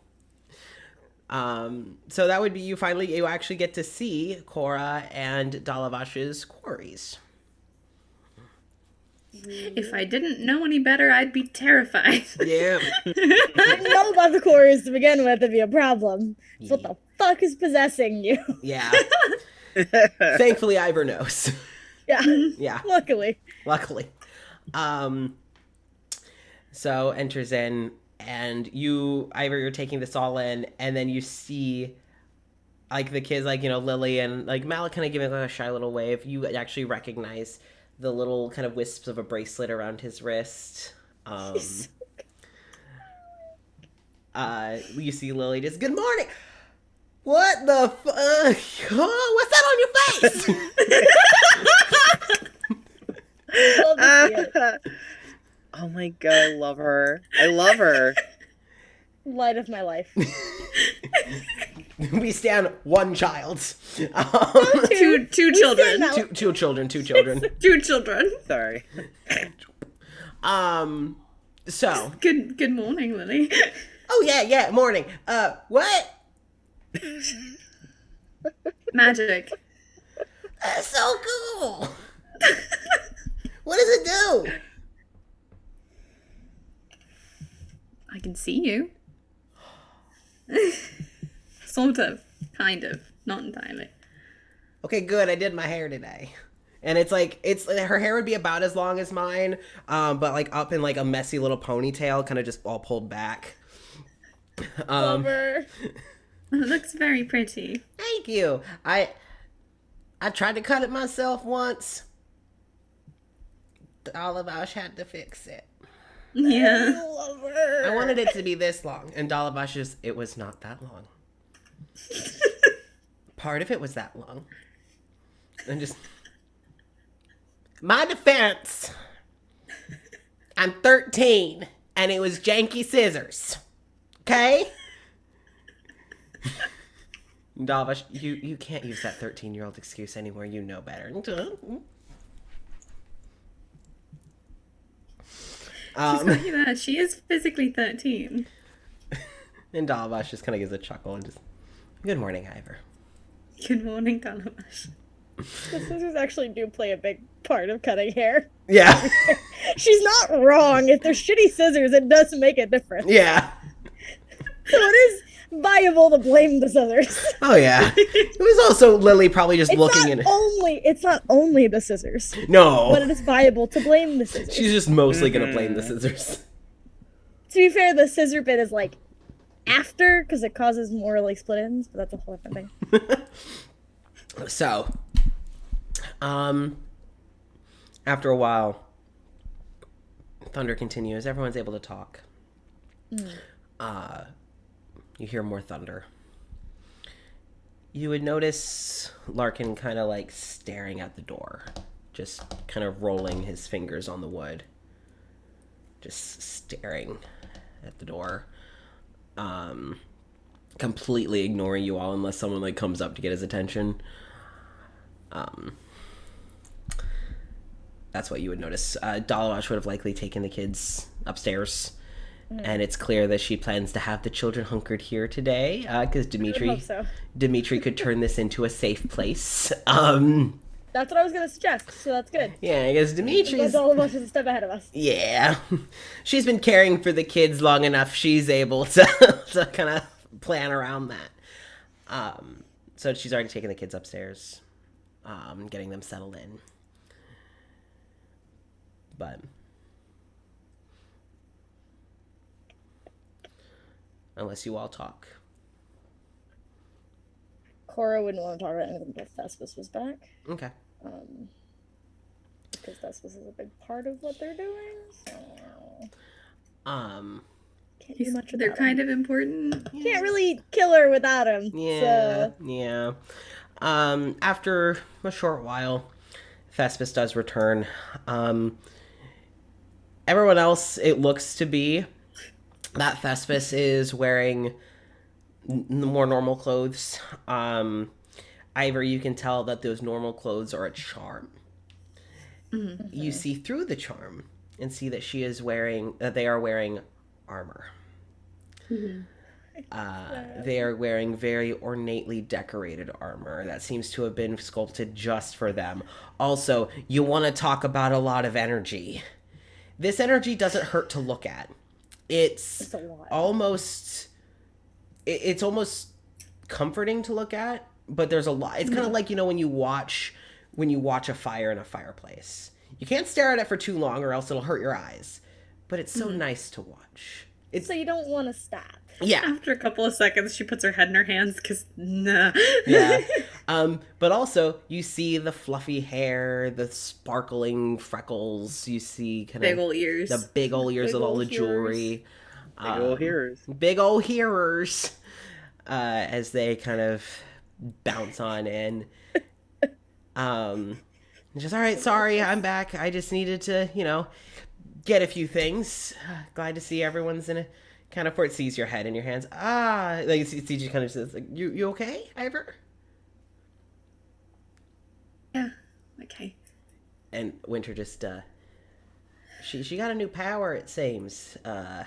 that would be you actually get to see Cora and Dalavosh's quarries. If I didn't know any better, I'd be terrified. Yeah. I didn't know about the quarries to begin with. It'd be a problem. So what the fuck is possessing you? Yeah. Thankfully, Ivor knows. Yeah. Yeah. Luckily. So enters in, and Ivor, you're taking this all in, and then you see, like, the kids, like, Lily and, like, Malik kind of giving, like, a shy little wave. You actually recognize the little kind of wisps of a bracelet around his wrist. You see Lily just, good morning. What the fuck? What's that on your face? Love to see it. Oh my god, I love her. Light of my life. We stand one child. Two children. Two children. Two children. Sorry. So. Good morning, Lily. Oh yeah, morning. What? Magic. That's so cool. What does it do? I can see you. Sort of. Kind of. Not entirely. Okay, good. I did my hair today. And it's her hair would be about as long as mine, but like up in like a messy little ponytail, kind of just all pulled back. Lover. It looks very pretty. Thank you. I tried to cut it myself once. Dalavosh had to fix it. Yeah. Lover. I wanted it to be this long, and Dalavosh's, it was not that long. Part of it was that long. And just... My defense, I'm 13, and it was janky scissors. Okay? Dalavosh, you can't use that 13-year-old excuse anymore. You know better. She's that. She is physically 13. And Dalavosh just kind of gives a chuckle and just, good morning, Ivor. Good morning, Dalavosh. The scissors actually do play a big part of cutting hair. Yeah. She's not wrong. If they're shitty scissors, it does make a difference. Yeah. So it is viable to blame the scissors. Oh, yeah. It was also Lily probably just looking in. It's not only the scissors. No. But it is viable to blame the scissors. She's just mostly going to blame the scissors. To be fair, the scissor bit is like after, because it causes more like split ends, but that's a whole different thing. So, after a while, thunder continues. Everyone's able to talk. You hear more thunder. You would notice Larkin kind of like staring at the door, just kind of rolling his fingers on the wood, just staring at the door, completely ignoring you all unless someone like comes up to get his attention. That's what you would notice. Dalawash would have likely taken the kids upstairs, and it's clear that she plans to have the children hunkered here today because Dimitri could turn this into a safe place. That's what I was gonna suggest, so that's good. Yeah, I guess Dimitri's... Dalawash is a step ahead of us. Yeah. She's been caring for the kids long enough. She's able to kind of plan around that. So she's already taken the kids upstairs, getting them settled in. But unless you all talk. Cora wouldn't want to talk about anything until Thespis was back. Okay. Because Thespis is a big part of what they're doing. So can't do much They're without kind him. of important. Can't really kill her without him. Yeah, So. yeah. After a short while, Thespis does return. Everyone else, it looks to be that Thespis is wearing more normal clothes. Ivor, you can tell that those normal clothes are a charm. Mm-hmm. You see through the charm and see that they are wearing armor. Mm-hmm. They are wearing very ornately decorated armor that seems to have been sculpted just for them. Also, you want to talk about a lot of energy. This energy doesn't hurt to look at. It's almost comforting to look at, but there's a lot. It's kind of like, when you watch a fire in a fireplace. You can't stare at it for too long or else it'll hurt your eyes. But it's so nice to watch. So you don't want to stop. Yeah. After a couple of seconds, she puts her head in her hands because, nah. Yeah. But also, you see the fluffy hair, the sparkling freckles. You see kind of big old ears. The big old ears Big with all ol' the jewelry. Big ol' hearers. Big old hearers. As they kind of bounce on in. Just, all right, sorry, I'm back. I just needed to, get a few things. Glad to see everyone's in a kind of, it sees your head in your hands. Like it sees you kind of says, like, you okay, Ivor? Yeah, okay. And Winter just, she got a new power, it seems. It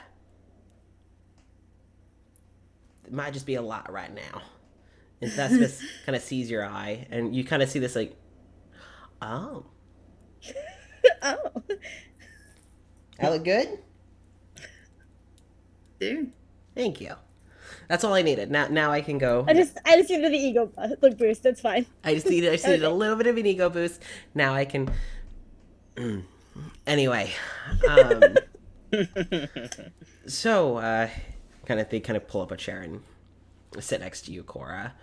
might just be a lot right now. And Thespis kind of sees your eye, and you kind of see this, like, oh. Oh. I look good? Dude. Thank you. That's all I needed. Now I can go. I just needed the ego boost. That's fine. I just needed a little bit of an ego boost. Now I can. Anyway, so they kind of pull up a chair and sit next to you, Cora.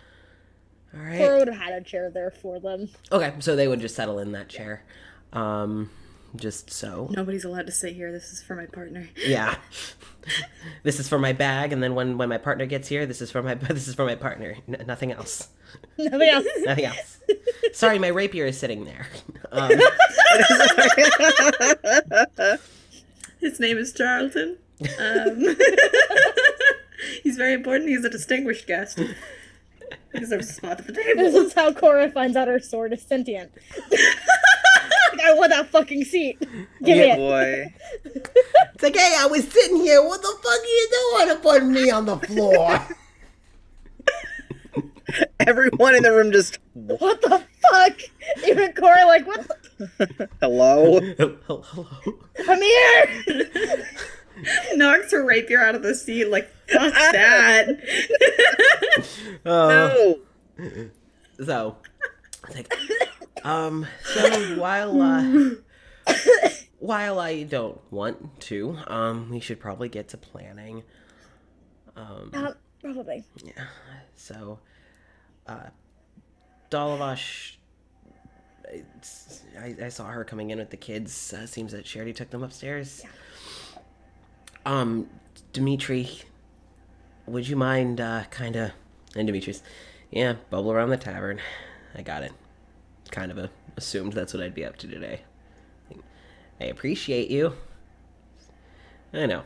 All right. Cora would have had a chair there for them. Okay, so they would just settle in that chair. Just so. Nobody's allowed to sit here. This is for my partner. Yeah. This is for my bag, and then when my partner gets here, this is for my partner. Nothing else. Nothing else. Nothing else. Sorry, my rapier is sitting there. His name is Charlton. He's very important. He's a distinguished guest. He deserves a spot at the table. This is how Cora finds out her sword is sentient. I want that fucking seat. Give me it. Boy. It's like, hey, I was sitting here. What the fuck are you doing to put me on the floor? Everyone in the room just, What the fuck? Even Cora, like, what the? hello? Hello. Come here! Knocks her rapier out of the seat like, fuck that. No. So, it's like, so while I don't want to, we should probably get to planning. Probably. Yeah. So, Dalavash, I saw her coming in with the kids. Seems that she already took them upstairs. Yeah. Dimitri, would you mind, and Dimitri's, yeah, bubble around the tavern. I got it. Kind of assumed that's what I'd be up to today. I appreciate you. I know.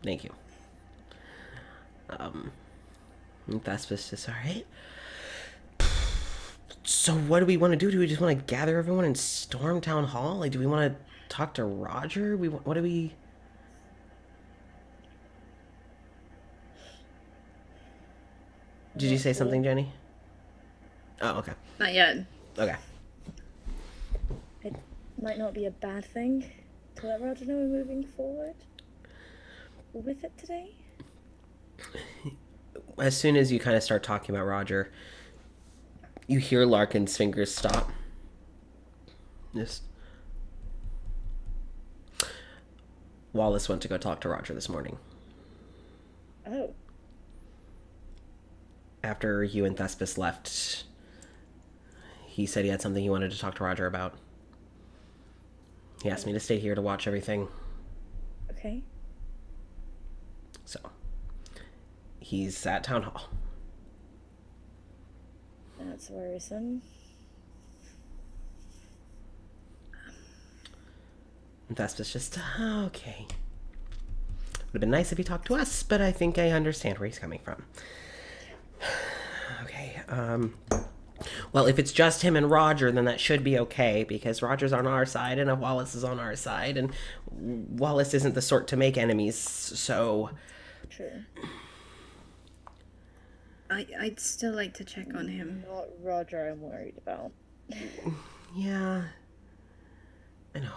Thank you. Thespis is all right. So what do we want to do? Do we just want to gather everyone and storm town hall? Like, do we want to talk to Roger? What do we? Did you say something, Jenny? Oh, okay. Not yet. Okay. It might not be a bad thing to let Roger know we're moving forward with it today. As soon as you kind of start talking about Roger, you hear Larkin's fingers stop. Just. Wallace went to go talk to Roger this morning. Oh. After you and Thespis left, he said he had something he wanted to talk to Roger about. He asked me to stay here to watch everything. Okay. So, he's at town hall. That's worrisome. And Thespis just, okay. Would have been nice if he talked to us, but I think I understand where he's coming from. Okay, well, if it's just him and Roger, then that should be okay, because Roger's on our side, and Wallace is on our side, and Wallace isn't the sort to make enemies, so... True. I'd still like to check on him. Not Roger I'm worried about. Yeah. I know.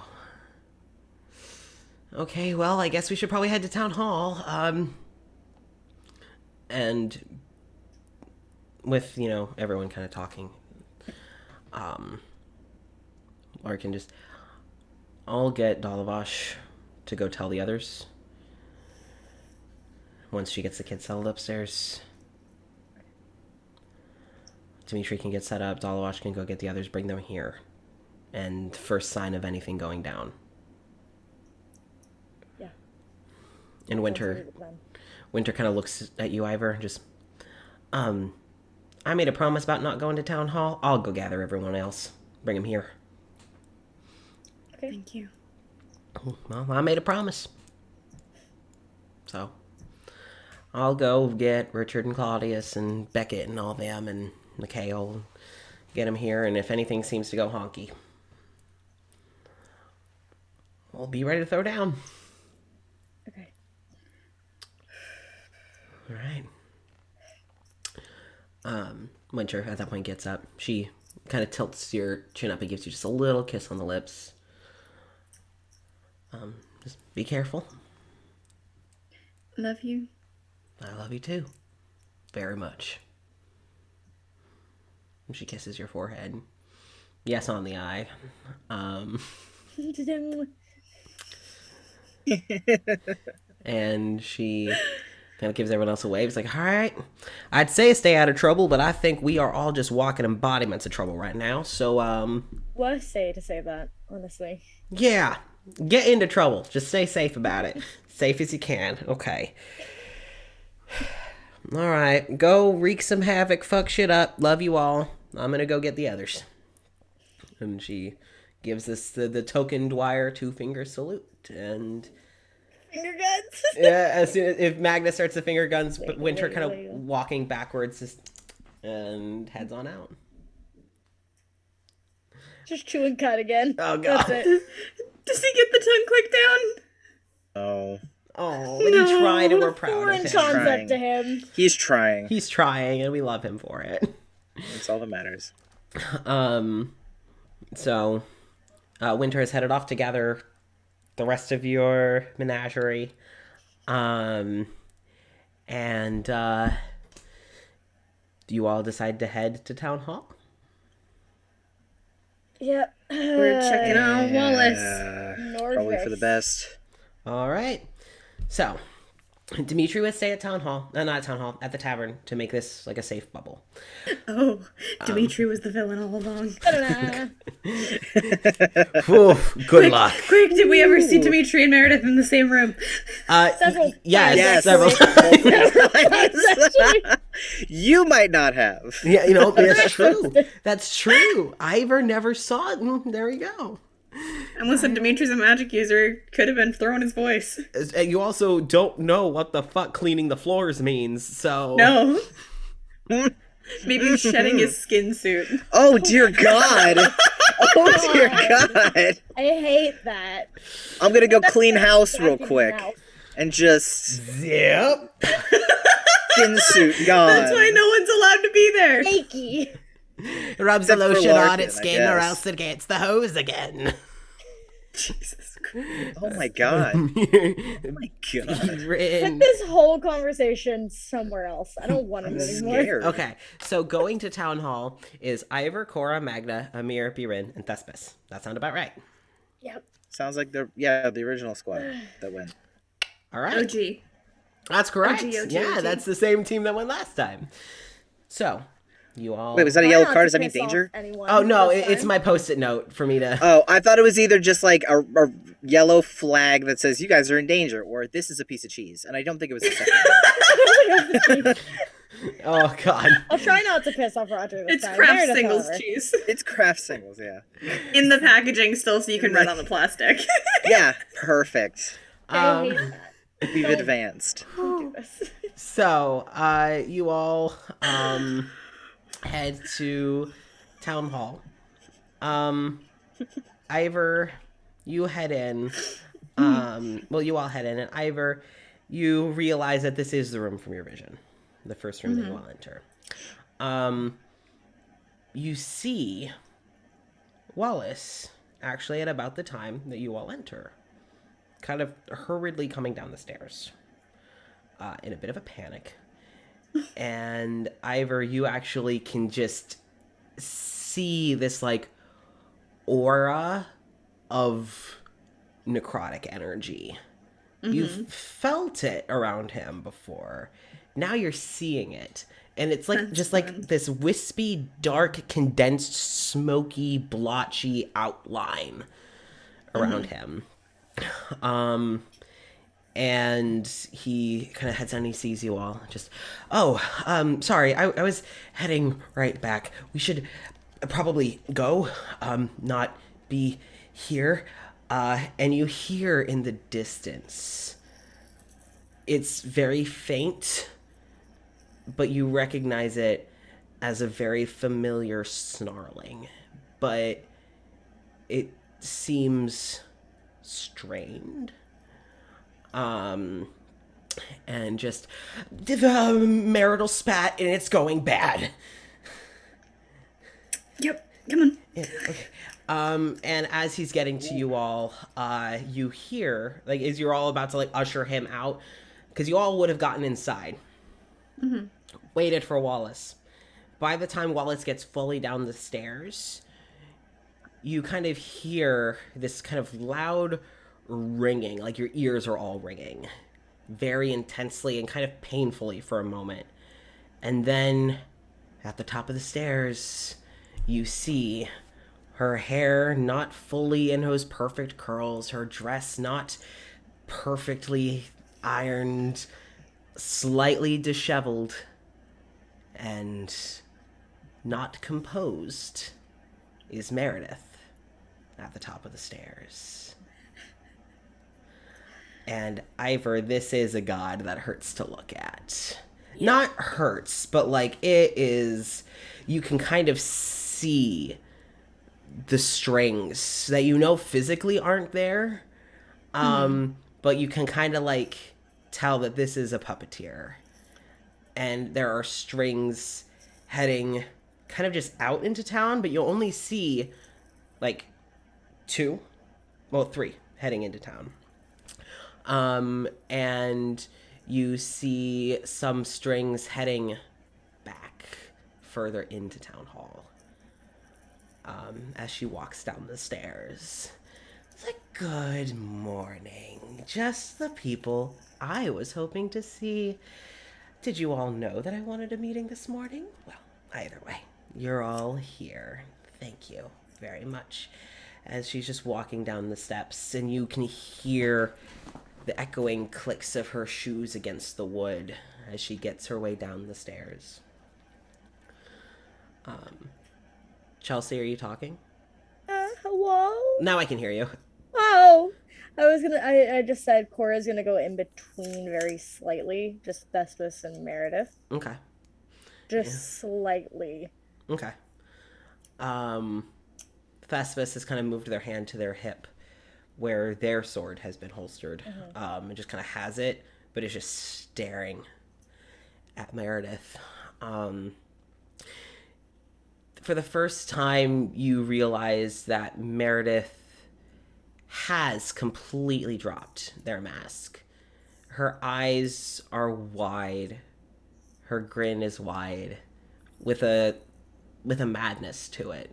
Okay, well, I guess we should probably head to town hall, and... with, everyone kind of talking, Larkin just, I'll get Dalavash to go tell the others once she gets the kids settled upstairs. Dimitri can get set up, Dalavash can go get the others, bring them here, and first sign of anything going down. Yeah. And Winter kind of looks at you, Ivor, just, I made a promise about not going to town hall. I'll go gather everyone else. Bring them here. Okay. Thank you. Well, I made a promise. So, I'll go get Richard and Claudius and Beckett and all them and Mikhail. Get them here, and if anything seems to go honky, I'll be ready to throw down. Okay. All right. Winter at that point gets up. She kind of tilts your chin up and gives you just a little kiss on the lips. Just be careful. Love you. I love you too. Very much. And she kisses your forehead. Yes, on the eye. And she kind of gives everyone else a wave. It's like, all right, I'd say stay out of trouble, but I think we are all just walking embodiments of trouble right now. So, Worst say to say that, honestly. yeah, get into trouble. Just stay safe about it. Safe as you can. Okay. All right, go wreak some havoc, fuck shit up. Love you all. I'm gonna go get the others. And she gives this the token Dwyer 2-finger salute, and Finger guns. yeah, as soon as if Magnus starts the finger guns, but Winter kind of walking backwards and heads on out. Just chewing cut again. Oh god. That's it. Does he get the tongue click down? Oh, Oh, and he tried, and we're proud of him. Sean's up to him. he's trying. He's trying, and we love him for it. That's all that matters. So, Winter has headed off to gather the rest of your menagerie. And, do you all decide to head to Town Hall? Yep. We're checking on Wallace. Probably for the best. All right. So, Dimitri would stay at Town Hall, not at Town Hall, at the tavern to make this like a safe bubble. Oh, Dimitri was the villain all along. Good luck. Quick, did we ever see Dimitri and Meredith in the same room? Several. Yes, Yes. several. You might not have. Yeah, that's true. That's true. Ivor never saw it. There we go. And listen, Dimitri's a magic user. Could have been throwing his voice. And you also don't know what the fuck cleaning the floors means, so... No. Maybe he's shedding his skin suit. Oh, dear God. Oh, dear God. I hate that. I'm going to go clean house real Vacuum quick. out. And just... Yep. Skin suit gone. That's why no one's allowed to be there. Fakey. Rubs the Except for lotion on Larkin, its I skin or guess. else it gets the hose again. Jesus Christ. Oh, my God. Oh, my God. Put this whole conversation somewhere else. I don't want it I'm anymore. scared. Okay, so going to town hall is Ivor, Cora, Magna, Amir, Birin, and Thespis. That sound about right. Yep. Sounds like the original squad that went. All right. OG. That's correct. OG. Yeah, that's the same team that went last time. So, you all... Wait, was that a Try yellow not card? to Does that mean piss off danger? anyone Oh, no, this it's time. my post-it note for me to... Oh, I thought it was either just like a yellow flag that says you guys are in danger, or this is a piece of cheese. And I don't think it was the second one. Oh, God. I'll try not to piss off Roger this It's time. Kraft Meredith, singles however. cheese. It's craft singles, yeah. In the packaging still so you can read on the plastic. Yeah, perfect. I hate Um, that. We've advanced. Don't do this. so, you all head to town hall. Ivor, you head in. Well, you all head in, and Ivor, you realize that this is the room from your vision. The first room that you all enter. You see Wallace actually at about the time that you all enter, kind of hurriedly coming down the stairs, in a bit of a panic. And Ivor, you actually can just see this like aura of necrotic energy. You've felt it around him before. Now you're seeing it. And it's like That's just fun. like this wispy, dark, condensed, smoky, blotchy outline around him. And he kind of heads down and he sees you all. Just, sorry, I was heading right back. We should probably go, not be here. And you hear in the distance, it's very faint, but you recognize it as a very familiar snarling. But it seems strained. And just marital spat and it's going bad. Yep, come on. Yeah, okay. And as he's getting to you all, you hear, like, as you're all about to, like, usher him out, because you all would have gotten inside. Waited for Wallace. By the time Wallace gets fully down the stairs, you kind of hear this kind of loud ringing, like your ears are all ringing, very intensely and kind of painfully for a moment. And then, at the top of the stairs, you see her hair not fully in those perfect curls, her dress not perfectly ironed, slightly disheveled, and not composed, is Meredith at the top of the stairs. And Ivor, this is a god that hurts to look at. Yeah. Not hurts, but like it is, you can kind of see the strings that you know physically aren't there. But you can kind of like tell that this is a puppeteer. And there are strings heading kind of just out into town, but you'll only see like 3 heading into town. And you see some strings heading back further into town hall. As she walks down the stairs. It's like, good morning. Just the people I was hoping to see. Did you all know that I wanted a meeting this morning? Well, either way, you're all here. Thank you very much. As she's just walking down the steps, and you can hear the echoing clicks of her shoes against the wood as she gets her way down the stairs. Chelsea, are you talking? Hello? Now I can hear you. Oh, I just said Cora's gonna go in between very slightly, just Thespis and Meredith. Okay. Just slightly. Okay. Um, Thespis has kind of moved their hand to their hip where their sword has been holstered. And just kind of has it, but is just staring at Meredith. For the first time, you realize that Meredith has completely dropped their mask. Her eyes are wide. Her grin is wide with a madness to it.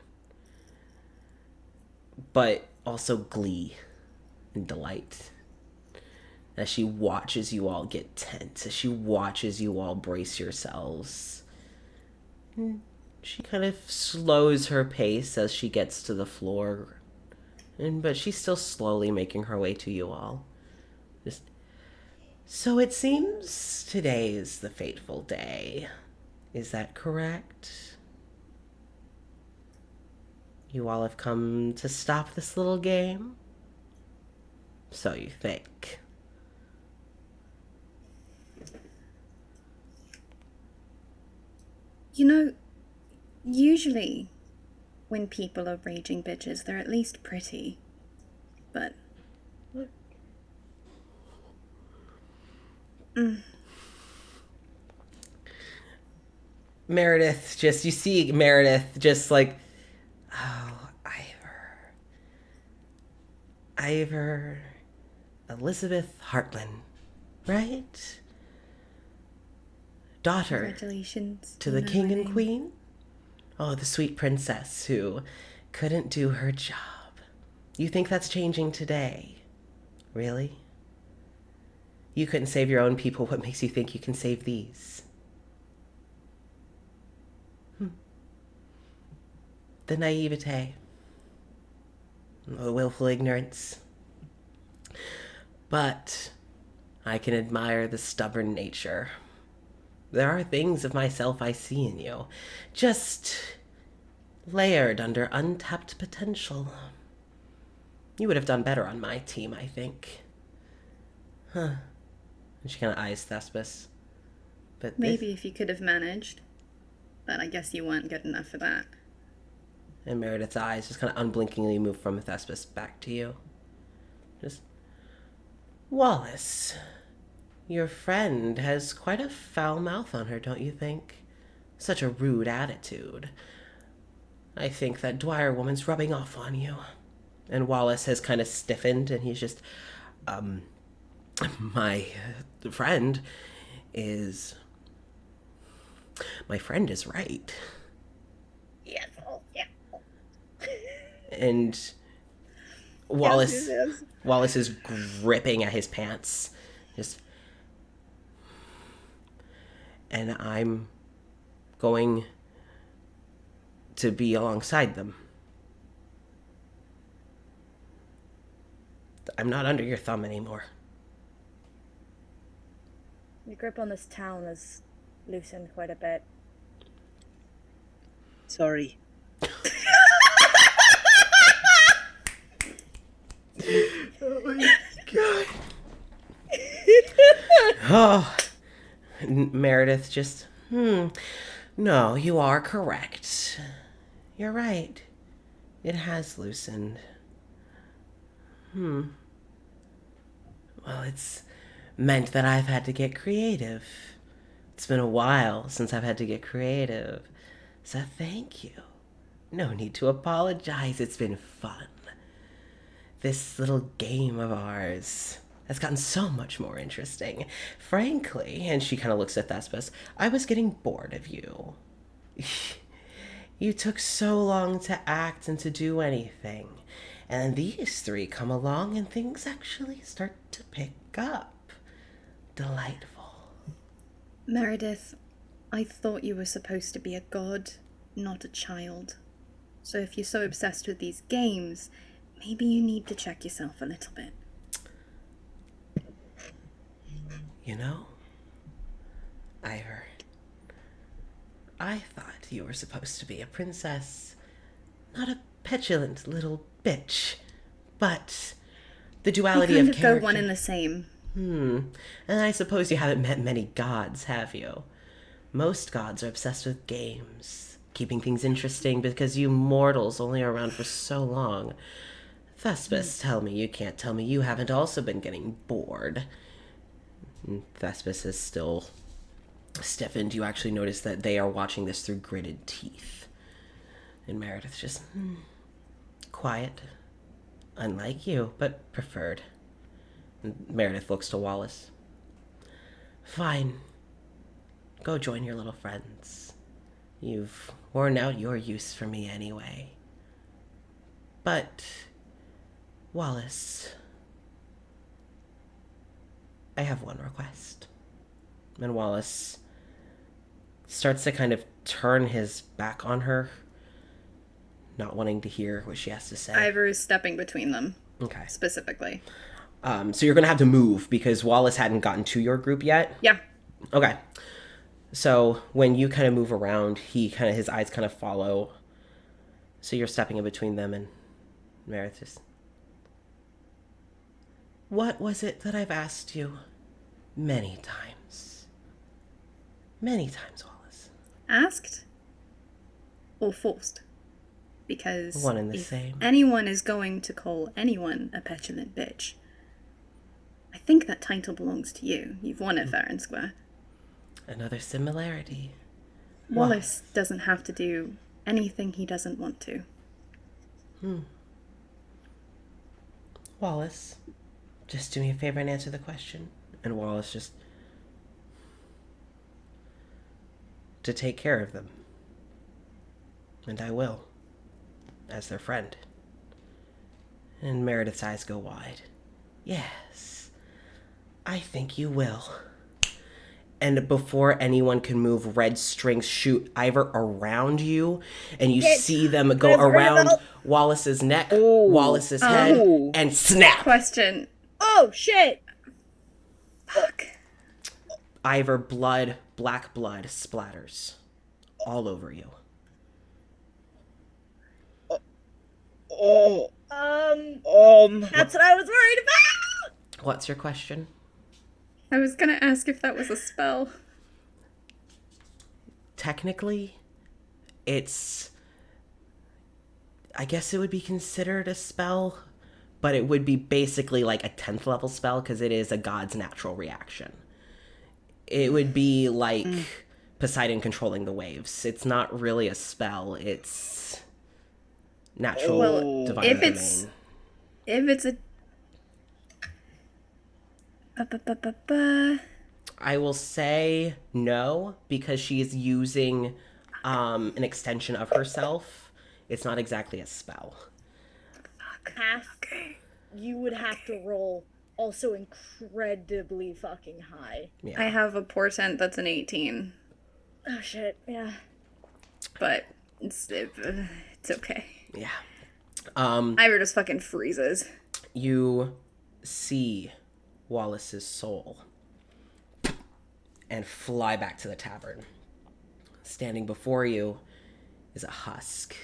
But also glee and delight. As she watches you all get tense, as she watches you all brace yourselves. She kind of slows her pace as she gets to the floor. But she's still slowly making her way to you all. So it seems today is the fateful day. Is that correct? You all have come to stop this little game? So you think. You know, usually when people are raging bitches, they're at least pretty. But... Meredith, you see Meredith just like, oh, Ivor, Elizabeth Hartland, right? Daughter Congratulations to the king and queen. Oh, the sweet princess who couldn't do her job. You think that's changing today? Really? You couldn't save your own people. What makes you think you can save these? The naivete. The willful ignorance. But I can admire the stubborn nature. There are things of myself I see in you, just layered under untapped potential. You would have done better on my team, I think. Huh. And she kind of eyes Thespis. But maybe if you could have managed. But I guess you weren't good enough for that. And Meredith's eyes just kind of unblinkingly move from Thespis back to you. Just... Wallace, your friend has quite a foul mouth on her, don't you think? Such a rude attitude. I think that Dwyer woman's rubbing off on you. And Wallace has kind of stiffened, and he's just, my friend is right. Yes, yeah. And Wallace is gripping at his pants. And I'm going to be alongside them. I'm not under your thumb anymore. Your grip on this town has loosened quite a bit. Sorry. Oh my god. Oh. Meredith just, no, you are correct. You're right. It has loosened. Well, it's meant that I've had to get creative. It's been a while since I've had to get creative. So thank you. No need to apologize. It's been fun. This little game of ours has gotten so much more interesting. Frankly, and she kind of looks at Thespis, I was getting bored of you. You took so long to act and to do anything. And these three come along and things actually start to pick up. Delightful. Meredith, I thought you were supposed to be a god, not a child. So if you're so obsessed with these games, maybe you need to check yourself a little bit. You know, Ivor, I thought you were supposed to be a princess, not a petulant little bitch. But The I duality kind of of character. go one and the same. And I suppose you haven't met many gods, have you? Most gods are obsessed with games, keeping things interesting because you mortals only are around for so long. Thespis, tell me you can't tell me you haven't also been getting bored. Thespis is still stiffened. You actually notice that they are watching this through gritted teeth. And Meredith's just quiet. Unlike you, but preferred. And Meredith looks to Wallace. Fine. Go join your little friends. You've worn out your use for me anyway. But, Wallace, I have one request. And Wallace starts to kind of turn his back on her, not wanting to hear what she has to say. Ivor is stepping between them. Okay. Specifically. So you're going to have to move because Wallace hadn't gotten to your group yet? Yeah. Okay. So when you kind of move around, his eyes kind of follow. So you're stepping in between them, and Meredith just... What was it that I've asked you many times? Many times, Wallace. Asked or forced? Because One and the if same. anyone is going to call anyone a petulant bitch, I think that title belongs to you. You've won it fair and square. Another similarity. Wallace doesn't have to do anything he doesn't want to. Wallace, just do me a favor and answer the question. And Wallace just... To take care of them. And I will. As their friend. And Meredith's eyes go wide. Yes. I think you will. And before anyone can move, red strings shoot Ivor around you, and you see them go around Wallace's neck, Wallace's head, and snap. Question. Oh, shit! Fuck. Ivor, black blood splatters all over you. That's what I was worried about! What's your question? I was gonna ask if that was a spell. Technically, it's... I guess it would be considered a spell, but it would be basically like a 10th level spell because it is a god's natural reaction. It would be like Poseidon controlling the waves. It's not really a spell, it's natural divine domain. If it's a... I will say no, because she is using an extension of herself. It's not exactly a spell. You would have to roll also incredibly fucking high. Yeah. I have a portent that's an 18. Oh shit, yeah. But it's okay. Yeah. Ivor just fucking freezes. You see Wallace's soul and fly back to the tavern. Standing before you is a husk.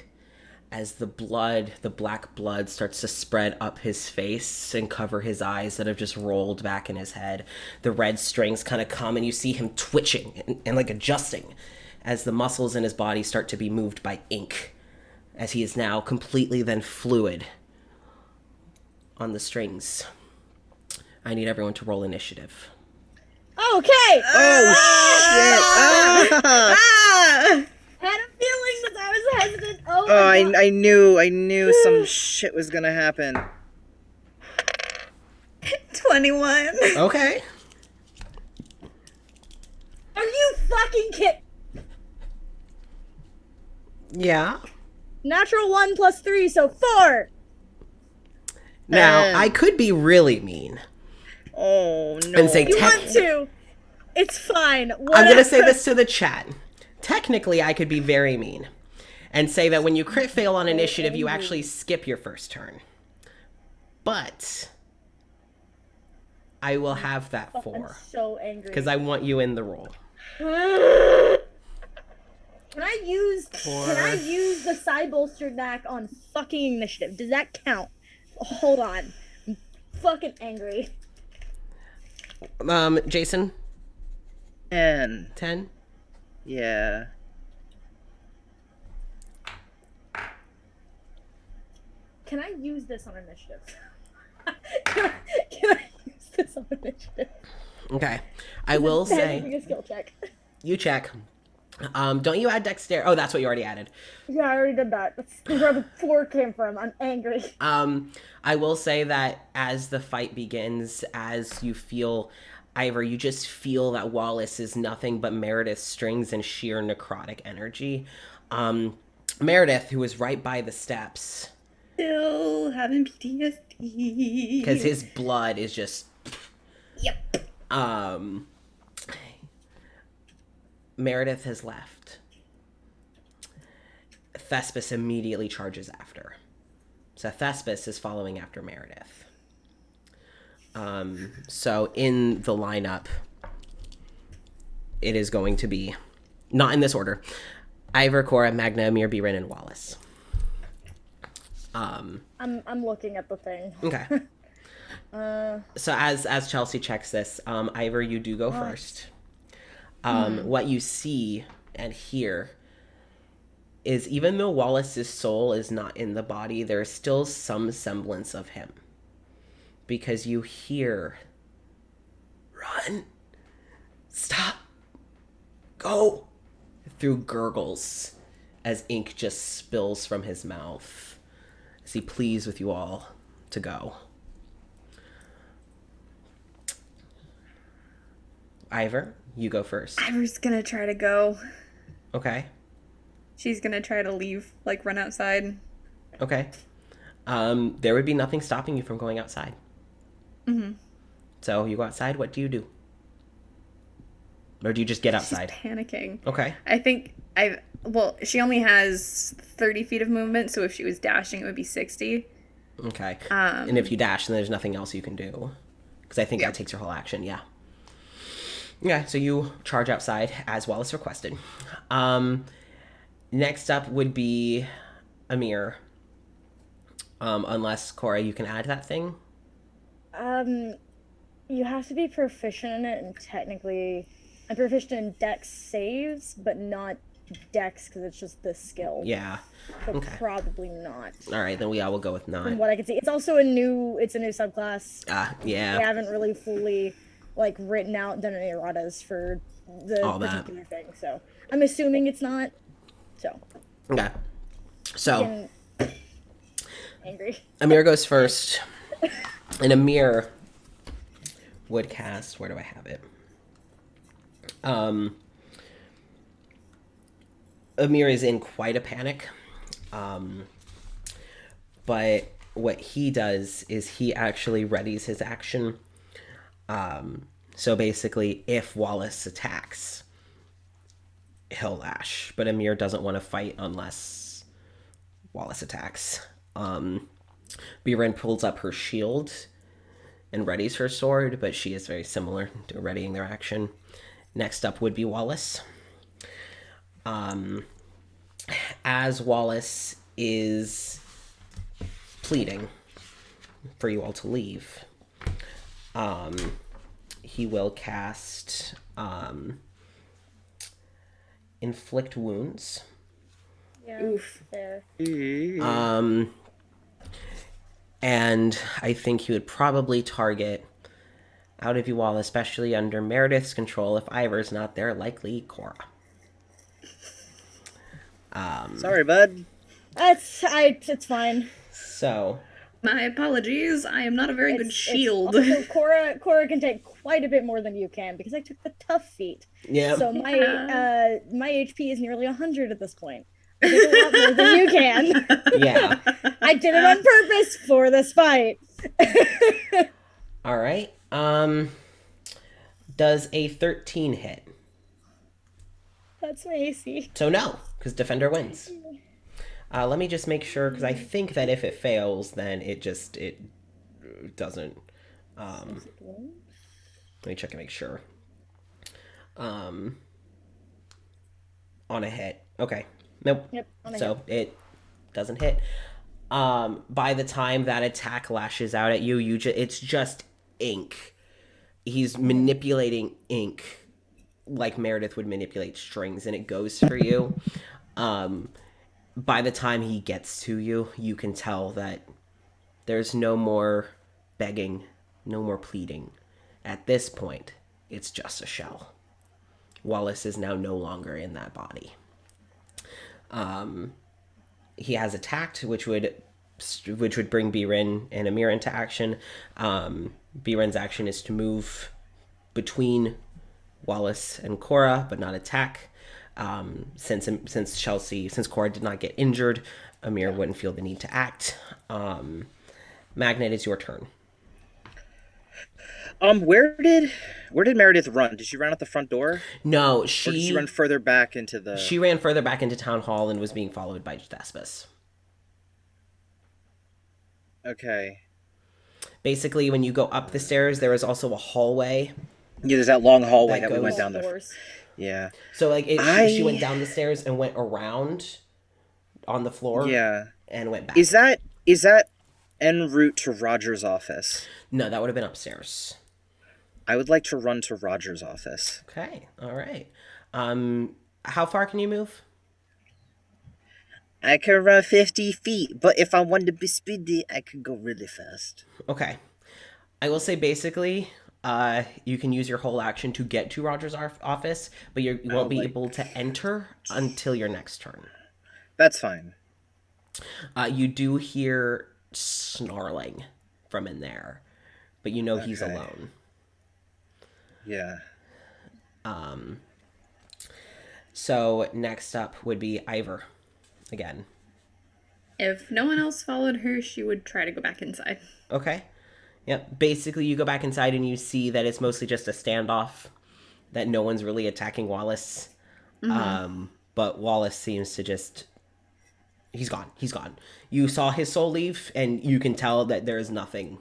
As the black blood starts to spread up his face and cover his eyes that have just rolled back in his head, the red strings kind of come and you see him twitching and like adjusting as the muscles in his body start to be moved by ink, as he is now completely then fluid on the strings. I need everyone to roll initiative. Okay! Oh, shit! Ah! Had a feeling that I was hesitant. Oh, Oh, my God. I knew some shit was gonna happen. 21. Okay. Are you fucking kidding? Yeah. Natural 1 plus 3, so 4! Now, I could be really mean Oh, no. and say You want to? It's fine. I'm going to Whatever. say this to the chat. Technically, I could be very mean and say that when you crit fail on initiative, you actually skip your first turn. But I will have that I'm 4 so angry. because I want you in the roll. Can I use the side bolster knack on fucking initiative? Does that count? Hold on. fucking angry. Jason? And 10? yeah. Can I use this on initiative? can I use this on initiative? Okay. I will Having say, a skill check. you check. Don't you add dexterity? Oh, that's what you already added. Yeah, I already did that. That's where the 4 came from. I'm angry. I will say that as the fight begins, as you feel, Ivor, you just feel that Wallace is nothing but Meredith's strings and sheer necrotic energy. Meredith, who is right by the steps, Still having PTSD. because his blood is just... Yep. Meredith has left. Thespis immediately charges after. So Thespis is following after Meredith. So in the lineup, it is going to be, not in this order, Ivor, Cora, Magna, Amir, Biren, and Wallace. I'm looking at the thing. Okay. So as Chelsea checks this, Ivor, you do go first. What you see and hear is, even though Wallace's soul is not in the body, there is still some semblance of him. Because you hear, run, stop, go, through gurgles as ink just spills from his mouth as he pleads with you all to go. Ivor, you go first. Ivor's gonna try to go. Okay. She's gonna try to leave, like run outside. Okay. There would be nothing stopping you from going outside. Mm-hmm. So you go outside, what do you do? Or do you just get outside? She's panicking. Okay. I think she only has 30 feet of movement, so if she was dashing, it would be 60. Okay. And if you dash, then there's nothing else you can do. Because I think Yeah. that takes your whole action, yeah. Yeah, so you charge outside as Wallace requested. Next up would be Amir. Unless, Cora, you can add that thing. You have to be proficient in it, and technically, I'm proficient in Dex saves, but not Dex because it's just the skill. Yeah. So Okay. probably not. All right, then we all will go with From 9. what I can see, it's also a new subclass. Yeah. They haven't really fully written out, done any erratas for the All that. particular thing. So I'm assuming it's not. So. Okay. So, Getting angry. Amir goes first. And Amir would cast, where do I have it? Amir is in quite a panic. But what he does is he actually readies his action. So basically, if Wallace attacks, he'll lash. But Amir doesn't want to fight unless Wallace attacks. Biren pulls up her shield and readies her sword, but she is very similar to readying their action. Next up would be Wallace. As Wallace is pleading for you all to leave, he will cast Inflict Wounds. Yeah. Oof. There. And I think he would probably target, out of you all, especially under Meredith's control, if Ivor's not there, likely Cora. Sorry, bud. It's fine. So, My apologies. I am not a very good shield. Also, Cora can take quite a bit more than you can because I took the tough feat. yeah. So my HP is nearly 100 at this point. I did a lot more than you can. Yeah. I did it on purpose for this fight. All right. Does a 13 hit? That's my AC. So no, because Defender wins. Let me just make sure, because I think that if it fails, then it doesn't. Let me check and make sure. On a hit. Okay. Nope. Yep. On a So hit. it doesn't hit. By the time that attack lashes out at you, it's just ink. He's manipulating ink like Meredith would manipulate strings, and it goes for you. By the time he gets to you, you can tell that there's no more begging, no more pleading. At this point, it's just a shell. Wallace is now no longer in that body. He has attacked, which would bring Birin and Amir into action. Birin's action is to move between Wallace and Cora, but not attack. Since Cora did not get injured, Amir wouldn't feel the need to act. Magnet, it's your turn. Where did Meredith run? Did she run out the front door? No, Or did she run further back into the... She ran further back into Town Hall and was being followed by Thespis. Okay. Basically, when you go up the stairs, there is also a hallway. Yeah, there's that long hallway that we goes- went down the... Doors. Yeah. So, like, she went down the stairs and went around on the floor. Yeah. And went back. Is that en route to Roger's office? No, that would have been upstairs. I would like to run to Roger's office. Okay, all right. How far can you move? I can run 50 feet, but if I wanted to be speedy, I could go really fast. Okay. I will say basically, you can use your whole action to get to Roger's office, but you won't be able to enter until your next turn. That's fine. You do hear snarling from in there, but you know he's alone. Yeah. So next up would be Ivor again. If no one else followed her, she would try to go back inside. Okay. Yep. Basically, you go back inside and you see that it's mostly just a standoff, that no one's really attacking Wallace. But Wallace seems to just... He's gone. He's gone. You saw his soul leave, and you can tell that there is nothing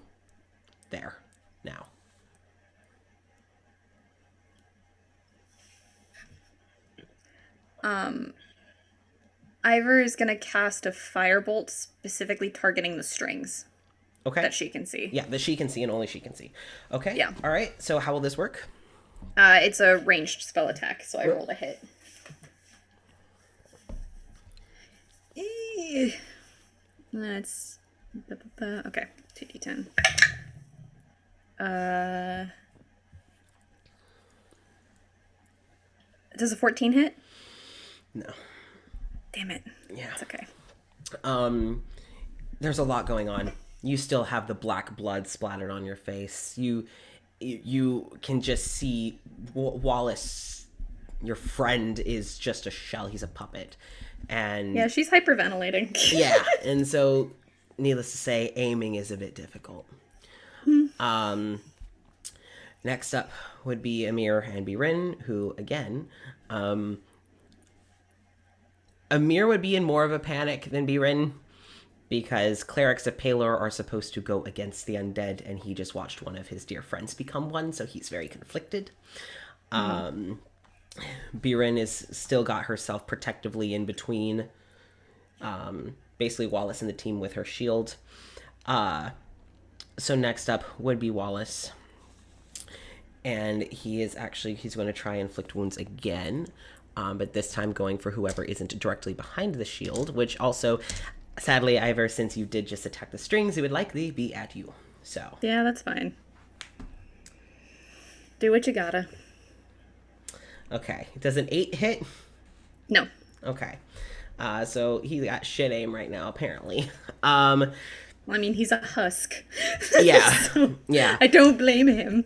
there now. Ivor is gonna cast a firebolt specifically targeting the strings Okay. that she can see. Yeah, that she can see and only she can see. Okay. Yeah. All right. So how will this work? It's a ranged spell attack, so I rolled a hit. That's okay. 2d10. Does a 14 hit? No. Damn it. Yeah. It's okay. There's a lot going on. You still have the black blood splattered on your face. You can just see Wallace, your friend, is just a shell. He's a puppet. And Yeah, she's hyperventilating. yeah, and so needless to say, aiming is a bit difficult. Next up would be Amir and Birin, who again, Amir would be in more of a panic than Birin, because clerics of Palor are supposed to go against the undead, and he just watched one of his dear friends become one, so he's very conflicted. Birin is still got herself protectively in between, basically Wallace and the team with her shield. So next up would be Wallace, and he's going to try and inflict wounds again, but this time going for whoever isn't directly behind the shield, which also, sadly, Ivor, since you did just attack the strings, it would likely be at you. So Yeah, that's fine. Do what you gotta. okay, does an 8 hit? No. Okay, so he got shit aim right now, apparently. Well, I mean, he's a husk. Yeah, So, yeah. I don't blame him.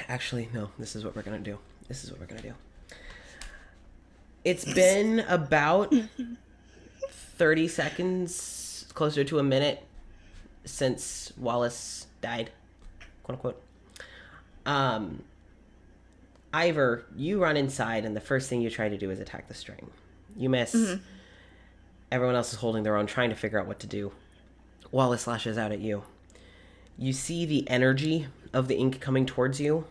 Actually, no, this is what we're gonna do. It's been about 30 seconds, closer to a minute, since Wallace died, quote unquote. Ivor, you run inside, and the first thing you try to do is attack the string. You miss. Everyone else is holding their own, trying to figure out what to do. Wallace lashes out at you. You see the energy of the ink coming towards you,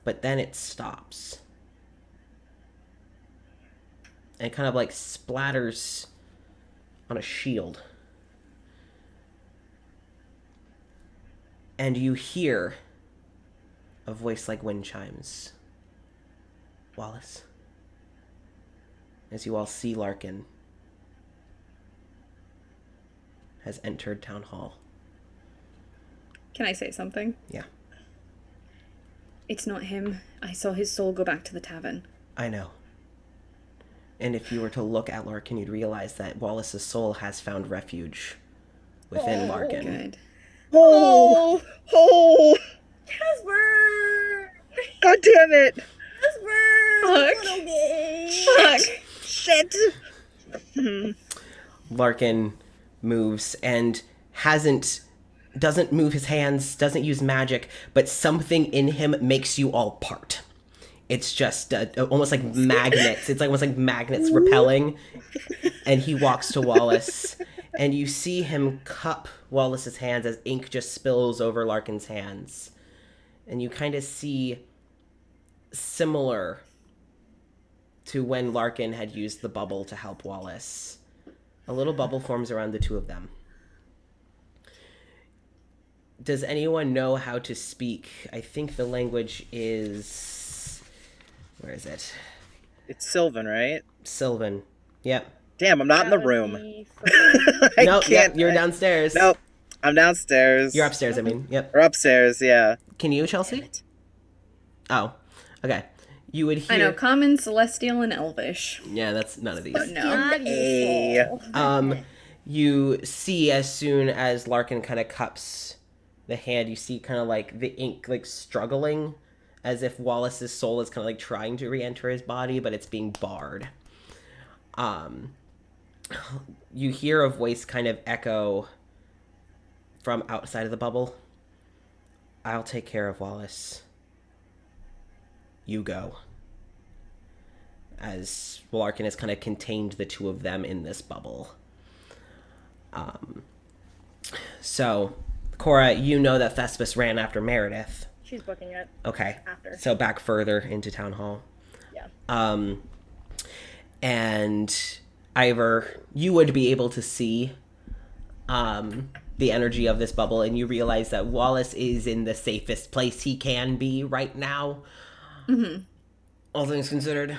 but then it stops. and it kind of like splatters on a shield. And you hear a voice like wind chimes. Wallace. As you all see, Larkin has entered Town Hall. Can I say something? Yeah. It's not him. I saw his soul go back to the tavern. I know. And if you were to look at Larkin, you'd realize that Wallace's soul has found refuge within Larkin. Good. Oh! Oh! Casper! God damn it! Casper! Fuck. Okay. Fuck! Shit! Larkin moves and doesn't move his hands, doesn't use magic, but something in him makes you all part. It's just almost like magnets. It's like almost like magnets repelling. And he walks to Wallace, and you see him cup Wallace's hands as ink just spills over Larkin's hands. And you kind of see, similar to when Larkin had used the bubble to help Wallace, a little bubble forms around the two of them. Does anyone know how to speak? I think the language is... Where is it? It's Sylvan, right? Sylvan. Yep. Damn, I'm not in the That would room. be for- I No, yep, can't. you're downstairs. Nope. I'm downstairs. You're upstairs, I mean. Yep. Or upstairs, yeah. Can you, Chelsea? Oh, okay. You would hear... I know, common, celestial, and elvish. Yeah, that's none of these. But no. Not useful. You see as soon as Larkin kind of cups the hand, you see kind of like the ink like struggling as if Wallace's soul is kind of like trying to re-enter his body, but it's being barred. You hear a voice kind of echo from outside of the bubble. I'll take care of Wallace. You go. As Larkin has kind of contained the two of them in this bubble. So, Cora, you know that Thespis ran after Meredith. She's booking it. Okay. After. So back further into Town Hall. Yeah. And Ivor, you would be able to see the energy of this bubble, and you realize that Wallace is in the safest place he can be right now. Mm-hmm. All things considered.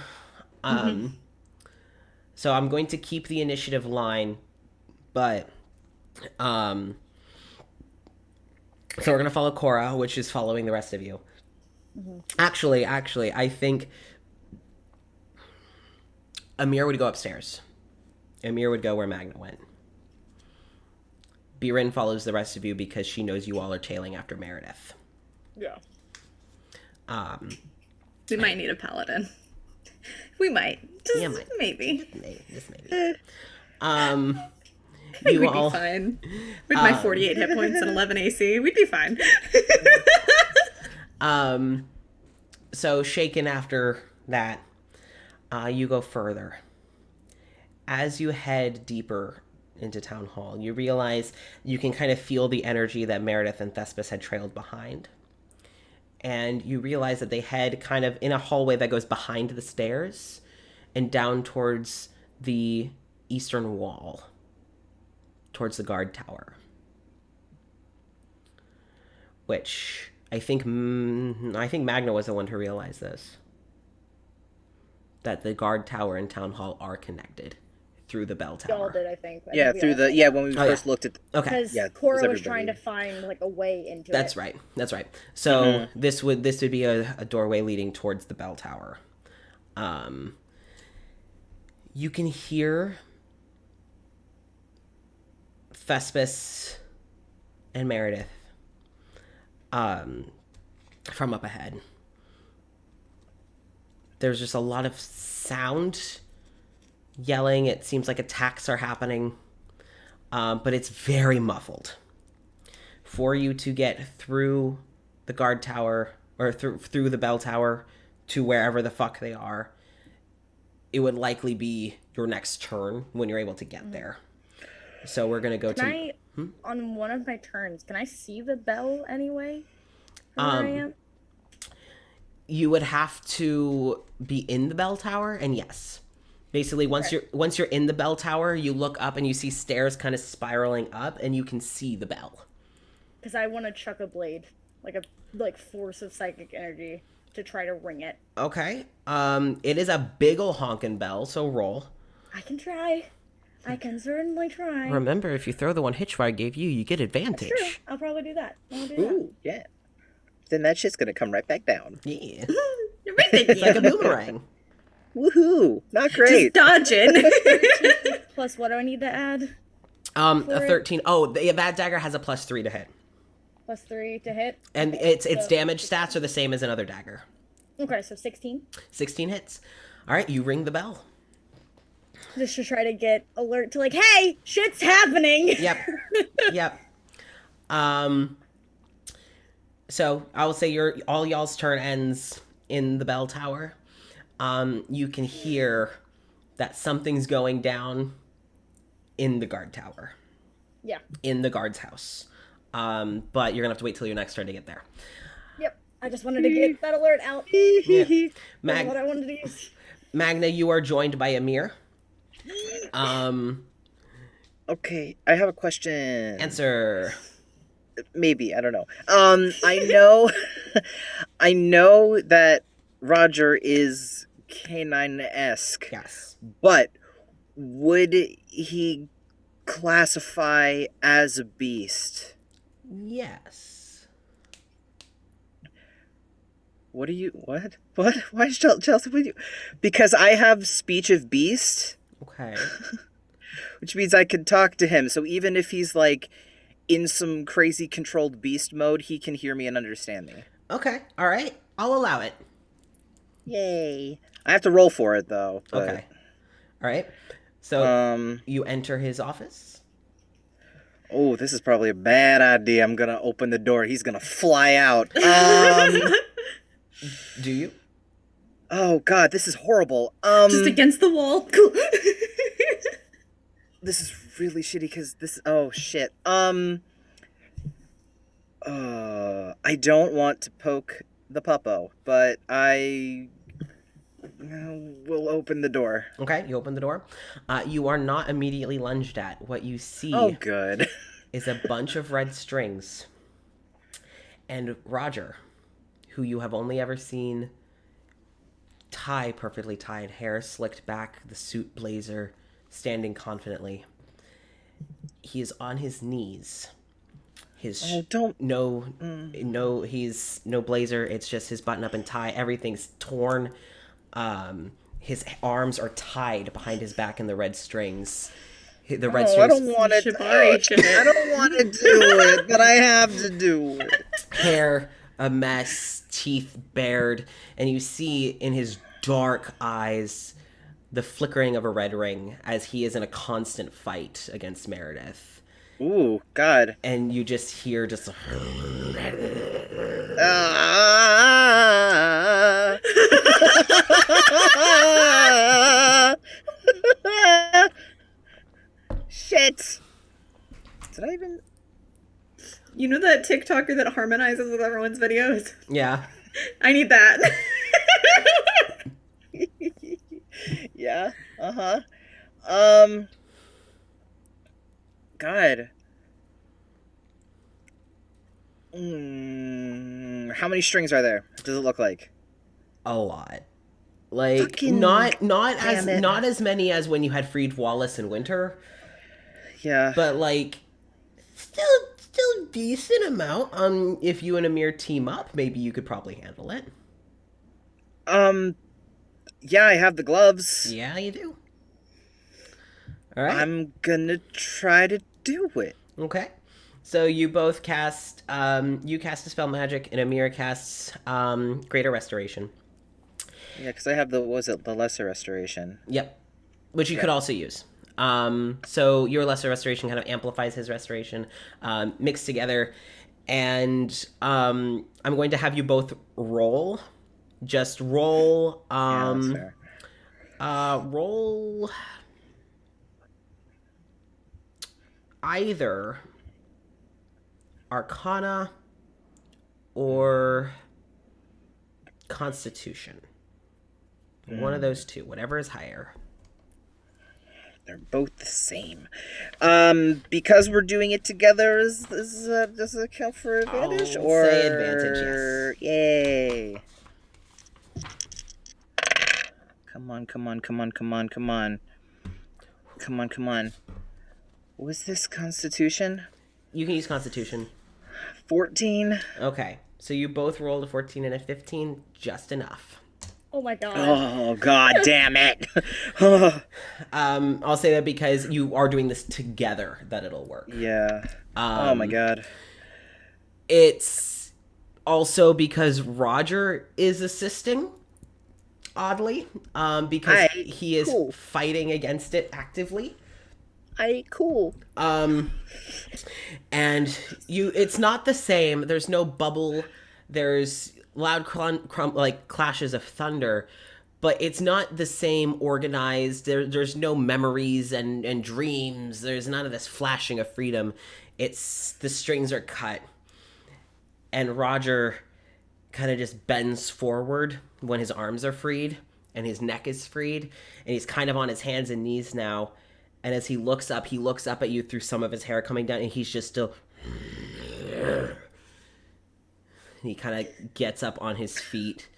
So I'm going to keep the initiative line, but so we're gonna follow Cora, which is following the rest of you. Mm-hmm. Actually, I think Amir would go upstairs. Amir would go where Magna went. Birin follows the rest of you because she knows you all are tailing after Meredith. Yeah. We might need a paladin. We might. Just Yeah, might. maybe. Just maybe. I think we'd be fine. With my 48 hit points and 11 AC, we'd be fine. So shaken after that, you go further. As you head deeper into Town Hall, you realize you can kind of feel the energy that Meredith and Thespis had trailed behind. And you realize that they head kind of in a hallway that goes behind the stairs and down towards the eastern wall, towards the guard tower. Which I think Magna was the one to realize this. That the guard tower and Town Hall are connected through the bell We all tower. did, I think. Yeah, we through all the did. when we first looked at Okay. Because Yeah, Cora because was trying to everybody- find like a way into That's it. right. That's right. So this would be a doorway leading towards the bell tower. You can hear Thespis and Meredith from up ahead. There's just a lot of sound, yelling. It seems like attacks are happening, but it's very muffled. For you to get through the guard tower or through the bell tower to wherever the fuck they are, it would likely be your next turn when you're able to get there. So we're gonna go Can I, on one of my turns, can I see the bell anyway? From where I am? You would have to be in the bell tower, and yes, Basically, once you're in the bell tower, you look up and you see stairs kind of spiraling up, and you can see the bell. Because I want to chuck a blade, like force of psychic energy to try to ring it. Okay. It is a big ol' honkin' bell, so roll. I can try. I can certainly try. Remember, if you throw the one hitch I gave you, you get advantage. True. I'll probably do that. Ooh, yeah. Then that shit's gonna come right back down. Yeah. Everything. It's like a boomerang. Woohoo! Not great. Just dodging. Plus, what do I need to add? A 13. Oh, that dagger has a +3 to hit. +3 to hit. And its damage stats are the same as another dagger. Okay, so 16. 16 hits. All right, you ring the bell. Just to try to get alert to hey, shit's happening. Yep. Yep. So I will say all y'all's turn ends in the bell tower. You can hear that something's going down in the guard tower. Yeah. In the guard's house. But you're gonna have to wait till your next turn to get there. Yep. I just wanted to get that alert out. Yeah. That's what I wanted to use. Magna, you are joined by Amir. Okay, I have a question. Answer. Maybe, I don't know. I know that Roger is canine-esque. Yes. But would he classify as a beast? Yes. What? Why is Chelsea with you? Because I have speech of beast. Okay. Which means I can talk to him. So even if he's in some crazy controlled beast mode, he can hear me and understand me. Okay. All right. I'll allow it. Yay. I have to roll for it though. But... Okay. All right. So you enter his office. Oh, this is probably a bad idea. I'm gonna open the door. He's gonna fly out. Do you? Oh God, this is horrible. Just against the wall. This is really shitty because this. Oh shit. I don't want to poke the puppo, but I will open the door. Okay, you open the door. You are not immediately lunged at. What you see good. is a bunch of red strings. And Roger, who you have only ever seen perfectly tied, hair slicked back, the suit blazer, standing confidently. He is on his knees. He's no blazer. It's just his button up and tie. Everything's torn. His arms are tied behind his back in the red strings. The red strings. I don't want to. I don't want to do it, but I have to do it. Hair a mess, teeth bared, and you see in his dark eyes the flickering of a red ring as he is in a constant fight against Meredith. Ooh, God. And you just hear Shit. Did I even... You know that TikToker that harmonizes with everyone's videos? Yeah. I need that. Yeah. Uh-huh. God. How many strings are there? What does it look like? A lot. Like Fucking not as many as when you had freed Wallace in Winter. Yeah. But still decent amount. If you and Amir team up, maybe you could probably handle it. Yeah, I have the gloves. Yeah, you do. All right. I'm gonna try to do it. Okay. So you both cast, you cast Dispel Magic, and Amir casts Greater Restoration. Yeah, because I have the Lesser Restoration. Yep. Which you could also use. So your Lesser Restoration kind of amplifies his Restoration, mixed together. And I'm going to have you both roll. Just roll, Yeah, that's fair. roll either Arcana or Constitution. One of those two, whatever is higher. They're both the same. Because we're doing it together, does it count for advantage? I'll say advantage, yes. Yay. Come on. Come on. Was this Constitution? You can use Constitution. 14. Okay, so you both rolled a 14 and a 15, just enough. Oh my god. Oh, god damn it. I'll say that because you are doing this together, that it'll work. Yeah. Oh my god. It's also because Roger is assisting, oddly, because he is fighting against it actively. Cool. And it's not the same. There's no bubble. There's loud like clashes of thunder, but it's not the same organized. There's no memories and dreams. There's none of this flashing of freedom. It's the strings are cut, and Roger kind of just bends forward when his arms are freed and his neck is freed, and he's kind of on his hands and knees now. And as he looks up at you through some of his hair coming down, and he's just still. He kind of gets up on his feet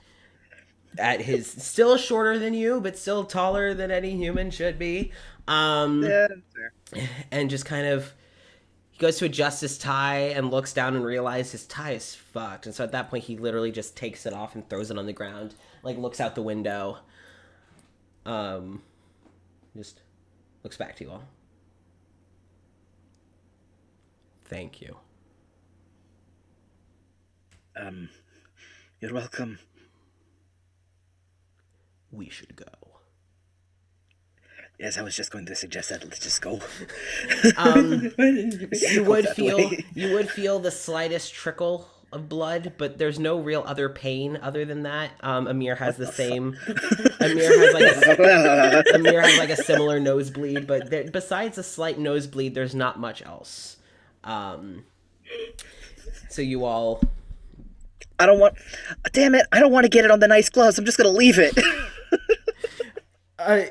at his still shorter than you, but still taller than any human should be. Yeah, fair. And just kind of he goes to adjust his tie and looks down and realizes his tie is fucked. And so at that point, he literally just takes it off and throws it on the ground, like looks out the window. Just looks back to you all. Thank you. You're welcome. We should go. Yes, I was just going to suggest that. Let's just go. You would feel the slightest trickle of blood, but there's no real other pain other than that. Amir has the same. Amir has like a similar nosebleed, but besides a slight nosebleed, there's not much else. So you all. Damn it, I don't want to get it on the nice gloves. I'm just going to leave it. I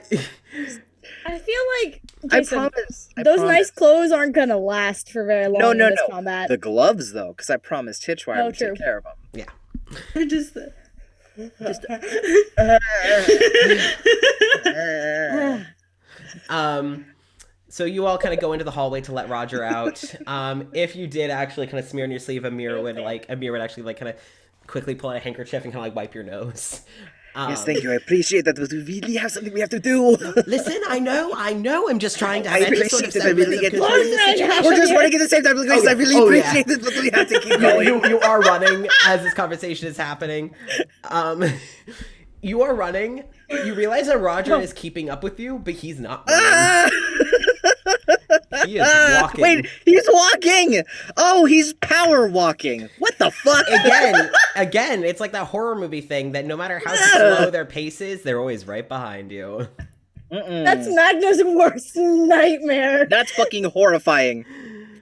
feel like, Jason, I those promise. nice clothes aren't going to last for very long in this combat. The gloves, though, because I promised Hitchwire would true. take care of them. Yeah. So you all kind of go into the hallway to let Roger out. If you did actually kind of smear on your sleeve, Amir would actually like kind of quickly pull out a handkerchief and kind of like wipe your nose. Yes, thank you. I appreciate that, but we really have something we have to do. Listen, I know. I'm just trying to have I any sort appreciate of that. I really get control of the situation. We're just running at the same time. I really appreciate it, but we have to keep going. You are running as this conversation is happening. You are running. You realize that Roger is keeping up with you, but he's not running. He is walking. Wait, he's walking! Oh, he's power walking. What the fuck? Again, it's like that horror movie thing that no matter how slow their pace is, they're always right behind you. That's Magna's worst nightmare. That's fucking horrifying.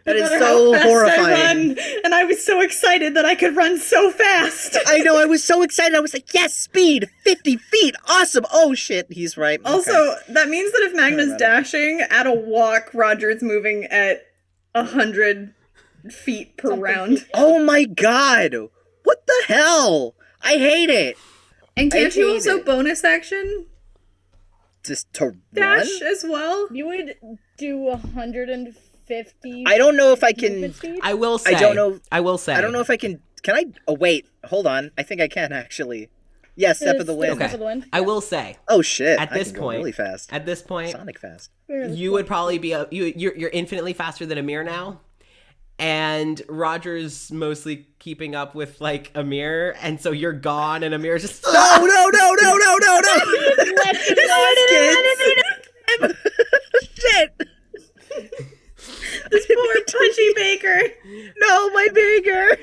That is No matter so how fast horrifying. I run, and I was so excited that I could run so fast. I know, I was so excited. I was like, yes, speed, 50 feet, awesome. Oh shit, he's right. Also, that means that if Magna's about it. dashing at a walk, Roger's moving at 100 feet per round. Oh my god, what the hell? I hate it. And can't you hate also it. bonus action Just to dash run? as well? You would do 150. I don't know if I can. movement speed? I will say. I don't know. I will say. I don't know if I can. Can I? Oh wait, hold on. I think I can actually. Yes, step of the wind. Okay. Step of the wind. I will say. Oh shit! At I this can go point, really fast. At this point, Sonic fast. you would probably be you're infinitely faster than Amir now, and Roger's mostly keeping up with like Amir, and so you're gone, and Amir's just No! Shit! This poor Pudgy Baker. No, my baker!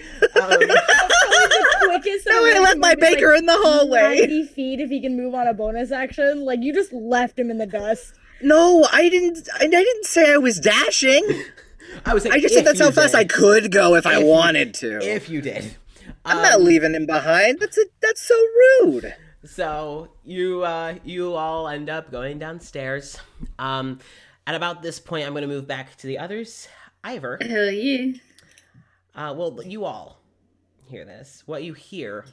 Quickest No, I left my baker in the hallway. 90 feet if he can move on a bonus action. Like, you just left him in the dust. No, I didn't say I was dashing. I was. I just said that's how fast I could go if I wanted to. If you did. I'm not leaving him behind. That's so rude. So you all end up going downstairs. At about this point, I'm going to move back to the others. Ivor. Hell yeah. Well, you all hear this. What you hear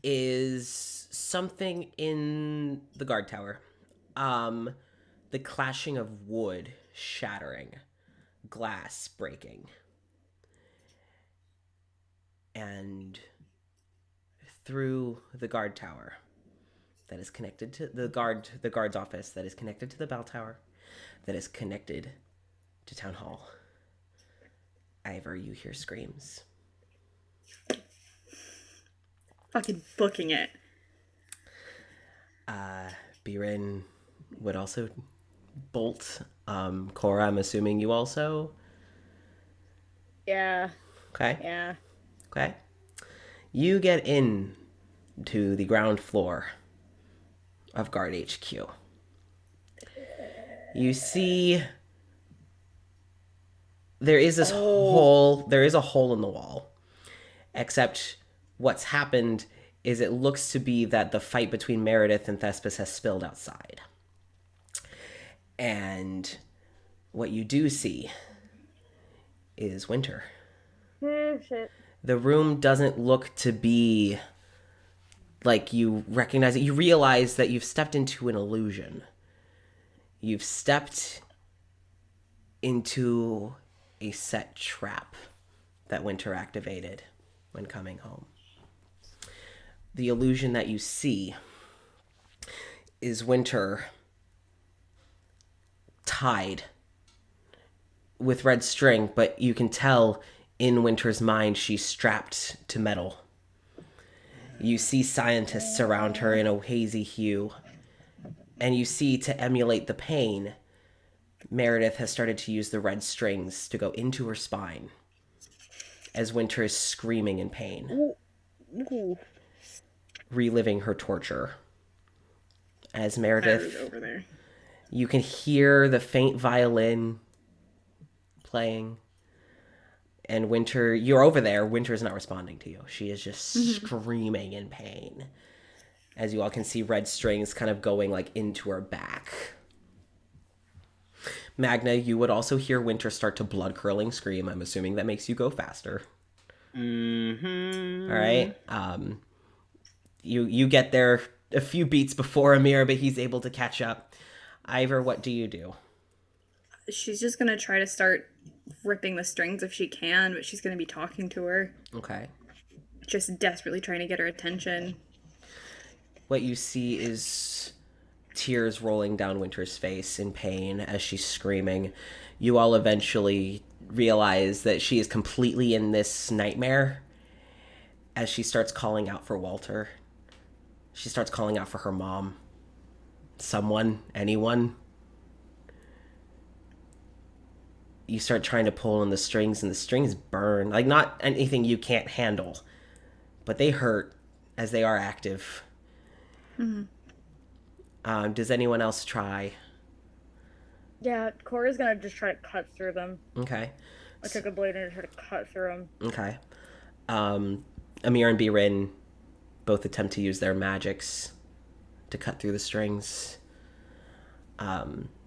is something in the guard tower. The clashing of wood shattering, glass breaking. And through the guard tower that is connected to the guard's office that is connected to the bell tower, that is connected to town hall. Ivor, you hear screams. Fucking booking it. Biren would also bolt. Cora, I'm assuming you also. Yeah. Okay. Yeah. Okay. You get in to the ground floor of Guard HQ. You see there is a hole in the wall. Except what's happened is it looks to be that the fight between Meredith and Thespis has spilled outside. And what you do see is Winter. Oh, shit. The room doesn't look to be like you recognize it. You realize that you've stepped into an illusion. You've stepped into a set trap that Winter activated when coming home. The illusion that you see is Winter tied with red string, but you can tell in Winter's mind she's strapped to metal. You see scientists around her in a hazy hue, and you see, to emulate the pain, Meredith has started to use the red strings to go into her spine as Winter is screaming in pain, reliving her torture. As Meredith, over there. you can hear the faint violin playing. And Winter, you're over there. Winter is not responding to you. She is just screaming in pain. As you all can see red strings kind of going like into her back. Magna, you would also hear Winter start to blood curdling scream. I'm assuming that makes you go faster. Mm-hmm. All right. You get there a few beats before Amir, but he's able to catch up. Ivor, what do you do? She's just gonna try to start ripping the strings if she can, but she's gonna be talking to her. Okay. Just desperately trying to get her attention. What you see is tears rolling down Winter's face in pain as she's screaming. You all eventually realize that she is completely in this nightmare as she starts calling out for Walter. She starts calling out for her mom. Someone, anyone. You start trying to pull on the strings, and the strings burn. Like, not anything you can't handle, but they hurt as they are active. Does anyone else try? Yeah, Cora's gonna just try to cut through them. Okay. I took a blade and try to cut through them. Okay. Amir and Birin both attempt to use their magics to cut through the strings.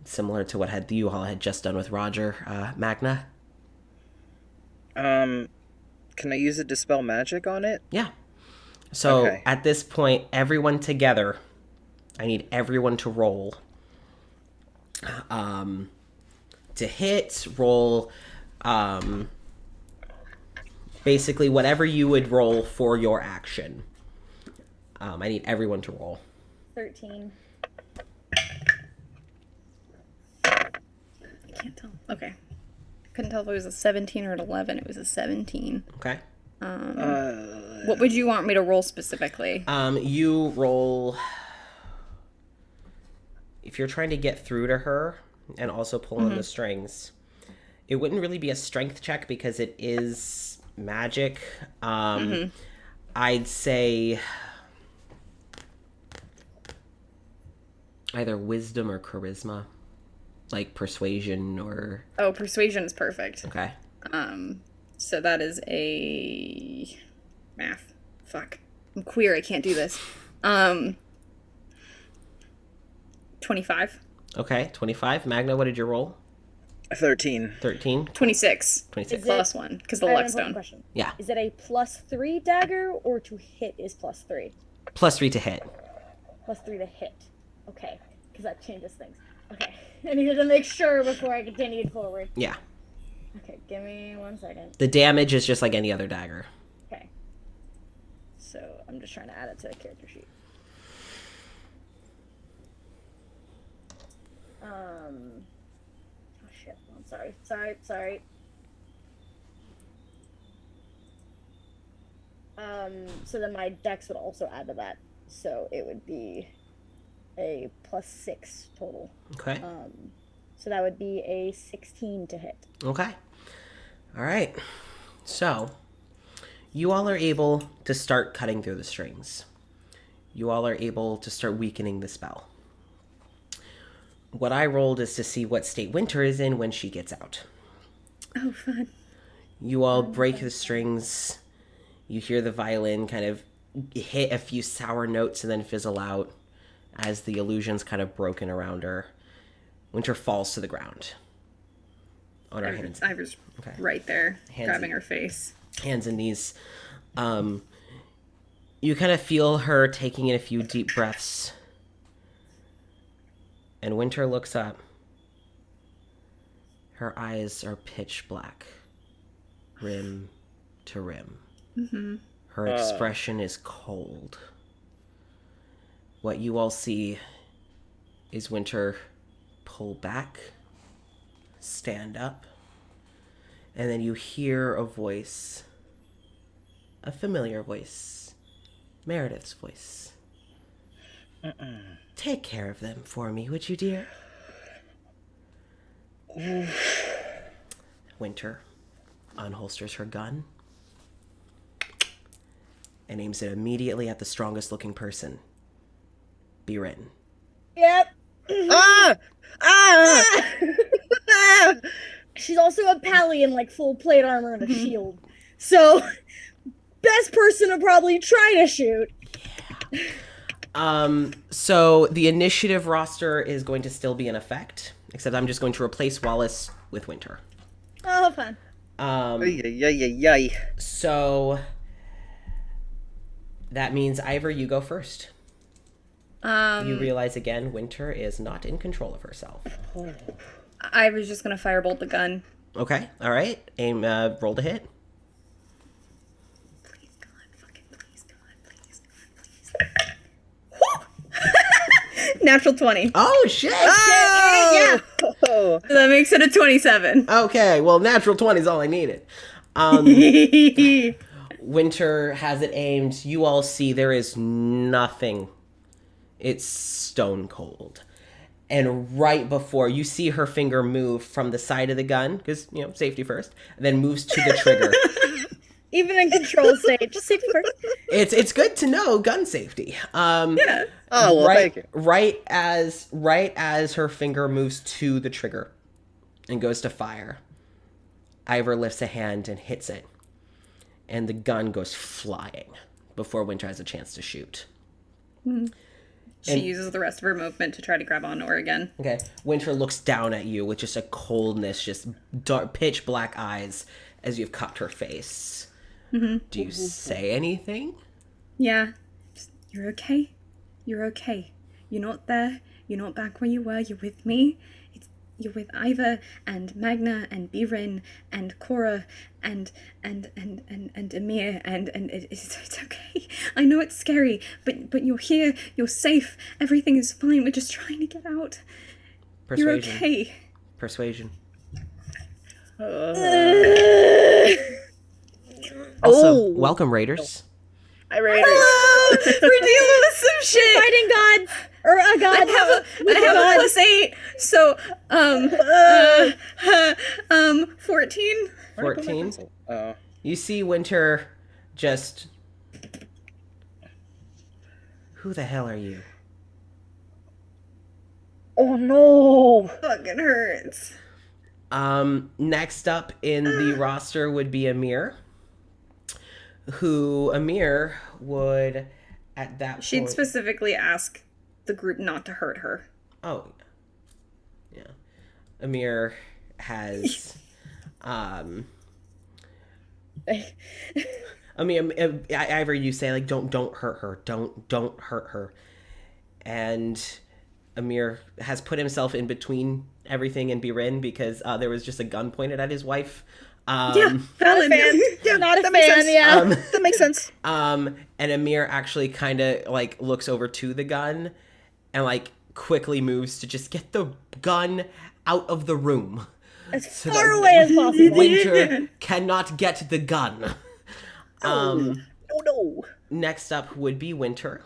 Similar to what you all had just done with Roger. Magna? Can I use a dispel magic on it? Yeah. So Okay. at this point, everyone together, I need everyone to roll. To hit, roll, basically whatever you would roll for your action. I need everyone to roll. 13. I can't tell. Okay. Couldn't tell if it was a 17 or an 11. It was a 17. Okay. What would you want me to roll specifically? You roll. If you're trying to get through to her and also pull on the strings, it wouldn't really be a strength check because it is magic. I'd say either wisdom or charisma, like persuasion or. Oh, persuasion is perfect. Okay. So that is a math. Fuck. I'm queer. I can't do this. 25. Okay, 25. Magna, what did you roll? 13. 13. 26. 26. Is it- Plus 1, because the I have an luck important stone. question. Yeah. Is it a +3 dagger or to hit is +3? +3 to hit. +3 to hit. Okay, because that changes things. Okay, I needed to make sure before I continued forward. Yeah. Okay, give me 1 second. The damage is just like any other dagger. Okay. So I'm just trying to add it to the character sheet. Oh shit. I'm sorry. So then my dex would also add to that. So it would be a +6 total. Okay. So that would be a 16 to hit. Okay. All right. So, you all are able to start cutting through the strings. You all are able to start weakening the spell. What I rolled is to see what state Winter is in when she gets out. Oh, fun. You all break the strings. You hear the violin kind of hit a few sour notes and then fizzle out as the illusion's kind of broken around her. Winter falls to the ground on her hands. I was Okay. right there, Hands grabbing in- her face. Hands and knees. You kind of feel her taking in a few deep breaths. And Winter looks up. Her eyes are pitch black, rim to rim. Mm-hmm. Her expression is cold. What you all see is Winter pull back, stand up, and then you hear a voice, a familiar voice, Meredith's voice. Take care of them for me, would you, dear? Winter unholsters her gun and aims it immediately at the strongest looking person. Be written. Yep. Ah! Ah! Ah! She's also a pally in like full plate armor and a shield. So best person to probably try to shoot. So the initiative roster is going to still be in effect, except I'm just going to replace Wallace with Winter. Oh, fun. Ay. So that means Ivor, you go first. You realize again, Winter is not in control of herself. I was just gonna firebolt the gun. Okay, all right. Aim. Roll to hit. Please, God, fucking please, God, please. Natural 20. Oh shit! Oh! So that makes it a 27. Okay, well, natural 20 is all I needed. Winter has it aimed. You all see there is nothing. It's stone cold. And right before you see her finger move from the side of the gun, because, you know, safety first, and then moves to the trigger. Even in control state, just safety first. It's good to know gun safety. Yeah. Oh, well, right, thank you. Right as her finger moves to the trigger and goes to fire, Ivor lifts a hand and hits it. And the gun goes flying before Winter has a chance to shoot. She uses the rest of her movement to try to grab onto her again. Okay. Winter looks down at you with just a coldness, just dark, pitch black eyes as you've cupped her face. Do you say anything? Yeah. Just, you're okay. You're okay. You're not there. You're not back where you were. You're with me. You're with Ivor and Magna and Birin and Cora and Amir and it's okay. I know it's scary, but you're here. You're safe. Everything is fine. We're just trying to get out. You're Persuasion. okay. Persuasion. Oh. Also, welcome, Raiders. I read it. Oh, we're dealing with some shit. Fighting gods or a god. I have a +8, so 14. 14. Oh. You see Winter just... Who the hell are you? Oh no! Fucking hurts. Next up in the roster would be Amir, who Amir would at that She'd point... specifically ask the group not to hurt her. Oh, yeah. Amir has... Ivor, you say, like, don't hurt her. Don't hurt her. And Amir has put himself in between everything and Birin because there was just a gun pointed at his wife. Yeah, valid. Yeah, Not a that makes fan, sense. yeah. That makes sense. And Amir actually kind of, like, looks over to the gun and, like, quickly moves to just get the gun out of the room. As So far that away as possible. Winter cannot get the gun. Oh no. Next up would be Winter.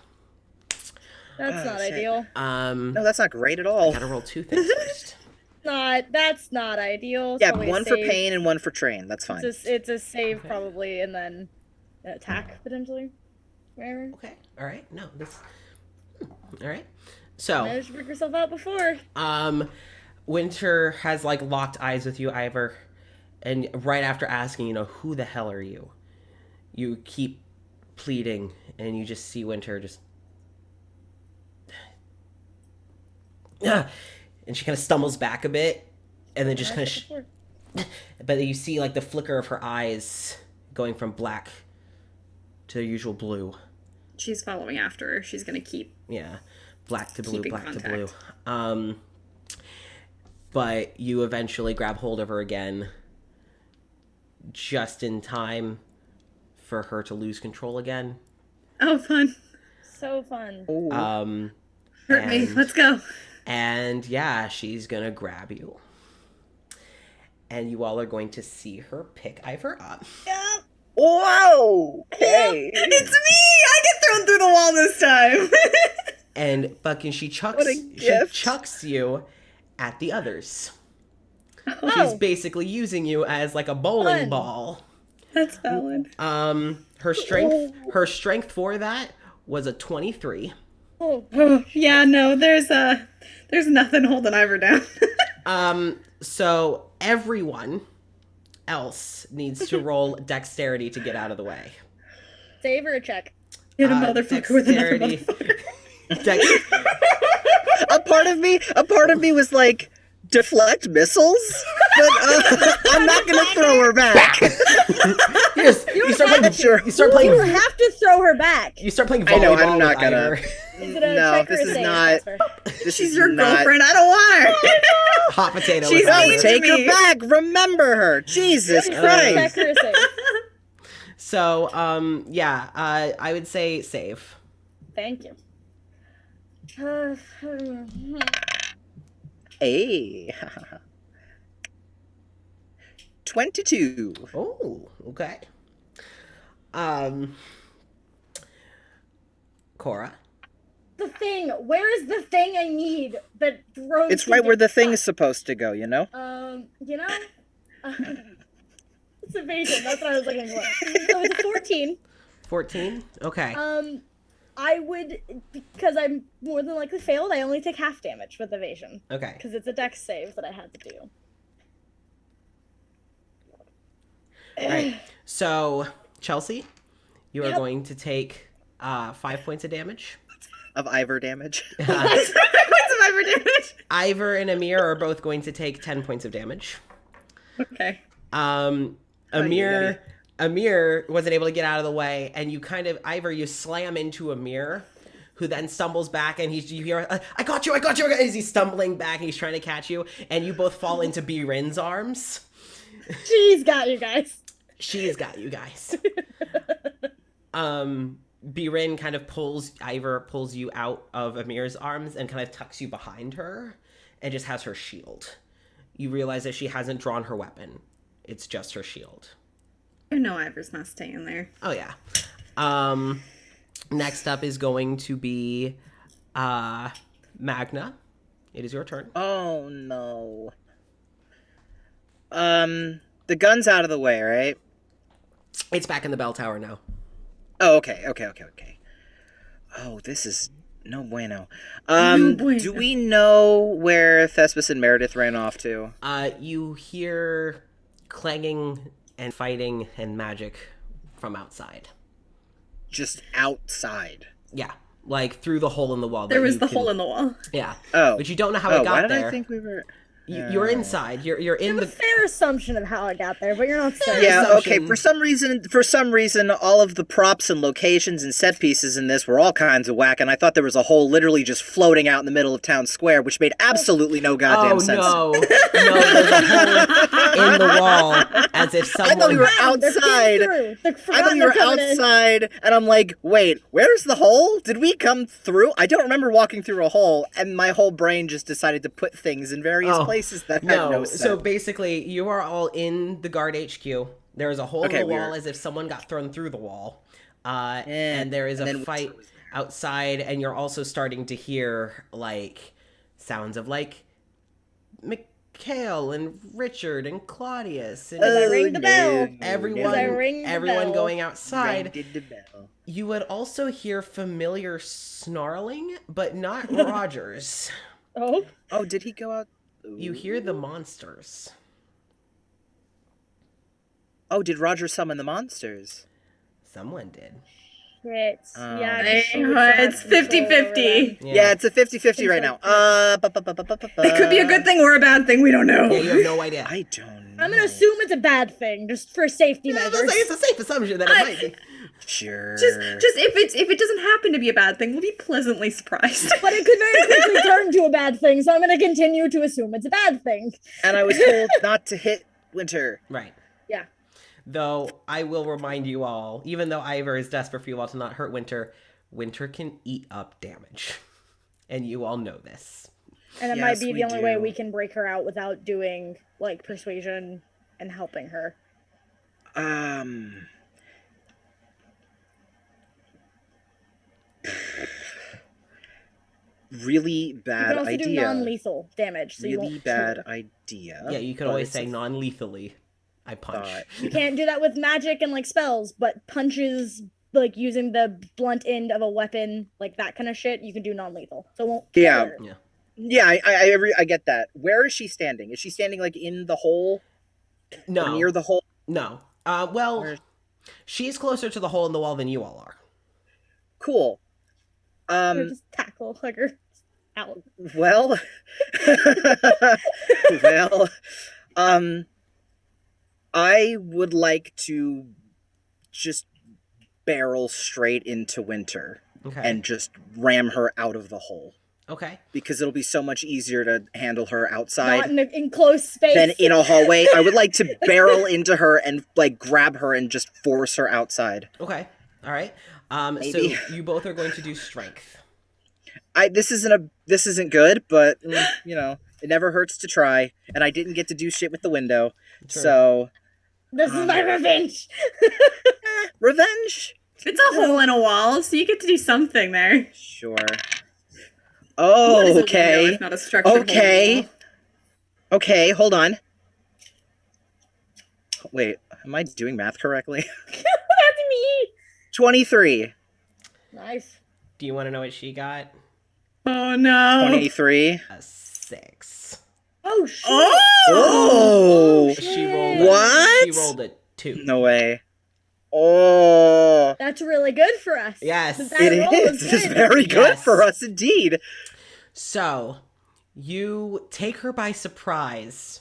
That's not shit. ideal. No, that's not great at all. Gotta roll 2 things first. That's not ideal. It's Yeah, probably a one for save. pain and one for train. That's fine. It's a save probably, and then an attack potentially. Whatever. Okay, alright. No, this... Alright. So, Managed to break yourself out before. Winter has, like, locked eyes with you, Ivor. And right after asking, you know, who the hell are you? You keep pleading, and you just see Winter just... And she kind of stumbles back a bit, and then just kind of... But you see, like, the flicker of her eyes going from black to their usual blue. She's following after her. She's gonna keep. Yeah. Black to blue, Keeping black to contact. blue. But you eventually grab hold of her again, just in time for her to lose control again. Oh, fun. So fun. Hurt me. and- Let's go. And yeah, she's gonna grab you. And you all are going to see her pick Ivor up. Whoa! Okay. It's me! I get thrown through the wall this time! And fucking she What a gift. chucks you at the others. She's Oh, basically using you as like a bowling Fun. ball. That's valid. Her strength for that was a 23. oh, Oh, yeah, no, there's nothing holding Ivor down. So everyone else needs to roll dexterity to get out of the way. save or a check. Hit a motherfucker with another dexterity. motherfucker. Dex- A part of me was like, deflect missiles? But I'm not gonna throw her back. you start playing. Sure. You start You playing. don't have to throw her back. You start playing I know, volleyball I'm not with gonna. Ivor. Is it a No, check or this a is save, not. Casper? This She's is your not, girlfriend. I don't want her. Hot potato. She's with Ivor. mean to Take her me. back. Remember her. Jesus Check Christ. or a save? So, yeah, I would say save. Thank you. Hey. 22. Oh, okay. Cora. The thing. Where is the thing I need that throws? It's right where the thing is is. supposed to go, you know? You know, it's evasion. That's what I was looking for. So it's a 14. 14? Okay. I would, because I'm more than likely failed. I only take half damage with evasion Okay. because it's a dex save that I had to do. Alright. So, Chelsea, you are Yep. going to take 5 points of damage. Of Ivor damage. Points of Ivor damage. Ivor and Amir are both going to take 10 points of damage. Okay. Amir wasn't able to get out of the way, and you kind of, Ivor, you slam into Amir, who then stumbles back, and you hear, I got you, as he's stumbling back, and he's trying to catch you, and you both fall into Birin's arms. She's got you guys. She's got you guys. Birin kind of pulls you out of Amir's arms and kind of tucks you behind her and just has her shield. You realize that she hasn't drawn her weapon. It's just her shield. No, Ivor's not staying there. Oh, yeah. Next up is going to be Magna. It is your turn. Oh, no. The gun's out of the way, right? It's back in the bell tower now. Oh, okay. Oh, this is no bueno. No bueno. Do we know where Thespis and Meredith ran off to? You hear clanging and fighting and magic from outside. Just outside. Yeah, like through the hole in the wall. There was the hole in the wall. Yeah. Oh. But you don't know how it got why did there. I think we were... You're inside. You're in I have a fair assumption of how I got there, but you're not certain. Yeah, assumption. okay, for some reason, all of the props and locations and set pieces in this were all kinds of whack, and I thought there was a hole literally just floating out in the middle of town square, which made absolutely no goddamn sense. No, there's a hole in the wall, as if someone... I thought we were Wow, they're outside. through. They're I thought we were outside, and I'm like, wait, where's the hole? Did we come through? I don't remember walking through a hole, and my whole brain just decided to put things in various places that had no sense. So basically, you are all in the guard HQ. There is a hole in the wall as if someone got thrown through the wall. And there is a fight outside, and you're also starting to hear, like, sounds of, like, Mikhail and Richard and Claudius. And I ring the bell. Everyone going outside. Did the bell. You would also hear familiar snarling, but not Roger's. Oh? Oh, did he go out? You hear the monsters. Oh, did Roger summon the monsters? Someone did. Shit. Yeah, It's 50-50. Yeah, it's a 50-50 right now. It could be a good thing or a bad thing. We don't know. Yeah, you have no idea. I don't know. I'm gonna assume it's a bad thing, just for safety measures. It's a safe assumption that it might be. Sure. Just if it doesn't happen to be a bad thing, we'll be pleasantly surprised. But it could very quickly turn to a bad thing, so I'm gonna continue to assume it's a bad thing. And I was told not to hit Winter. Right. Yeah. Though I will remind you all, even though Ivor is desperate for you all to not hurt Winter, Winter can eat up damage. And you all know this. And it Yes, might be we the only way do. we can break her out without doing, like, persuasion and helping her. Really You bad can also idea. do non-lethal damage, so you Really won't bad kill. idea. Yeah, you could but always it's say a non-lethally. I punch. thought. You can't do that with magic and, like, spells, but punches, like, using the blunt end of a weapon, like, that kind of shit, you can do non-lethal. So it won't kill Yeah. her. Yeah. Yeah, I get that. Where is she standing? Is she standing like in the hole? No. Or near the hole? No. Well, Where- she's closer to the hole in the wall than you all are. Cool. Or just tackle her out. Well, well, I would like to just barrel straight into Winter Okay. and just ram her out of the hole Okay. because it'll be so much easier to handle her outside Not in an enclosed space. than in a hallway. I would like to barrel into her and like grab her and just force her outside. Okay. All right. Maybe. So you both are going to do strength. This isn't good, but you know, it never hurts to try. And I didn't get to do shit with the window, Sure. so This is my revenge. revenge. It's a hole in a wall, so you get to do something there. Sure. What is Oh, a window okay. if not a structured hole in the Okay. wall? Okay, hold on. Wait, am I doing math correctly? That's me. 23. Nice. Do you want to know what she got? Oh no. 23. A 6. Oh shit. Oh! She rolled. What? She rolled a 2. No way. Oh! That's really good for us. Yes. That It roll was is. It's good. very good Yes. for us indeed. So, you take her by surprise.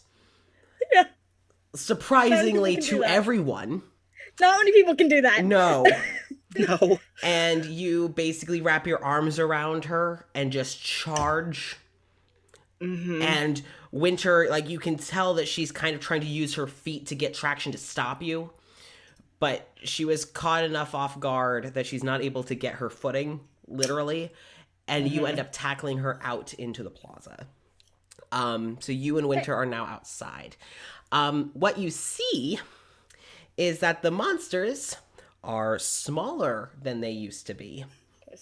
Yeah. Surprisingly People can to do that. everyone. Not many people can do that. No. No. And you basically wrap your arms around her and just charge. Mm-hmm. And Winter, like, you can tell that she's kind of trying to use her feet to get traction to stop you. But she was caught enough off guard that she's not able to get her footing, literally. And you end up tackling her out into the plaza. So you and Winter are now outside. What you see is that the monsters are smaller than they used to be,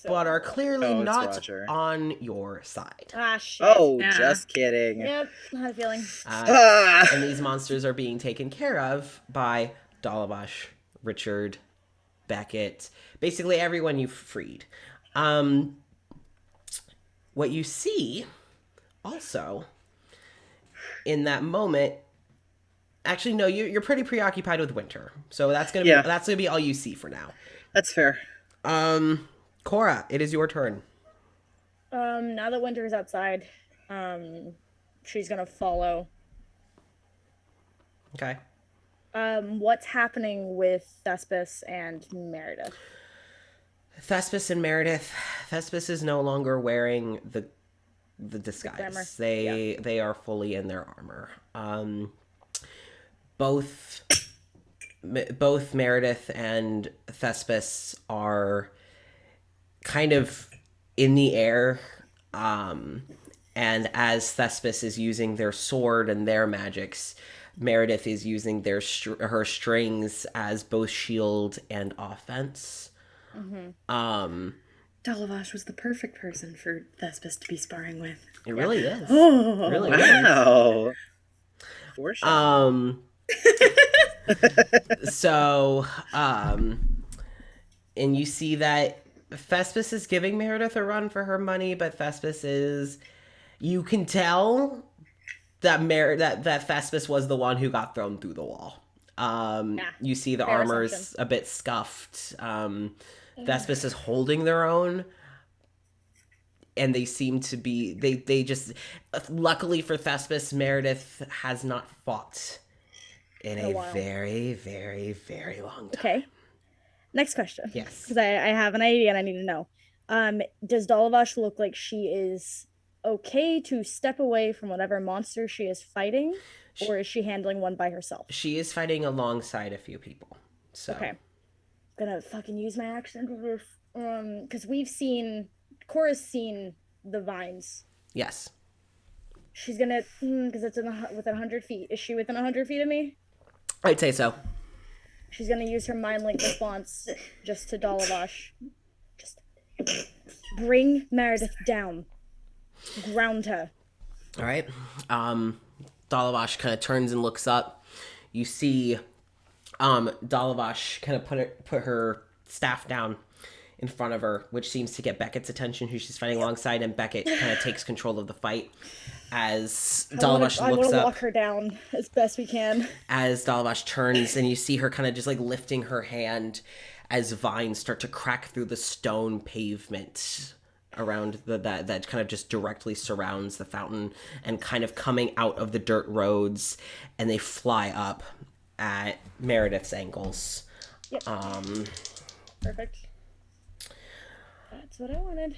but are clearly Oh, it's not Roger. on your side. Ah shit. Oh, Yeah. just kidding. Yep. I had a feeling. Ah. And these monsters are being taken care of by Dalabash, Richard, Beckett, basically everyone you've freed. What you see also in that moment, actually no, you're pretty preoccupied with Winter, so that's gonna be Yeah. that's gonna be all you see for now. That's fair. Cora, it is your turn. Now that Winter is outside, she's gonna follow. Okay. What's happening with Thespis and Meredith? Thespis and Meredith. Thespis is no longer wearing the glamour. disguise. They are fully in their armor. Both Meredith and Thespis are kind of in the air. And as Thespis is using their sword and their magics, Meredith is using her strings as both shield and offense. Dalavash was the perfect person for Thespis to be sparring with. It really is. Oh, Really Wow. Foreshadowing. So, and you see that Thespis is giving Meredith a run for her money, but Thespis is, you can tell that that Thespis was the one who got thrown through the wall. You see the fair armor's assumption. a bit scuffed. Thespis is holding their own, and they seem to be, they just, luckily for Thespis, Meredith has not fought in a while. very, very, very long time. Okay. Next question. Yes. Because I have an idea and I need to know. Does Dalavash look like she is okay to step away from whatever monster she is fighting, or is she handling one by herself? She is fighting alongside a few people. So. Okay. Gonna fucking use my action because Cora's seen the vines. Yes. She's gonna, because it's within 100 feet. Is she within 100 feet of me? I'd say so. She's gonna use her mind link response just to Dalavash. Just bring Meredith down. Ground her. All right. Dalavash kind of turns and looks up. You see Dalavash kind of put her staff down in front of her, which seems to get Beckett's attention, who she's fighting alongside, and Beckett kind of takes control of the fight as Dalavash I looks want to up. walk her down as best we can. As Dalavash turns, and you see her kind of just like lifting her hand as vines start to crack through the stone pavement around that kind of just directly surrounds the fountain, and kind of coming out of the dirt roads, and they fly up at Meredith's ankles. Yep. Perfect. That's what I wanted.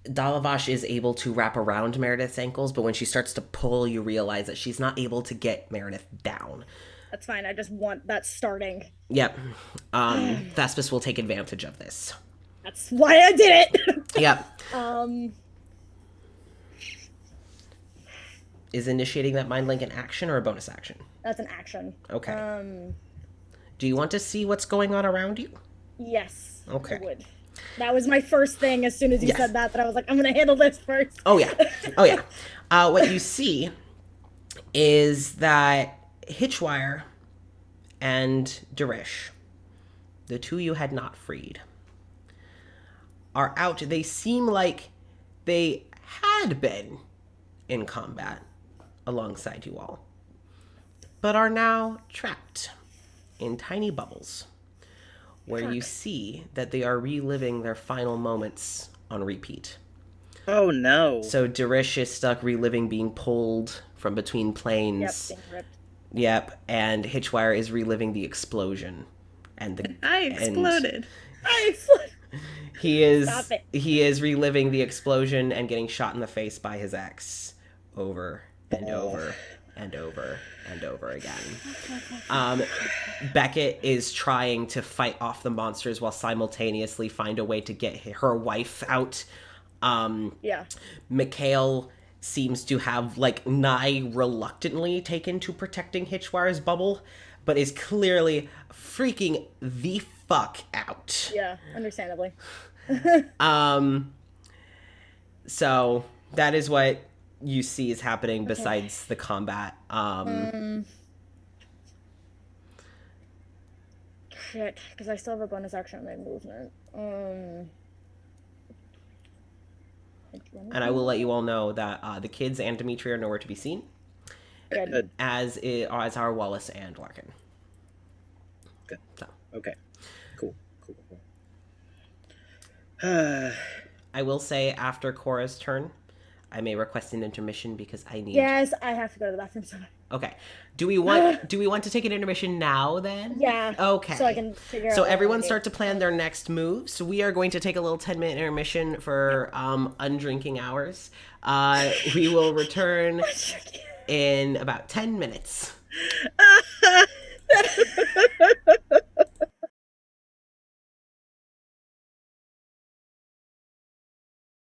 Dalavash is able to wrap around Meredith's ankles, but when she starts to pull, you realize that she's not able to get Meredith down. That's fine. I just want that starting. Yep. Thespis will take advantage of this. That's why I did it. Yep. Um. Is initiating that mind link an action or a bonus action? That's an action. Okay. Do you want to see what's going on around you? Yes. Okay. I would. That was my first thing as soon as you Yes. said that I was like, I'm gonna handle this first. Oh yeah. Oh yeah. What you see is that Hitchwire and Darish, the two you had not freed, are out. They seem like they had been in combat alongside you all, but are now trapped in tiny bubbles where you see that they are reliving their final moments on repeat. Oh no. So Darish is stuck reliving being pulled from between planes. Yep. Being ripped. Yep, and Hitchwire is reliving the explosion. And I exploded. he is Stop it. he is reliving the explosion and getting shot in the face by his ex over and over and over and over again. Beckett is trying to fight off the monsters while simultaneously find a way to get her wife out. Yeah. Mikhail seems to have like nigh reluctantly taken to protecting Hitchwire's bubble, but is clearly freaking the fuck out. Yeah. Understandably. So that is what you see is happening besides the combat. Shit. Because I still have a bonus action on my movement. And I will let you all know that the kids and Dimitri are nowhere to be seen, Good. as are Wallace and Larkin. Good. So. Okay. Cool. I will say after Cora's turn, I may request an intermission because I need. Yes, I have to go to the bathroom. So. Okay. Do we want to take an intermission now then? Yeah. Okay. So I can figure out. So what I everyone wanna do. start to plan their next move. So we are going to take a little 10-minute intermission for undrinking hours. We will return in about 10 minutes.